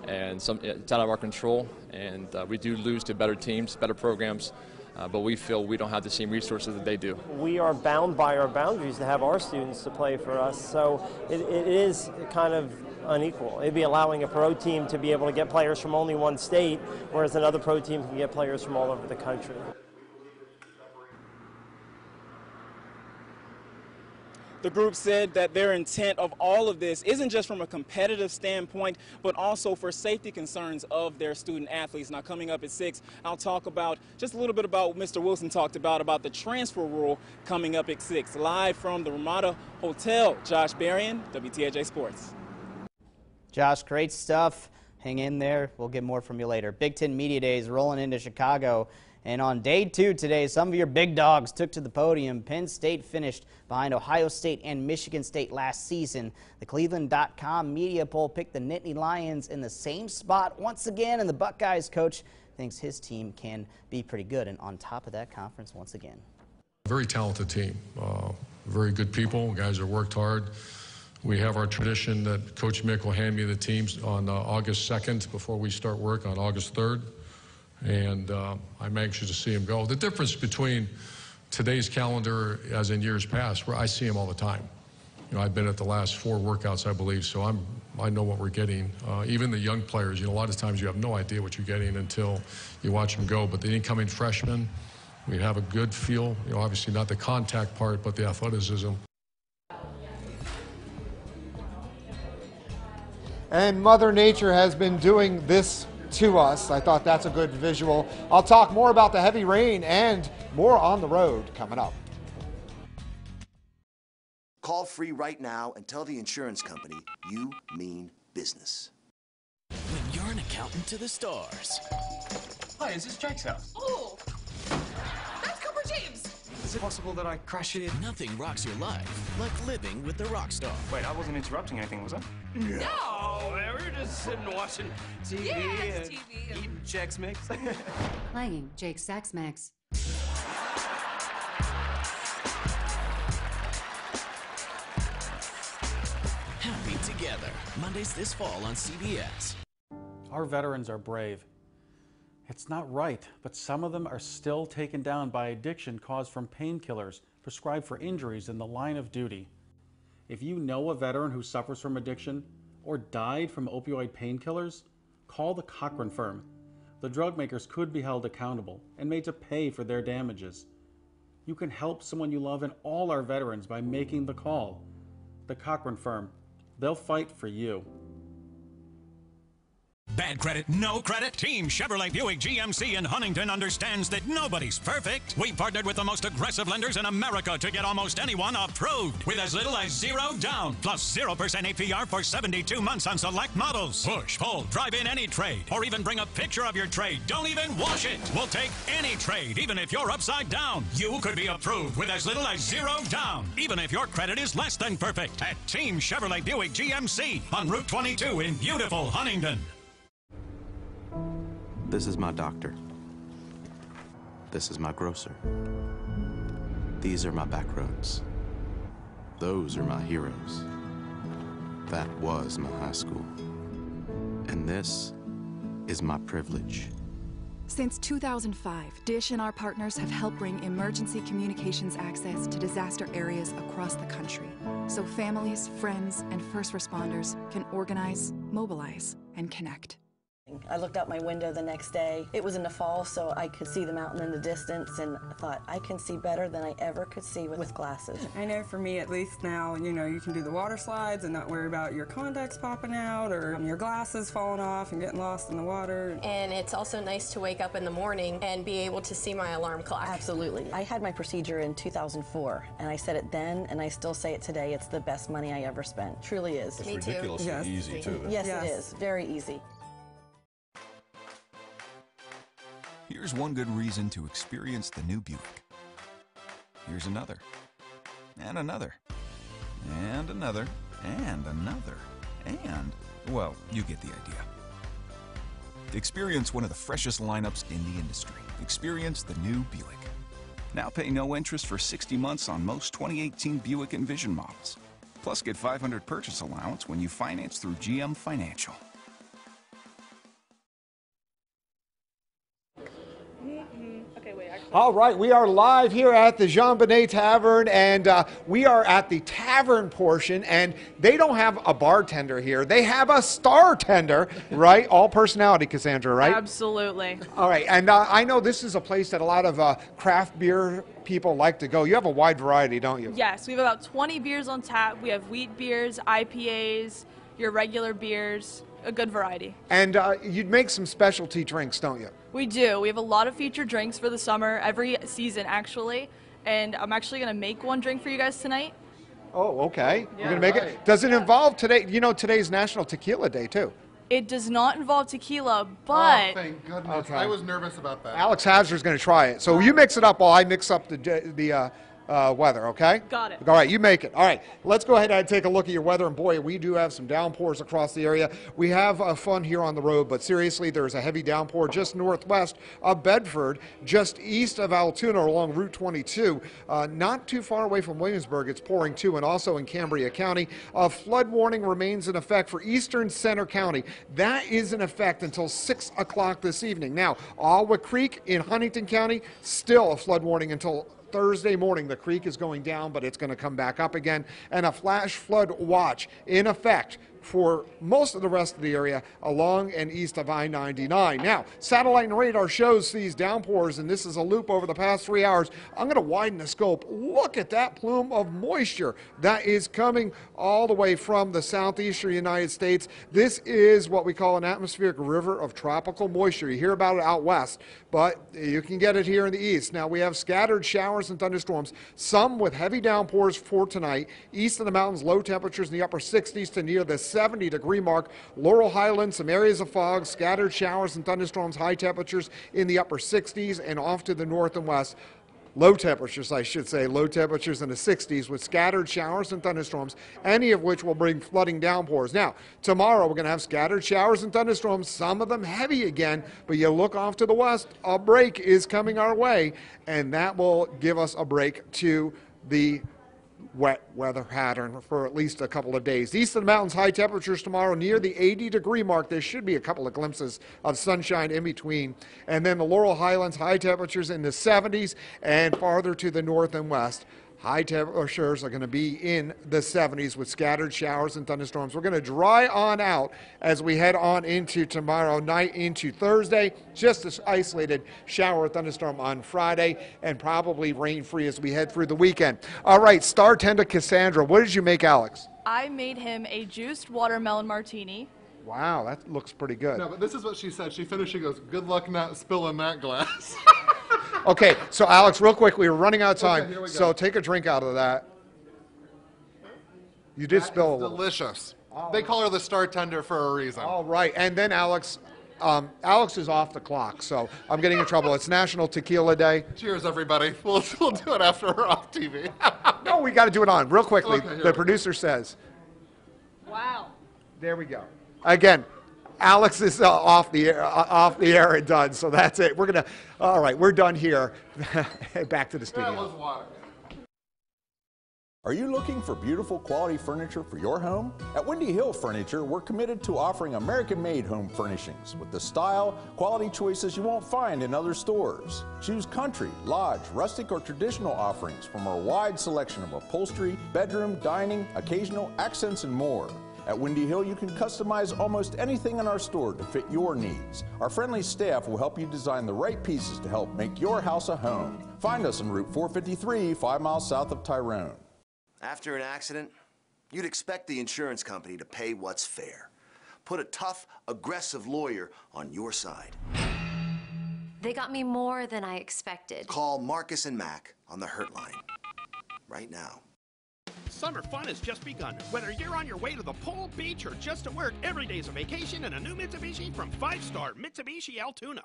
and it's out of our control. And we do lose to better teams, better programs. But we feel we don't have the same resources that they do. We are bound by our boundaries to have our students to play for us, so it is kind of unequal. It'd be allowing a pro team to be able to get players from only one state, whereas another pro team can get players from all over the country. The group said that their intent of all of this isn't just from a competitive standpoint, but also for safety concerns of their student athletes. Now, coming up at 6, I'll talk about just a little bit about what Mr. Wilson talked about the transfer rule coming up at 6. Live from the Ramada Hotel, Josh Berrien, WTAJ Sports. Josh, great stuff. Hang in there. We'll get more from you later. Big Ten Media Days rolling into Chicago. And on day 2 today, some of your big dogs took to the podium. Penn State finished behind Ohio State and Michigan State last season. The Cleveland.com media poll picked the Nittany Lions in the same spot once again, and the Buckeyes coach thinks his team can be pretty good and on top of that conference once again. Very talented team, very good people, guys that worked hard. We have our tradition that Coach Mick will hand me the teams on August 2nd before we start work on August 3rd. and I'm anxious to see him go. The difference between today's calendar, as in years past, where I see him all the time. You know, I've been at the last 4 workouts, I believe, so I know what we're getting. Even the young players, you know, a lot of times you have no idea what you're getting until you watch them go. But the incoming freshmen, we have a good feel. You know, obviously not the contact part, but the athleticism. And Mother Nature has been doing this to us. I thought that's a good visual. I'll talk more about the heavy rain and more on the road coming up. Call free right now and tell the insurance company you mean business. When you're an accountant to the stars. Hi, is this Jake's house? Oh, that's Cooper James. Is it possible that I crash it? Nothing rocks your life like living with the rock star. Wait, I wasn't interrupting anything, was I? No. We were just sitting watching TV and eating Chex Mix. Playing Jake Sax Max. Happy Together. Mondays this fall on CBS. Our veterans are brave. It's not right, but some of them are still taken down by addiction caused from painkillers prescribed for injuries in the line of duty. If you know a veteran who suffers from addiction or died from opioid painkillers, call the Cochran firm. The drug makers could be held accountable and made to pay for their damages. You can help someone you love and all our veterans by making the call. The Cochran firm. They'll fight for you. Bad credit, no credit? Team Chevrolet Buick GMC in Huntington understands that nobody's perfect. We partnered with the most aggressive lenders in America to get almost anyone approved with as little as $0 down, plus 0% APR for 72 months on select models. Push, pull, drive in any trade, or even bring a picture of your trade. Don't even wash it. We'll take any trade, even if you're upside down. You could be approved with as little as $0 down, even if your credit is less than perfect. At Team Chevrolet Buick GMC on Route 22 in beautiful Huntington. This is my doctor. This is my grocer. These are my back roads. Those are my heroes. That was my high school. And this is my privilege. Since 2005, DISH and our partners have helped bring emergency communications access to disaster areas across the country, so families, friends, and first responders can organize, mobilize, and connect. I looked out my window the next day. It was in the fall, so I could see the mountain in the distance, and I thought, I can see better than I ever could see with glasses. I know for me, at least now, you know, you can do the water slides and not worry about your contacts popping out or your glasses falling off and getting lost in the water. And it's also nice to wake up in the morning and be able to see my alarm clock. Absolutely. I had my procedure in 2004, and I said it then, and I still say it today. It's the best money I ever spent. Truly is. It's ridiculously easy, too. Yes, it is. Very easy. Here's one good reason to experience the new Buick. Here's another. And another. And another. And another. And, well, you get the idea. Experience one of the freshest lineups in the industry. Experience the new Buick. Now pay no interest for 60 months on most 2018 Buick Envision models. Plus get $500 purchase allowance when you finance through GM Financial. All right, we are live here at the Jean Bonnet Tavern, and we are at the tavern portion, and they don't have a bartender here. They have a star tender, right? All personality, Cassandra, right? Absolutely. All right, and I know this is a place that a lot of craft beer people like to go. You have a wide variety, don't you? Yes, we have about 20 beers on tap. We have wheat beers, IPAs, your regular beers, a good variety. And you'd make some specialty drinks, don't you? We do. We have a lot of featured drinks for the summer, every season actually, and I'm actually going to make one drink for you guys tonight. Oh, okay. Yeah. You're going to make it? Does it involve today? You know, today's National Tequila Day, too. It does not involve tequila, but... Oh, thank goodness. Okay. I was nervous about that. Alex Hazard's going to try it. So you mix it up while I mix up the weather, okay? Got it. All right, you make it. All right, let's go ahead and take a look at your weather. And boy, we do have some downpours across the area. We have fun here on the road, but seriously, there's a heavy downpour just northwest of Bedford, just east of Altoona along Route 22. Not too far away from Williamsburg, it's pouring too, and also in Cambria County. A flood warning remains in effect for eastern Center County. That is in effect until 6 o'clock this evening. Now, Alwa Creek in Huntington County, still a flood warning until Thursday morning. The creek is going down, but it's going to come back up again. And a flash flood watch in effect for most of the rest of the area along and east of I-99. Now, satellite and radar shows these downpours, and this is a loop over the past 3 hours. I'm going to widen the scope. Look at that plume of moisture that is coming all the way from the southeastern United States. This is what we call an atmospheric river of tropical moisture. You hear about it out west, but you can get it here in the east. Now, we have scattered showers and thunderstorms, some with heavy downpours for tonight. East of the mountains, low temperatures in the upper 60s to near the 70-degree mark. Laurel Highlands, some areas of fog, scattered showers and thunderstorms, high temperatures in the upper 60s, and off to the north and west. Low temperatures, I should say, low temperatures in the 60s with scattered showers and thunderstorms, any of which will bring flooding downpours. Now, tomorrow we're going to have scattered showers and thunderstorms, some of them heavy again, but you look off to the west, a break is coming our way, and that will give us a break to the wet weather pattern for at least a couple of days. East of the mountains, high temperatures tomorrow near the 80-degree mark. There should be a couple of glimpses of sunshine in between. And then the Laurel Highlands, high temperatures in the 70s, and farther to the north and west, high temperatures are going to be in the 70s with scattered showers and thunderstorms. We're going to dry on out as we head on into tomorrow night into Thursday. Just an isolated shower or thunderstorm on Friday, and probably rain-free as we head through the weekend. All right, star tender Cassandra, what did you make Alex? I made him a juiced watermelon martini. Wow, that looks pretty good. No, but this is what she said. She finished, she goes, good luck not spilling that glass. Okay, so Alex, real quick, we were running out of time, Okay, here we go. so take a drink out of that. You did spill a little. Delicious. They call her the star tender for a reason. All right, and then Alex, Alex is off the clock, so I'm getting in trouble. It's National Tequila Day. Cheers, everybody. We'll do it after we're off TV. No, we got to do it on real quickly. Okay, The producer says. Wow. There we go. Again, Alex is off the air and done, so that's it. We're gonna. All right, we're done here. Back to the studio. That was water. Are you looking for beautiful quality furniture for your home? At Windy Hill Furniture, we're committed to offering American-made home furnishings with the style, quality choices you won't find in other stores. Choose country, lodge, rustic, or traditional offerings from our wide selection of upholstery, bedroom, dining, occasional accents, and more. At Windy Hill, you can customize almost anything in our store to fit your needs. Our friendly staff will help you design the right pieces to help make your house a home. Find us on Route 453, 5 miles south of Tyrone. After an accident, you'd expect the insurance company to pay what's fair. Put a tough, aggressive lawyer on your side. They got me more than I expected. Call Marcus and Mac on the Hurt Line right now. Summer fun has just begun. Whether you're on your way to the pool, beach, or just to work, every day's a vacation in a new Mitsubishi from 5-star Mitsubishi Altoona.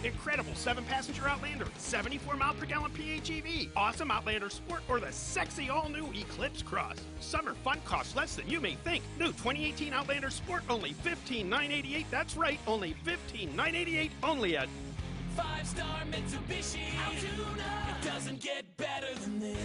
Incredible 7-passenger Outlander, 74-mile-per-gallon PHEV, awesome Outlander Sport, or the sexy all-new Eclipse Cross. Summer fun costs less than you may think. New 2018 Outlander Sport, only $15,988. That's right, only $15,988. Only at 5-star Mitsubishi Altoona. It doesn't get better than this.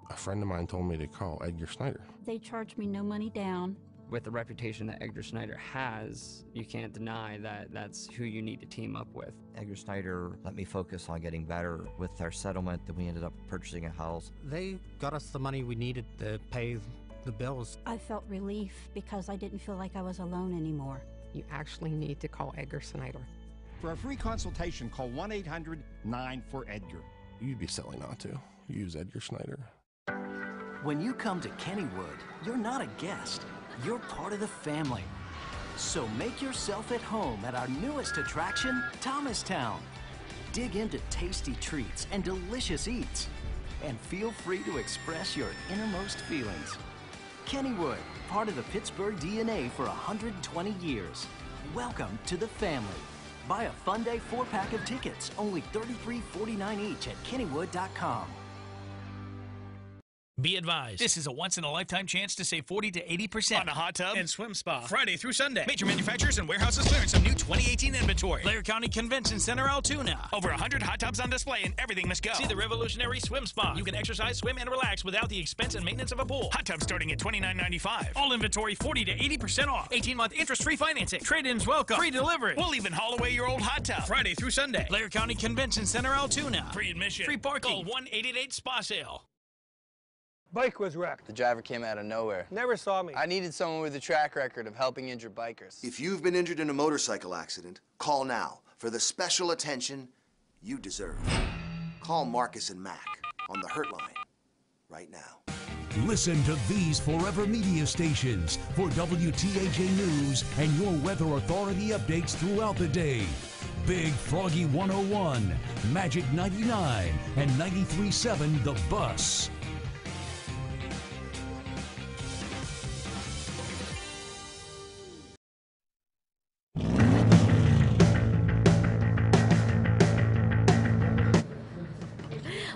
A friend of mine told me to call Edgar Snyder. They charged me no money down. With the reputation that Edgar Snyder has, you can't deny that that's who you need to team up with. Edgar Snyder let me focus on getting better. With our settlement, then we ended up purchasing a house. They got us the money we needed to pay the bills. I felt relief because I didn't feel like I was alone anymore. You actually need to call Edgar Snyder. For a free consultation, call 1-800-9-4-EDGAR. You'd be silly not to. Use Edgar Snyder. When you come to Kennywood, you're not a guest. You're part of the family. So make yourself at home at our newest attraction, Thomastown. Dig into tasty treats and delicious eats. And feel free to express your innermost feelings. Kennywood, part of the Pittsburgh DNA for 120 years. Welcome to the family. Buy a Fun Day 4-pack of tickets, only $33.49 each at Kennywood.com. Be advised, this is a once-in-a-lifetime chance to save 40 to 80% on a hot tub and swim spa. Friday through Sunday, major manufacturers and warehouses clearance some new 2018 inventory. Blair County Convention Center, Altoona. Over 100 hot tubs on display and everything must go. See the revolutionary swim spa. You can exercise, swim, and relax without the expense and maintenance of a pool. Hot tub starting at $29.95. All inventory 40 to 80% off. 18-month interest-free financing. Trade-ins welcome. Free delivery. We'll even haul away your old hot tub. Friday through Sunday. Blair County Convention Center, Altoona. Free admission. Free parking. Call 1-888-SPA-SALE. Bike was wrecked. The driver came out of nowhere. Never saw me. I needed someone with a track record of helping injured bikers. If you've been injured in a motorcycle accident, call now for the special attention you deserve. Call Marcus and Mac on the Hurt Line right now. Listen to these Forever Media stations for WTAJ News and your weather authority updates throughout the day. Big Froggy 101, Magic 99, and 93.7 The Bus.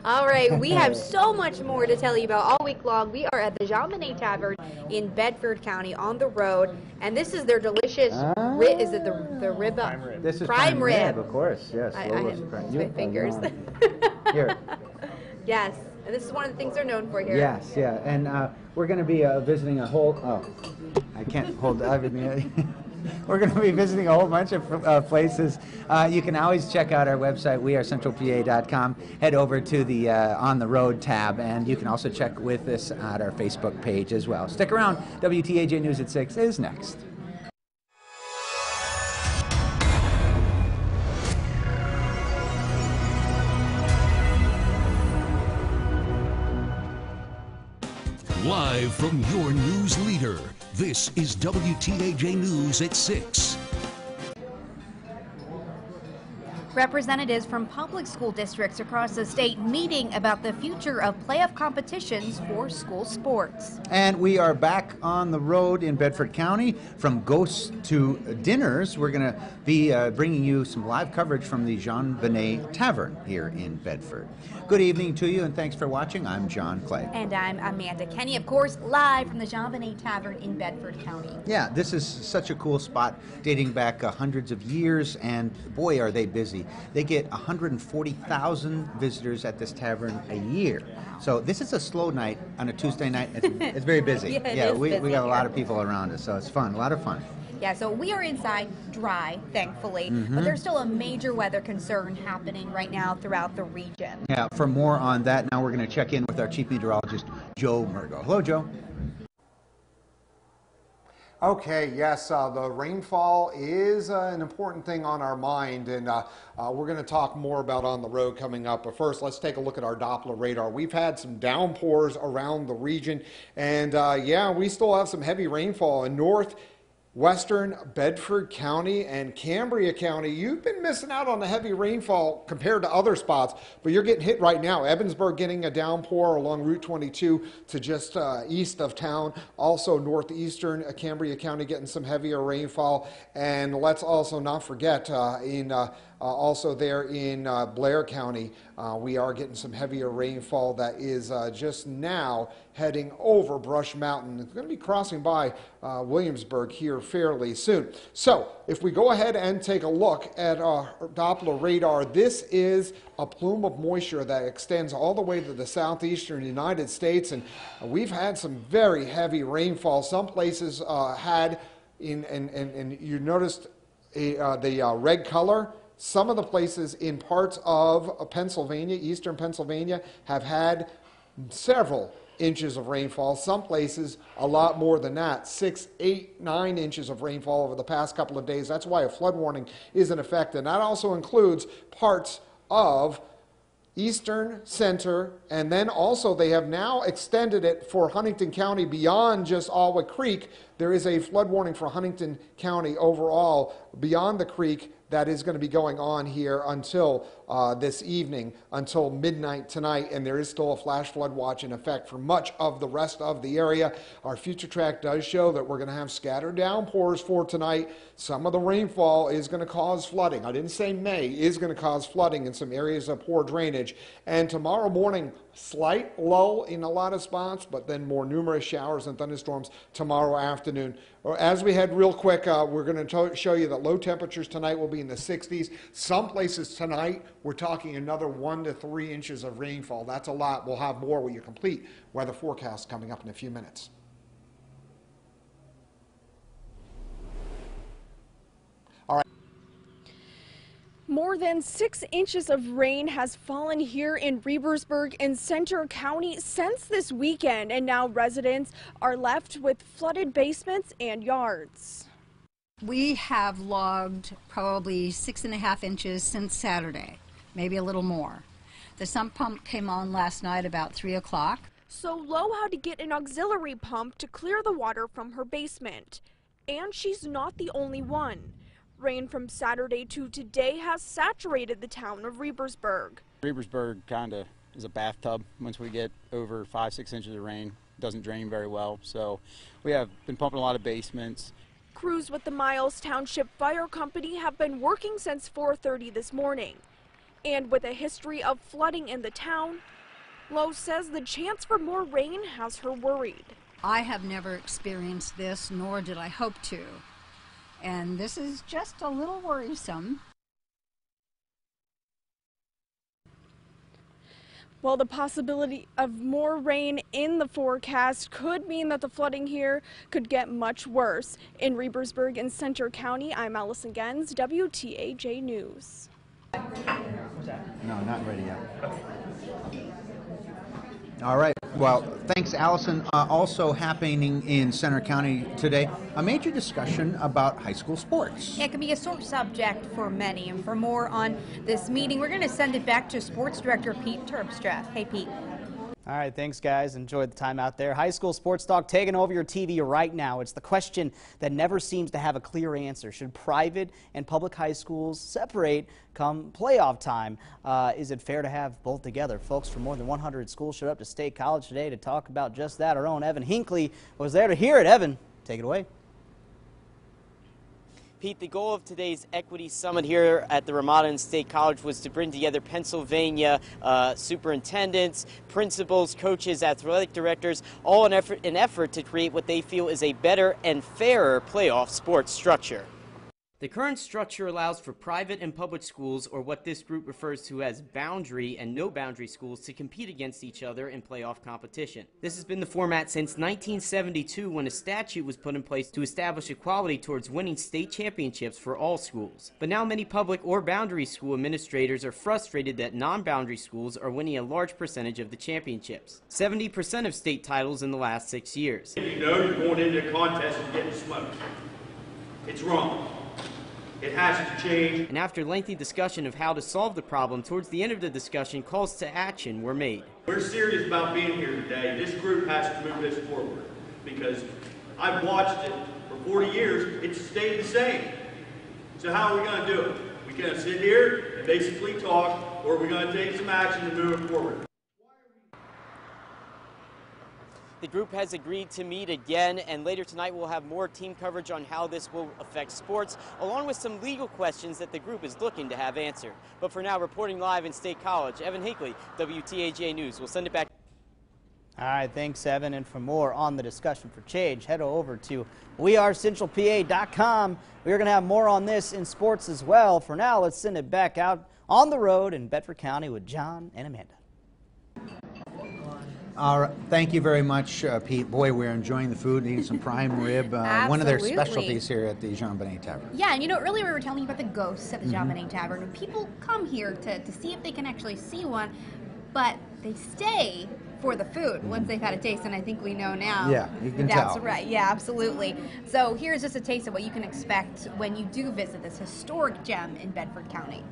All right, we have so much more to tell you about all week long. We are at the Jean Monnet Tavern in Bedford County on the road, and this is their delicious is it the rib? Prime rib. This is prime rib. of course, yes. I have my fingers. Here. Yes, and this is one of the things they're known for here. Yes, yeah, and we're going to be visiting a whole. Oh, I can't hold. We're going to be visiting a whole bunch of places. You can always check out our website, wearecentralpa.com. Head over to the On the Road tab, and you can also check with us at our Facebook page as well. Stick around. WTAJ News at 6 is next. Live from your news leader, this is WTAJ News at 6. Representatives from public school districts across the state meeting about the future of playoff competitions for school sports. And we are back on the road in Bedford County. From ghosts to dinners, we're going to be bringing you some live coverage from the Jean Monnet Tavern here in Bedford. Good evening to you, and thanks for watching. I'm John Clay. And I'm Amanda Kenny, of course, live from the Jean Monnet Tavern in Bedford County. Yeah, this is such a cool spot dating back hundreds of years, and boy, are they busy. They get 140,000 visitors at this tavern a year. So this is a slow night on a Tuesday night. It's very busy. We got a lot of people around us, so it's fun, a lot of fun. Yeah, so we are inside dry, thankfully, but there's still a major weather concern happening right now throughout the region. Yeah, for more on that, now we're going to check in with our chief meteorologist, Joe Murgo. Hello, Joe. Okay, yes, the rainfall is an important thing on our mind, and we're going to talk more about on the road coming up. But first, let's take a look at our Doppler radar. We've had some downpours around the region, and yeah, we still have some heavy rainfall in northwestern Bedford County and Cambria County. You've been missing out on the heavy rainfall compared to other spots, but you're getting hit right now. Evansburg getting a downpour along Route 22 to just east of town. Also northeastern Cambria County getting some heavier rainfall. And let's also not forget also there in Blair County, we are getting some heavier rainfall that is just now heading over Brush Mountain. It's going to be crossing by Williamsburg here fairly soon. So if we go ahead and take a look at our Doppler radar, this is a plume of moisture that extends all the way to the southeastern United States, and we've had some very heavy rainfall. Some places had, and you noticed the red color. Some of the places in parts of Pennsylvania, eastern Pennsylvania, have had several inches of rainfall. Some places a lot more than that, 6, 8, 9 inches of rainfall over the past couple of days. That's why a flood warning is in effect, and that also includes parts of eastern, center, and then also they have now extended it for Huntington County beyond just Alwa Creek. There is a flood warning for Huntington County overall beyond the creek that is going to be going on here until this evening, until midnight tonight, and there is still a flash flood watch in effect for much of the rest of the area. Our future track does show that we're going to have scattered downpours for tonight. Some of the rainfall is going to cause flooding. I didn't say may, is going to cause flooding in some areas of poor drainage. And tomorrow morning, slight lull in a lot of spots, but then more numerous showers and thunderstorms tomorrow afternoon. As we head real quick, we're going to show you that low temperatures tonight will be in the 60s. Some places tonight, we're talking another 1 to 3 inches of rainfall. That's a lot. We'll have more with your complete weather forecast coming up in a few minutes. All right. More than 6 inches of rain has fallen here in Rebersburg in Center County since this weekend, and now residents are left with flooded basements and yards. We have logged probably 6.5 inches since Saturday, maybe a little more. The sump pump came on last night about 3 o'clock. So Lo had to get an auxiliary pump to clear the water from her basement. And she's not the only one. Rain from Saturday to today has saturated the town of Rebersburg. Rebersburg kind of is a bathtub. Once we get over 5-6 inches of rain, it doesn't drain very well. So we have been pumping a lot of basements. Crews with the Miles Township Fire Company have been working since 4:30 this morning. And with a history of flooding in the town, Lo says the chance for more rain has her worried. I have never experienced this, nor did I hope to. And this is just a little worrisome. Well, the possibility of more rain in the forecast could mean that the flooding here could get much worse. In Rebersburg and Center County, I'm Allison Gens, WTAJ News. No, not ready yet. All right. Well, thanks, Allison. Also happening in Center County today, a major discussion about high school sports. It can be a sore subject for many. And for more on this meeting, we're going to send it back to Sports Director Pete Terpstra. Hey, Pete. All right, thanks, guys. Enjoy the time out there. High school sports talk taking over your TV right now. It's the question that never seems to have a clear answer. Should private and public high schools separate come playoff time? Is it fair to have both together? Folks from more than 100 schools showed up to State College today to talk about just that. Our own Evan Hinckley was there to hear it. Evan, take it away. Pete, the goal of today's Equity Summit here at the Ramada and State College was to bring together Pennsylvania superintendents, principals, coaches, athletic directors, all in an effort to create what they feel is a better and fairer playoff sports structure. The current structure allows for private and public schools, or what this group refers to as boundary and no boundary schools, to compete against each other in playoff competition. This has been the format since 1972, when a statute was put in place to establish equality towards winning state championships for all schools. But now many public or boundary school administrators are frustrated that non-boundary schools are winning a large percentage of the championships. 70% of state titles in the last 6 years. You know you're going into a contest and getting smoked. It's wrong. It has to change. And after lengthy discussion of how to solve the problem, towards the end of the discussion, calls to action were made. We're serious about being here today. This group has to move this forward because I've watched it for 40 years. It's stayed the same. So how are we going to do it? We going to sit here and basically talk, or are we going to take some action to move it forward? The group has agreed to meet again, and later tonight we'll have more team coverage on how this will affect sports, along with some legal questions that the group is looking to have answered. But for now, reporting live in State College, Evan Hinckley, WTAJ News. We'll send it back. All right, thanks, Evan. And for more on the discussion for change, head over to wearecentralpa.com. We're going to have more on this in sports as well. For now, let's send it back out on the road in Bedford County with John and Amanda. All right, thank you very much, Pete. Boy, we're enjoying the food, eating some prime rib, one of their specialties here at the Jean Benet Tavern. Yeah, and you know, earlier we were telling you about the ghosts at the Jean Benet Tavern. People come here to see if they can actually see one, but they stay for the food once they've had a taste, and I think we know now. Yeah, you can tell. That's right, yeah, absolutely. So here's just a taste of what you can expect when you do visit this historic gem in Bedford County.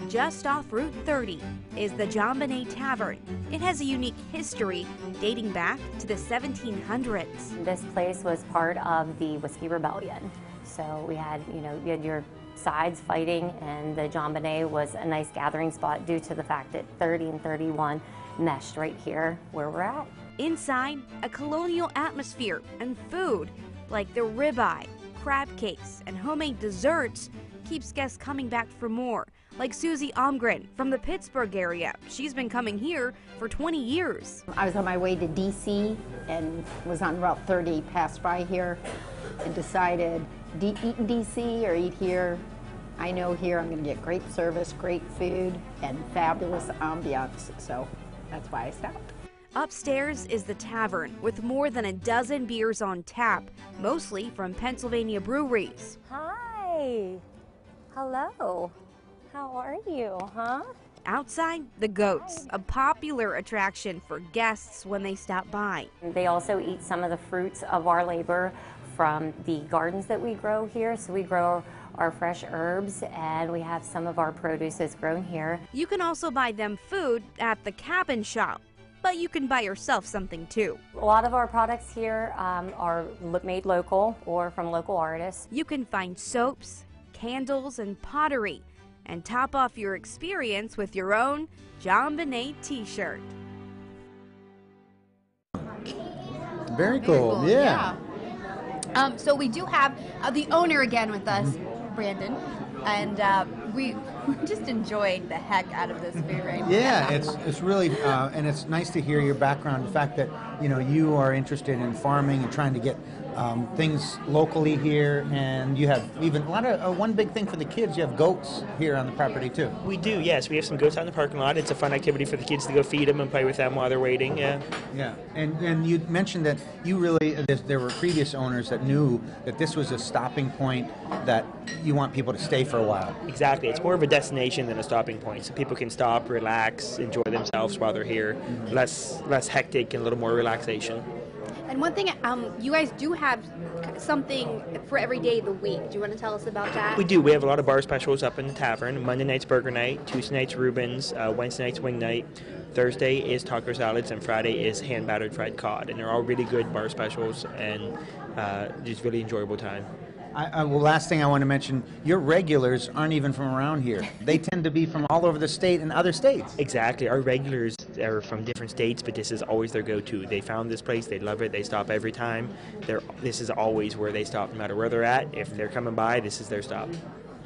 Just off Route 30 is the Jean Benet Tavern. It has a unique history dating back to the 1700s. This place was part of the Whiskey Rebellion. So we had, you had your sides fighting, and the JonBenet was a nice gathering spot due to the fact that 30 and 31 meshed right here where we're at. Inside, a colonial atmosphere and food like the ribeye, crab cakes, and homemade desserts keeps guests coming back for more. Like Susie Omgren from the Pittsburgh area. She's been coming here for 20 years. I was on my way to DC and was on Route 30, passed by here, and decided, eat in DC or eat here? I know here I'm going to get great service, great food, and fabulous ambiance, so that's why I stopped. Upstairs is the tavern with more than a dozen beers on tap, mostly from Pennsylvania breweries. Hi. Hello. How are you, huh? Outside, the goats, a popular attraction for guests when they stop by. They also eat some of the fruits of our labor from the gardens that we grow here. So we grow our fresh herbs, and we have some of our produce that's grown here. You can also buy them food at the cabin shop, but you can buy yourself something too. A lot of our products here are made local or from local artists. You can find soaps, candles, and pottery, and top off your experience with your own JonBenet t-shirt. Very cool. Yeah. So we do have the owner again with us, Brandon, and we just enjoyed the heck out of this food right now. Yeah, it's really and it's nice to hear your background. The fact that you are interested in farming and trying to get things locally here, and you have even a lot of one big thing for the kids. You have goats here on the property too. We do, yes. We have some goats out in the parking lot. It's a fun activity for the kids to go feed them and play with them while they're waiting. Yeah. Yeah, and you mentioned that you really there were previous owners that knew that this was a stopping point that you want people to stay for a while. Exactly. It's more of a destination than a stopping point, so people can stop, relax, enjoy themselves while they're here. Less hectic and a little more relaxation. And one thing, you guys do have something for every day of the week. Do you want to tell us about that? We do. We have a lot of bar specials up in the tavern. Monday night's burger night, Tuesday night's Rubens, Wednesday night's wing night, Thursday is taco salads, and Friday is hand-battered fried cod. And they're all really good bar specials and just really enjoyable time. Well, last thing I want to mention, your regulars aren't even from around here. They tend to be from all over the state and other states. Exactly. Our regulars are from different states, but this is always their go-to. They found this place. They love it. They stop every time. This is always where they stop, no matter where they're at. If they're coming by, this is their stop.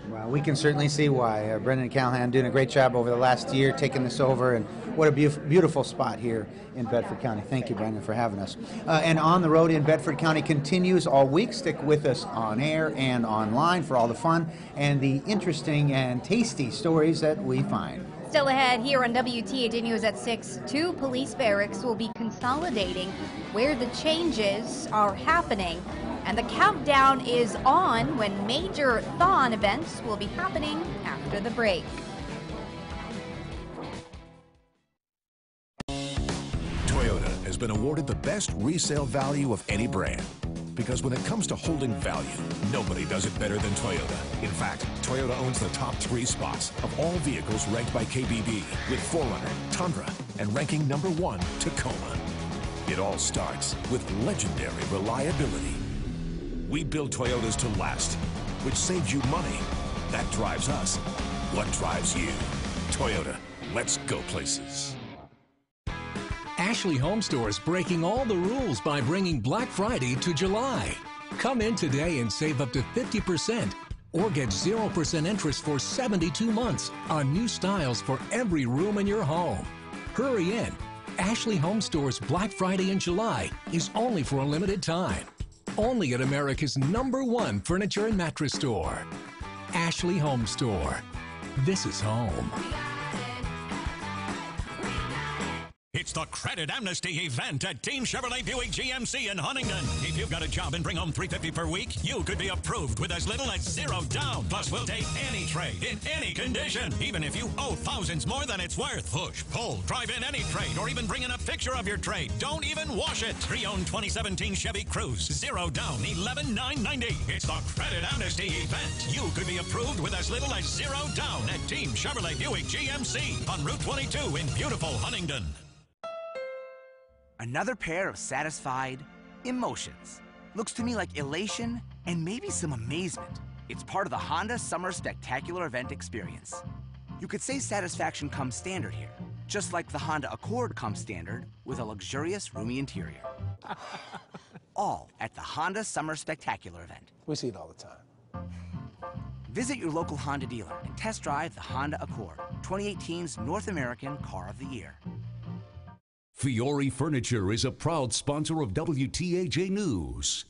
Well, we can certainly see why. Brendan Callahan doing a great job over the last year, taking this over, and what a beautiful spot here in Bedford County. Thank you, Brendan, for having us. And On the Road in Bedford County continues all week. Stick with us on air and online for all the fun and the interesting and tasty stories that we find. Still ahead here on WTAJ News at 6, 2 police barracks will be consolidating where the changes are happening. And the countdown is on when major Thon events will be happening after the break. Toyota has been awarded the best resale value of any brand. Because when it comes to holding value, nobody does it better than Toyota. In fact, Toyota owns the top 3 spots of all vehicles ranked by KBB, with 4Runner, Tundra, and ranking #1 Tacoma. It all starts with legendary reliability. We build Toyotas to last, which saves you money. That drives us. What drives you? Toyota. Let's go places. Ashley Home Store is breaking all the rules by bringing Black Friday to July. Come in today and save up to 50% or get 0% interest for 72 months on new styles for every room in your home. Hurry in. Ashley Home Store's Black Friday in July is only for a limited time. Only at America's #1 furniture and mattress store. Ashley Home Store. This is home. It's the Credit Amnesty event at Team Chevrolet Buick GMC in Huntington. If you've got a job and bring home $350 per week, you could be approved with as little as $0 down. Plus, we'll take any trade in any condition, even if you owe thousands more than it's worth. Push, pull, drive in any trade, or even bring in a picture of your trade. Don't even wash it. Pre-owned 2017 Chevy Cruze, $0 down, $11,990. It's the Credit Amnesty event. You could be approved with as little as $0 down at Team Chevrolet Buick GMC on Route 22 in beautiful Huntington. Another pair of satisfied emotions. Looks to me like elation and maybe some amazement. It's part of the Honda Summer Spectacular Event experience. You could say satisfaction comes standard here, just like the Honda Accord comes standard with a luxurious, roomy interior. All at the Honda Summer Spectacular Event. We see it all the time. Visit your local Honda dealer and test drive the Honda Accord, 2018's North American Car of the Year. Fiore Furniture is a proud sponsor of WTAJ News.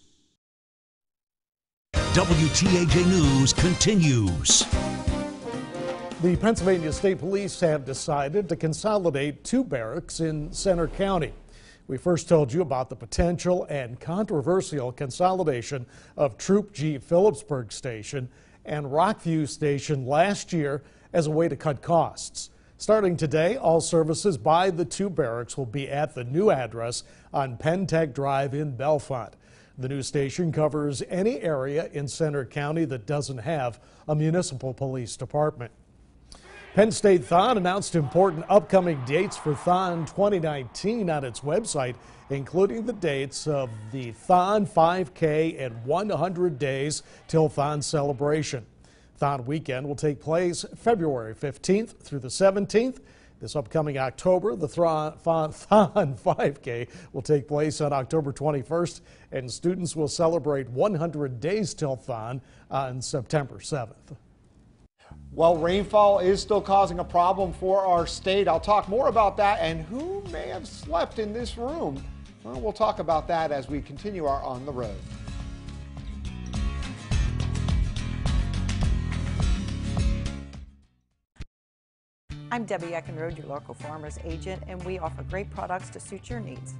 WTAJ News continues. The Pennsylvania State Police have decided to consolidate 2 barracks in Center County. We first told you about the potential and controversial consolidation of Troop G Phillipsburg Station and Rockview Station last year as a way to cut costs. Starting today, all services by the 2 barracks will be at the new address on Pentec Drive in Bellefonte. The new station covers any area in Center County that doesn't have a municipal police department. Penn State Thon announced important upcoming dates for Thon 2019 on its website, including the dates of the Thon 5K and 100 Days Till Thon celebration. Thon weekend will take place February 15th through the 17th. This upcoming October, the Thon 5K will take place on October 21st, and students will celebrate 100 Days Till Thon on September 7th. Well, rainfall is still causing a problem for our state. I'll talk more about that and who may have slept in this room. Well, we'll talk about that as we continue our On the Road. I'm Debbie Eckenrode, your local farmer's agent, and we offer great products to suit your needs.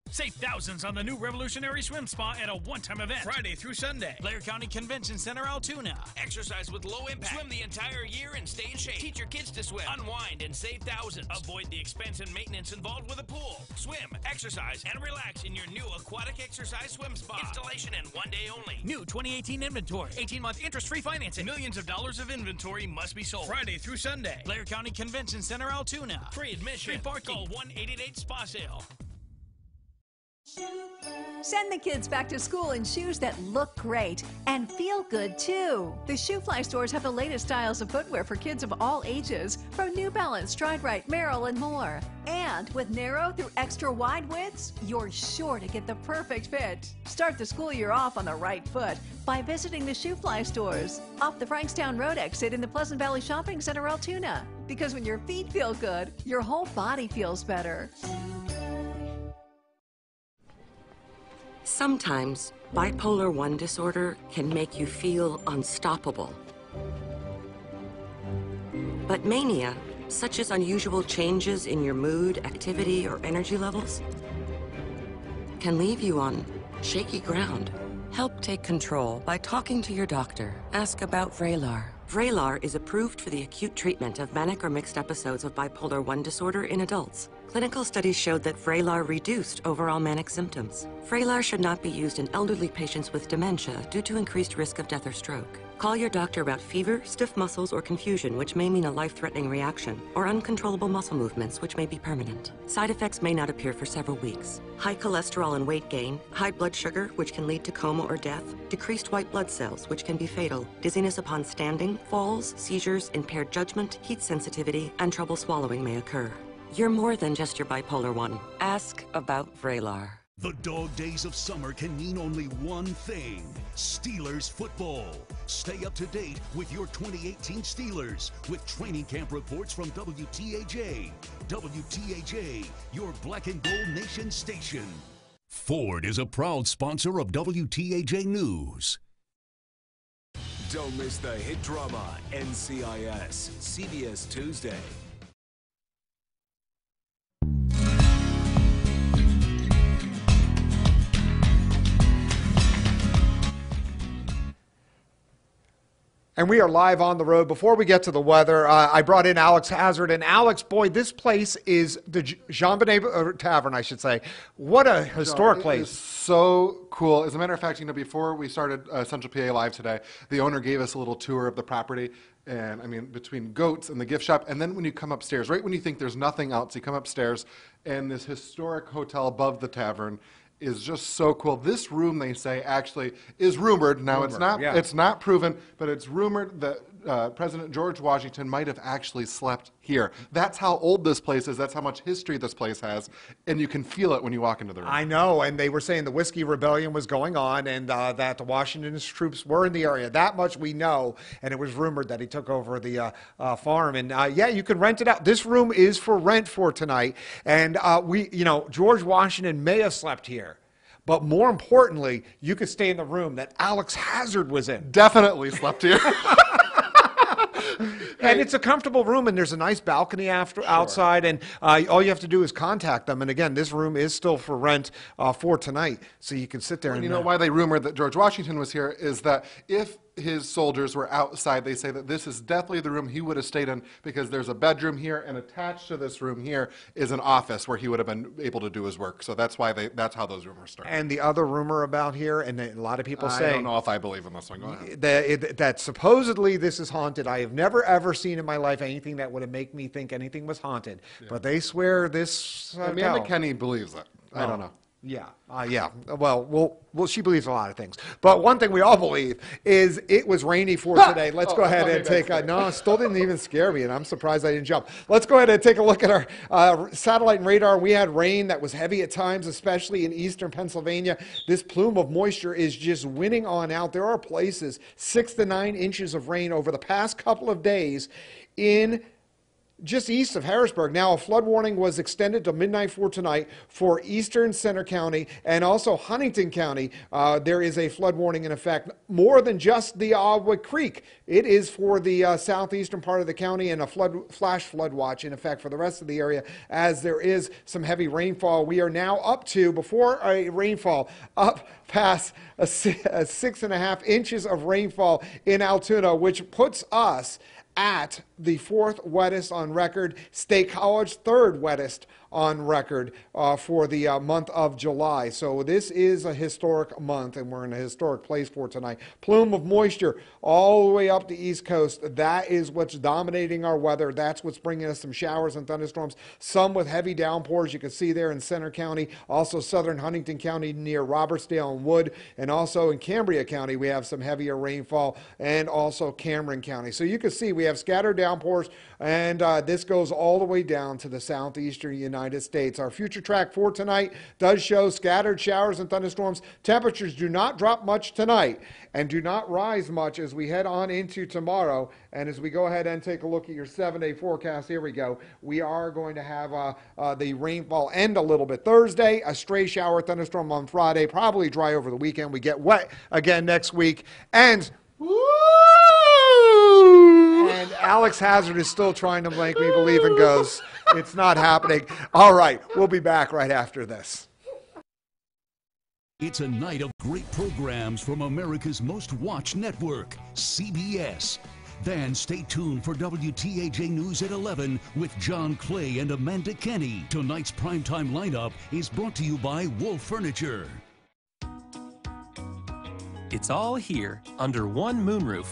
Save thousands on the new revolutionary swim spa at a one-time event. Friday through Sunday. Blair County Convention Center, Altoona. Exercise with low impact. Swim the entire year and stay in shape. Teach your kids to swim. Unwind and save thousands. Avoid the expense and maintenance involved with a pool. Swim, exercise, and relax in your new aquatic exercise swim spa. Installation and 1 day only. New 2018 inventory. 18-month interest-free financing. Millions of dollars of inventory must be sold. Friday through Sunday. Blair County Convention Center, Altoona. Free admission. Free parking. Call 1-888-SPA-SALE. Send the kids back to school in shoes that look great and feel good too. The Shoe Fly stores have the latest styles of footwear for kids of all ages, from New Balance, Stride Right, Merrell, and more. And with narrow through extra wide widths, you're sure to get the perfect fit. Start the school year off on the right foot by visiting the Shoe Fly stores off the Frankstown Road exit in the Pleasant Valley Shopping Center, Altoona. Because when your feet feel good, your whole body feels better. Sometimes, bipolar 1 disorder can make you feel unstoppable. But mania, such as unusual changes in your mood, activity, or energy levels, can leave you on shaky ground. Help take control by talking to your doctor. Ask about Vraylar. Vraylar is approved for the acute treatment of manic or mixed episodes of bipolar 1 disorder in adults. Clinical studies showed that Vraylar reduced overall manic symptoms. Vraylar should not be used in elderly patients with dementia due to increased risk of death or stroke. Call your doctor about fever, stiff muscles, or confusion, which may mean a life-threatening reaction, or uncontrollable muscle movements, which may be permanent. Side effects may not appear for several weeks. High cholesterol and weight gain, high blood sugar, which can lead to coma or death, decreased white blood cells, which can be fatal, dizziness upon standing, falls, seizures, impaired judgment, heat sensitivity, and trouble swallowing may occur. You're more than just your bipolar 1. Ask about Vraylar. The dog days of summer can mean only one thing: Steelers football. Stay up to date with your 2018 Steelers with training camp reports from WTAJ. WTAJ, your black and gold nation station. Ford is a proud sponsor of WTAJ News. Don't miss the hit drama NCIS, CBS Tuesday. And we are live on the road. Before we get to the weather, I brought in Alex Hazard. And Alex, boy, this place is the Jean Benet Tavern, I should say. What a historic place. It is so cool. As a matter of fact, before we started Central PA Live today, the owner gave us a little tour of the property. And I mean, between goats and the gift shop, and then when you come upstairs, right when you think there's nothing else, you come upstairs, and this historic hotel above the tavern is just so cool. This room, they say, actually is rumored. Now, it's not proven, but it's rumored that President George Washington might have actually slept here. That's how old this place is. That's how much history this place has, and you can feel it when you walk into the room. I know, and they were saying the Whiskey Rebellion was going on, and that the Washington's troops were in the area. That much we know, and it was rumored that he took over the farm. And yeah, you can rent it out. This room is for rent for tonight, and George Washington may have slept here. But more importantly, you could stay in the room that Alex Hazard was in. Definitely slept here. And it's a comfortable room, and there's a nice balcony outside, and all you have to do is contact them. And again, this room is still for rent for tonight, so you can sit there. And you know why they rumored that George Washington was here is that if his soldiers were outside, they say that this is definitely the room he would have stayed in, because there's a bedroom here, and attached to this room here is an office where he would have been able to do his work. So that's why that's how those rumors started. And the other rumor about here, and a lot of people say, I don't know if I believe in this one. Go ahead. That supposedly this is haunted. I have never ever seen in my life anything that would have made me think anything was haunted. Yeah. But they swear this. Amanda Kenny believes it. I don't know. Yeah, yeah. Well, she believes a lot of things. But one thing we all believe is it was rainy for today. Let's go ahead and take no, still didn't even scare me, and I'm surprised I didn't jump. Let's go ahead and take a look at our satellite and radar. We had rain that was heavy at times, especially in eastern Pennsylvania. This plume of moisture is just winning on out. There are places 6 to 9 inches of rain over the past couple of days in just east of Harrisburg. Now, a flood warning was extended to midnight for tonight for eastern Center County and also Huntington County. There is a flood warning in effect, more than just the Ogwood Creek. It is for the southeastern part of the county, and a flash flood watch in effect for the rest of the area, as there is some heavy rainfall. We are now up to, before a rainfall, up past 6.5 inches of rainfall in Altoona, which puts us at the 4th wettest on record, State College 3rd wettest on record for the month of July. So this is a historic month, and we're in a historic place for tonight. Plume of moisture all the way up the East Coast. That is what's dominating our weather. That's what's bringing us some showers and thunderstorms, some with heavy downpours. You can see there in Center County, also southern Huntington County near Robertsdale and Wood, and also in Cambria County we have some heavier rainfall, and also Cameron County. So you can see we have scattered downpours, and this goes all the way down to the southeastern United States. Our future track for tonight does show scattered showers and thunderstorms. Temperatures do not drop much tonight and do not rise much as we head on into tomorrow. And as we go ahead and take a look at your 7-day forecast, here we go. We are going to have the rainfall end a little bit Thursday, a stray shower thunderstorm on Friday, probably dry over the weekend. We get wet again next week, and and Alex Hazard is still trying to make me believe in ghosts. It's not happening. All right, we'll be back right after this. It's a night of great programs from America's most watched network, CBS. Then stay tuned for WTAJ News at 11 with John Clay and Amanda Kenny. Tonight's primetime lineup is brought to you by Wolf Furniture. It's all here under one moonroof.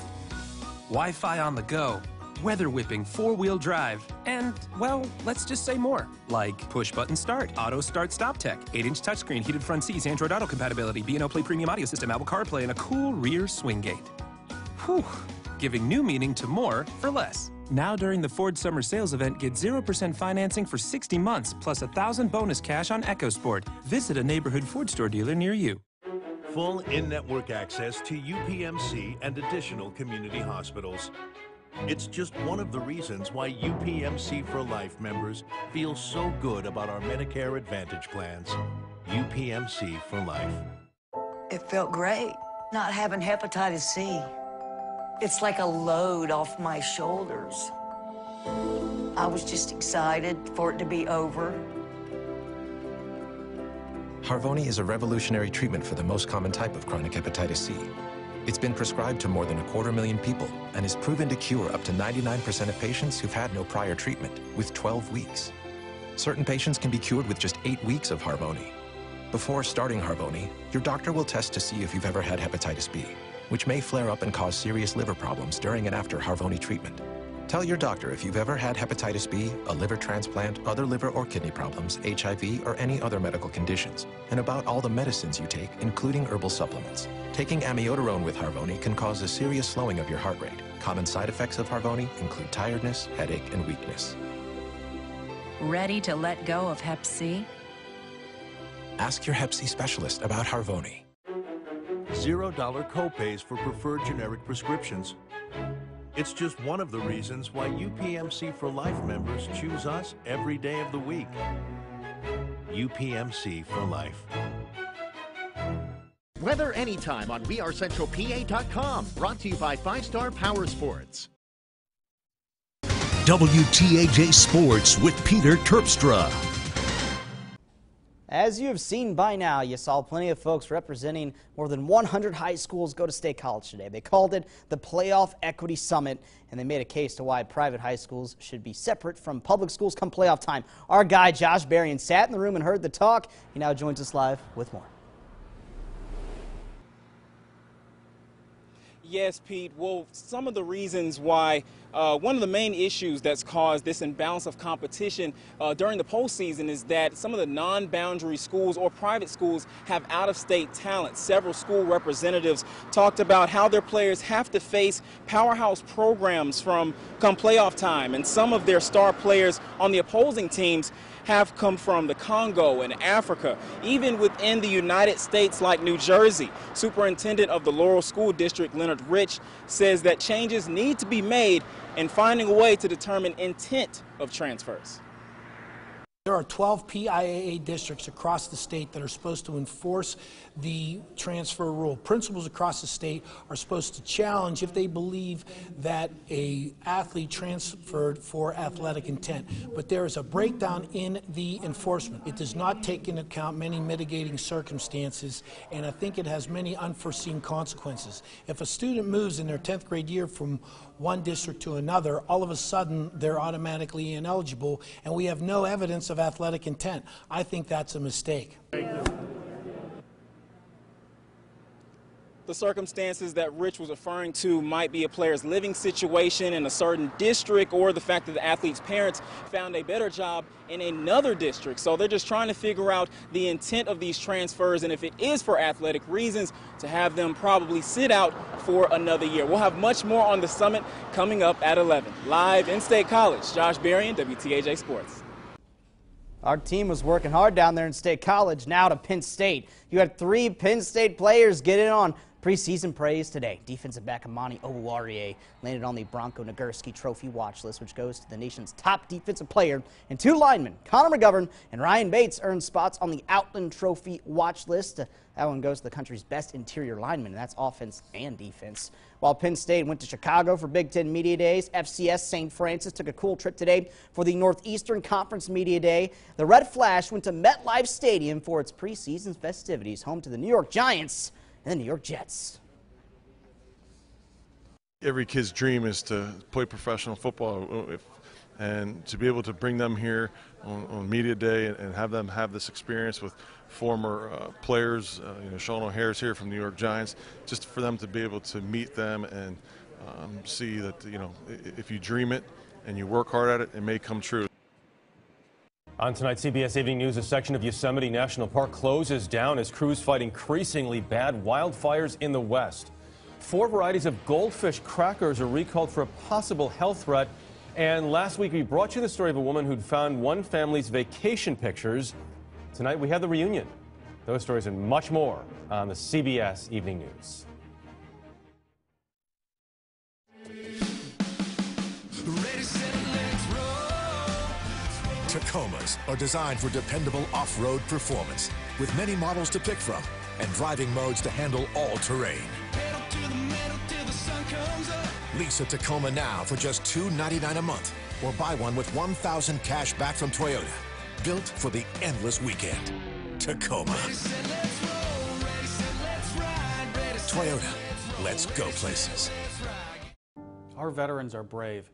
Wi-Fi on the go, weather whipping 4-wheel drive, and, well, let's just say more. Like push-button start, auto start stop tech, 8-inch touchscreen, heated front seats, Android Auto compatibility, B&O Play premium audio system, Apple CarPlay, and a cool rear swing gate. Whew, giving new meaning to more for less. Now during the Ford Summer Sales Event, get 0% financing for 60 months, plus $1,000 bonus cash on EcoSport. Visit a neighborhood Ford store dealer near you. Full in-network access to UPMC and additional community hospitals. It's just one of the reasons why UPMC for Life members feel so good about our Medicare Advantage plans. UPMC for Life. It felt great not having hepatitis C. It's like a load off my shoulders. I was just excited for it to be over. Harvoni is a revolutionary treatment for the most common type of chronic hepatitis C. It's been prescribed to more than 250,000 people and is proven to cure up to 99% of patients who've had no prior treatment with 12 weeks. Certain patients can be cured with just 8 weeks of Harvoni. Before starting Harvoni, your doctor will test to see if you've ever had hepatitis B, which may flare up and cause serious liver problems during and after Harvoni treatment. Tell your doctor if you've ever had hepatitis B, a liver transplant, other liver or kidney problems, HIV, or any other medical conditions, and about all the medicines you take, including herbal supplements. Taking amiodarone with Harvoni can cause a serious slowing of your heart rate. Common side effects of Harvoni include tiredness, headache, and weakness. Ready to let go of Hep C? Ask your Hep C specialist about Harvoni. $0 copays for preferred generic prescriptions. It's just one of the reasons why UPMC for Life members choose us every day of the week. UPMC for Life. Weather anytime on WeAreCentralPA.com. Brought to you by 5-Star Power Sports. WTAJ Sports with Peter Terpstra. As you have seen by now, you saw plenty of folks representing more than 100 high schools go to State College today. They called it the Playoff Equity Summit, and they made a case to why private high schools should be separate from public schools come playoff time. Our guy, Josh Berrien, sat in the room and heard the talk. He now joins us live with more. Yes, Pete. Well, some of the reasons why one of the main issues that's caused this imbalance of competition during the postseason is that some of the non-boundary schools or private schools have out-of-state talent. Several school representatives talked about how their players have to face powerhouse programs come playoff time, and some of their star players on the opposing teams have come from the Congo and Africa, even within the United States like New Jersey. Superintendent of the Laurel School District, Leonard Rich, says that changes need to be made in finding a way to determine intent of transfers. There are 12 PIAA districts across the state that are supposed to enforce the transfer rule. Principals across the state are supposed to challenge if they believe that an athlete transferred for athletic intent. But there is a breakdown in the enforcement. It does not take into account many mitigating circumstances, and I think it has many unforeseen consequences. If a student moves in their 10th grade year from one district to another, all of a sudden they're automatically ineligible, and we have no evidence of athletic intent. I think that's a mistake. The circumstances that Rich was referring to might be a player's living situation in a certain district, or the fact that the athlete's parents found a better job in another district. So they're just trying to figure out the intent of these transfers, and if it is for athletic reasons, to have them probably sit out for another year. We'll have much more on the summit coming up at 11. Live in State College, Josh Berrien, WTAJ Sports. Our team was working hard down there in State College. Now to Penn State. You had 3 Penn State players get in on preseason praise today. Defensive back Amani Owarie landed on the Bronco Nagurski Trophy watch list, which goes to the nation's top defensive player. And 2 linemen, Connor McGovern and Ryan Bates, earned spots on the Outland Trophy watch list. That one goes to the country's best interior linemen, and that's offense and defense. While Penn State went to Chicago for Big Ten Media Days, FCS St. Francis took a cool trip today for the Northeastern Conference Media Day. The Red Flash went to MetLife Stadium for its preseason festivities, home to the New York Giants and the New York Jets. Every kid's dream is to play professional football, and to be able to bring them here on Media Day and have them have this experience with former players, Sean O'Hare's here from the New York Giants, just for them to be able to meet them and see that, if you dream it and you work hard at it, it may come true. On tonight's CBS Evening News, a section of Yosemite National Park closes down as crews fight increasingly bad wildfires in the west. 4 varieties of goldfish crackers are recalled for a possible health threat. And last week we brought you the story of a woman who'd found one family's vacation pictures. Tonight we have the reunion. Those stories and much more on the CBS Evening News. Tacomas are designed for dependable off-road performance, with many models to pick from and driving modes to handle all terrain. Lease a Tacoma now for just $299 a month, or buy one with $1,000 cash back from Toyota. Built for the endless weekend. Tacoma. Toyota. Let's go places. Our veterans are brave.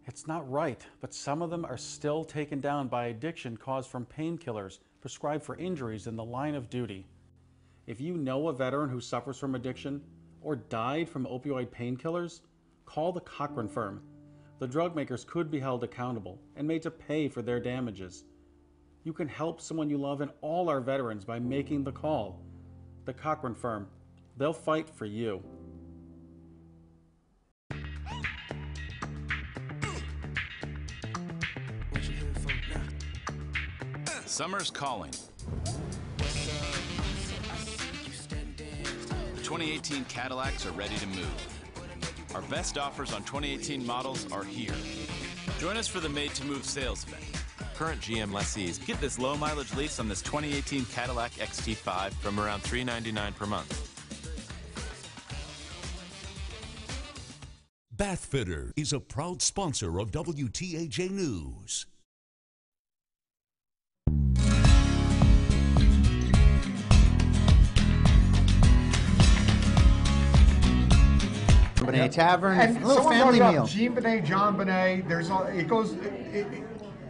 It's not right, but some of them are still taken down by addiction caused from painkillers prescribed for injuries in the line of duty. If you know a veteran who suffers from addiction or died from opioid painkillers, call the Cochran Firm. the drug makers could be held accountable and made to pay for their damages. You can help someone you love and all our veterans by making the call. The Cochran Firm, they'll fight for you. Summer's calling. The 2018 Cadillacs are ready to move. Our best offers on 2018 models are here. Join us for the Made to Move sales event. Current GM lessees get this low mileage lease on this 2018 Cadillac XT5 from around $399 per month. Bathfitter is a proud sponsor of WTAJ News. Benet Tavern, And a little someone family brought it meal. up, Jean Benet, John Benet. There's all, it goes.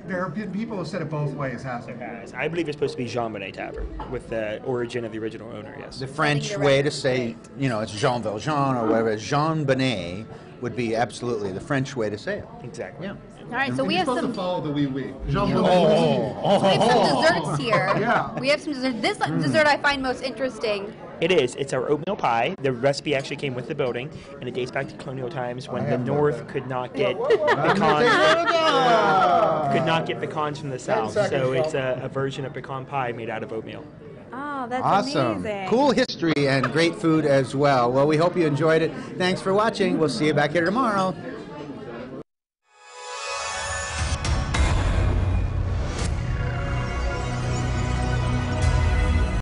There have been people who said it both ways, hasn't it? I believe it's supposed to be Jean Benet Tavern, with the origin of the original owner, yes. The French way to say, you know, it's Jean Valjean or whatever. Jean Benet would be absolutely the French way to say it. Exactly. Yeah. All right, so we have some. To follow the wee wee. Jean So we have some desserts here. Yeah. We have some dessert. This dessert I find most interesting. It is. It's our oatmeal pie. The recipe actually came with the building, and it dates back to colonial times when the North could not get pecans from the South. So it's a version of pecan pie made out of oatmeal. Oh, that's Awesome. amazing. Cool history and great food as well. Well, we hope you enjoyed it. Thanks for watching. We'll see you back here tomorrow.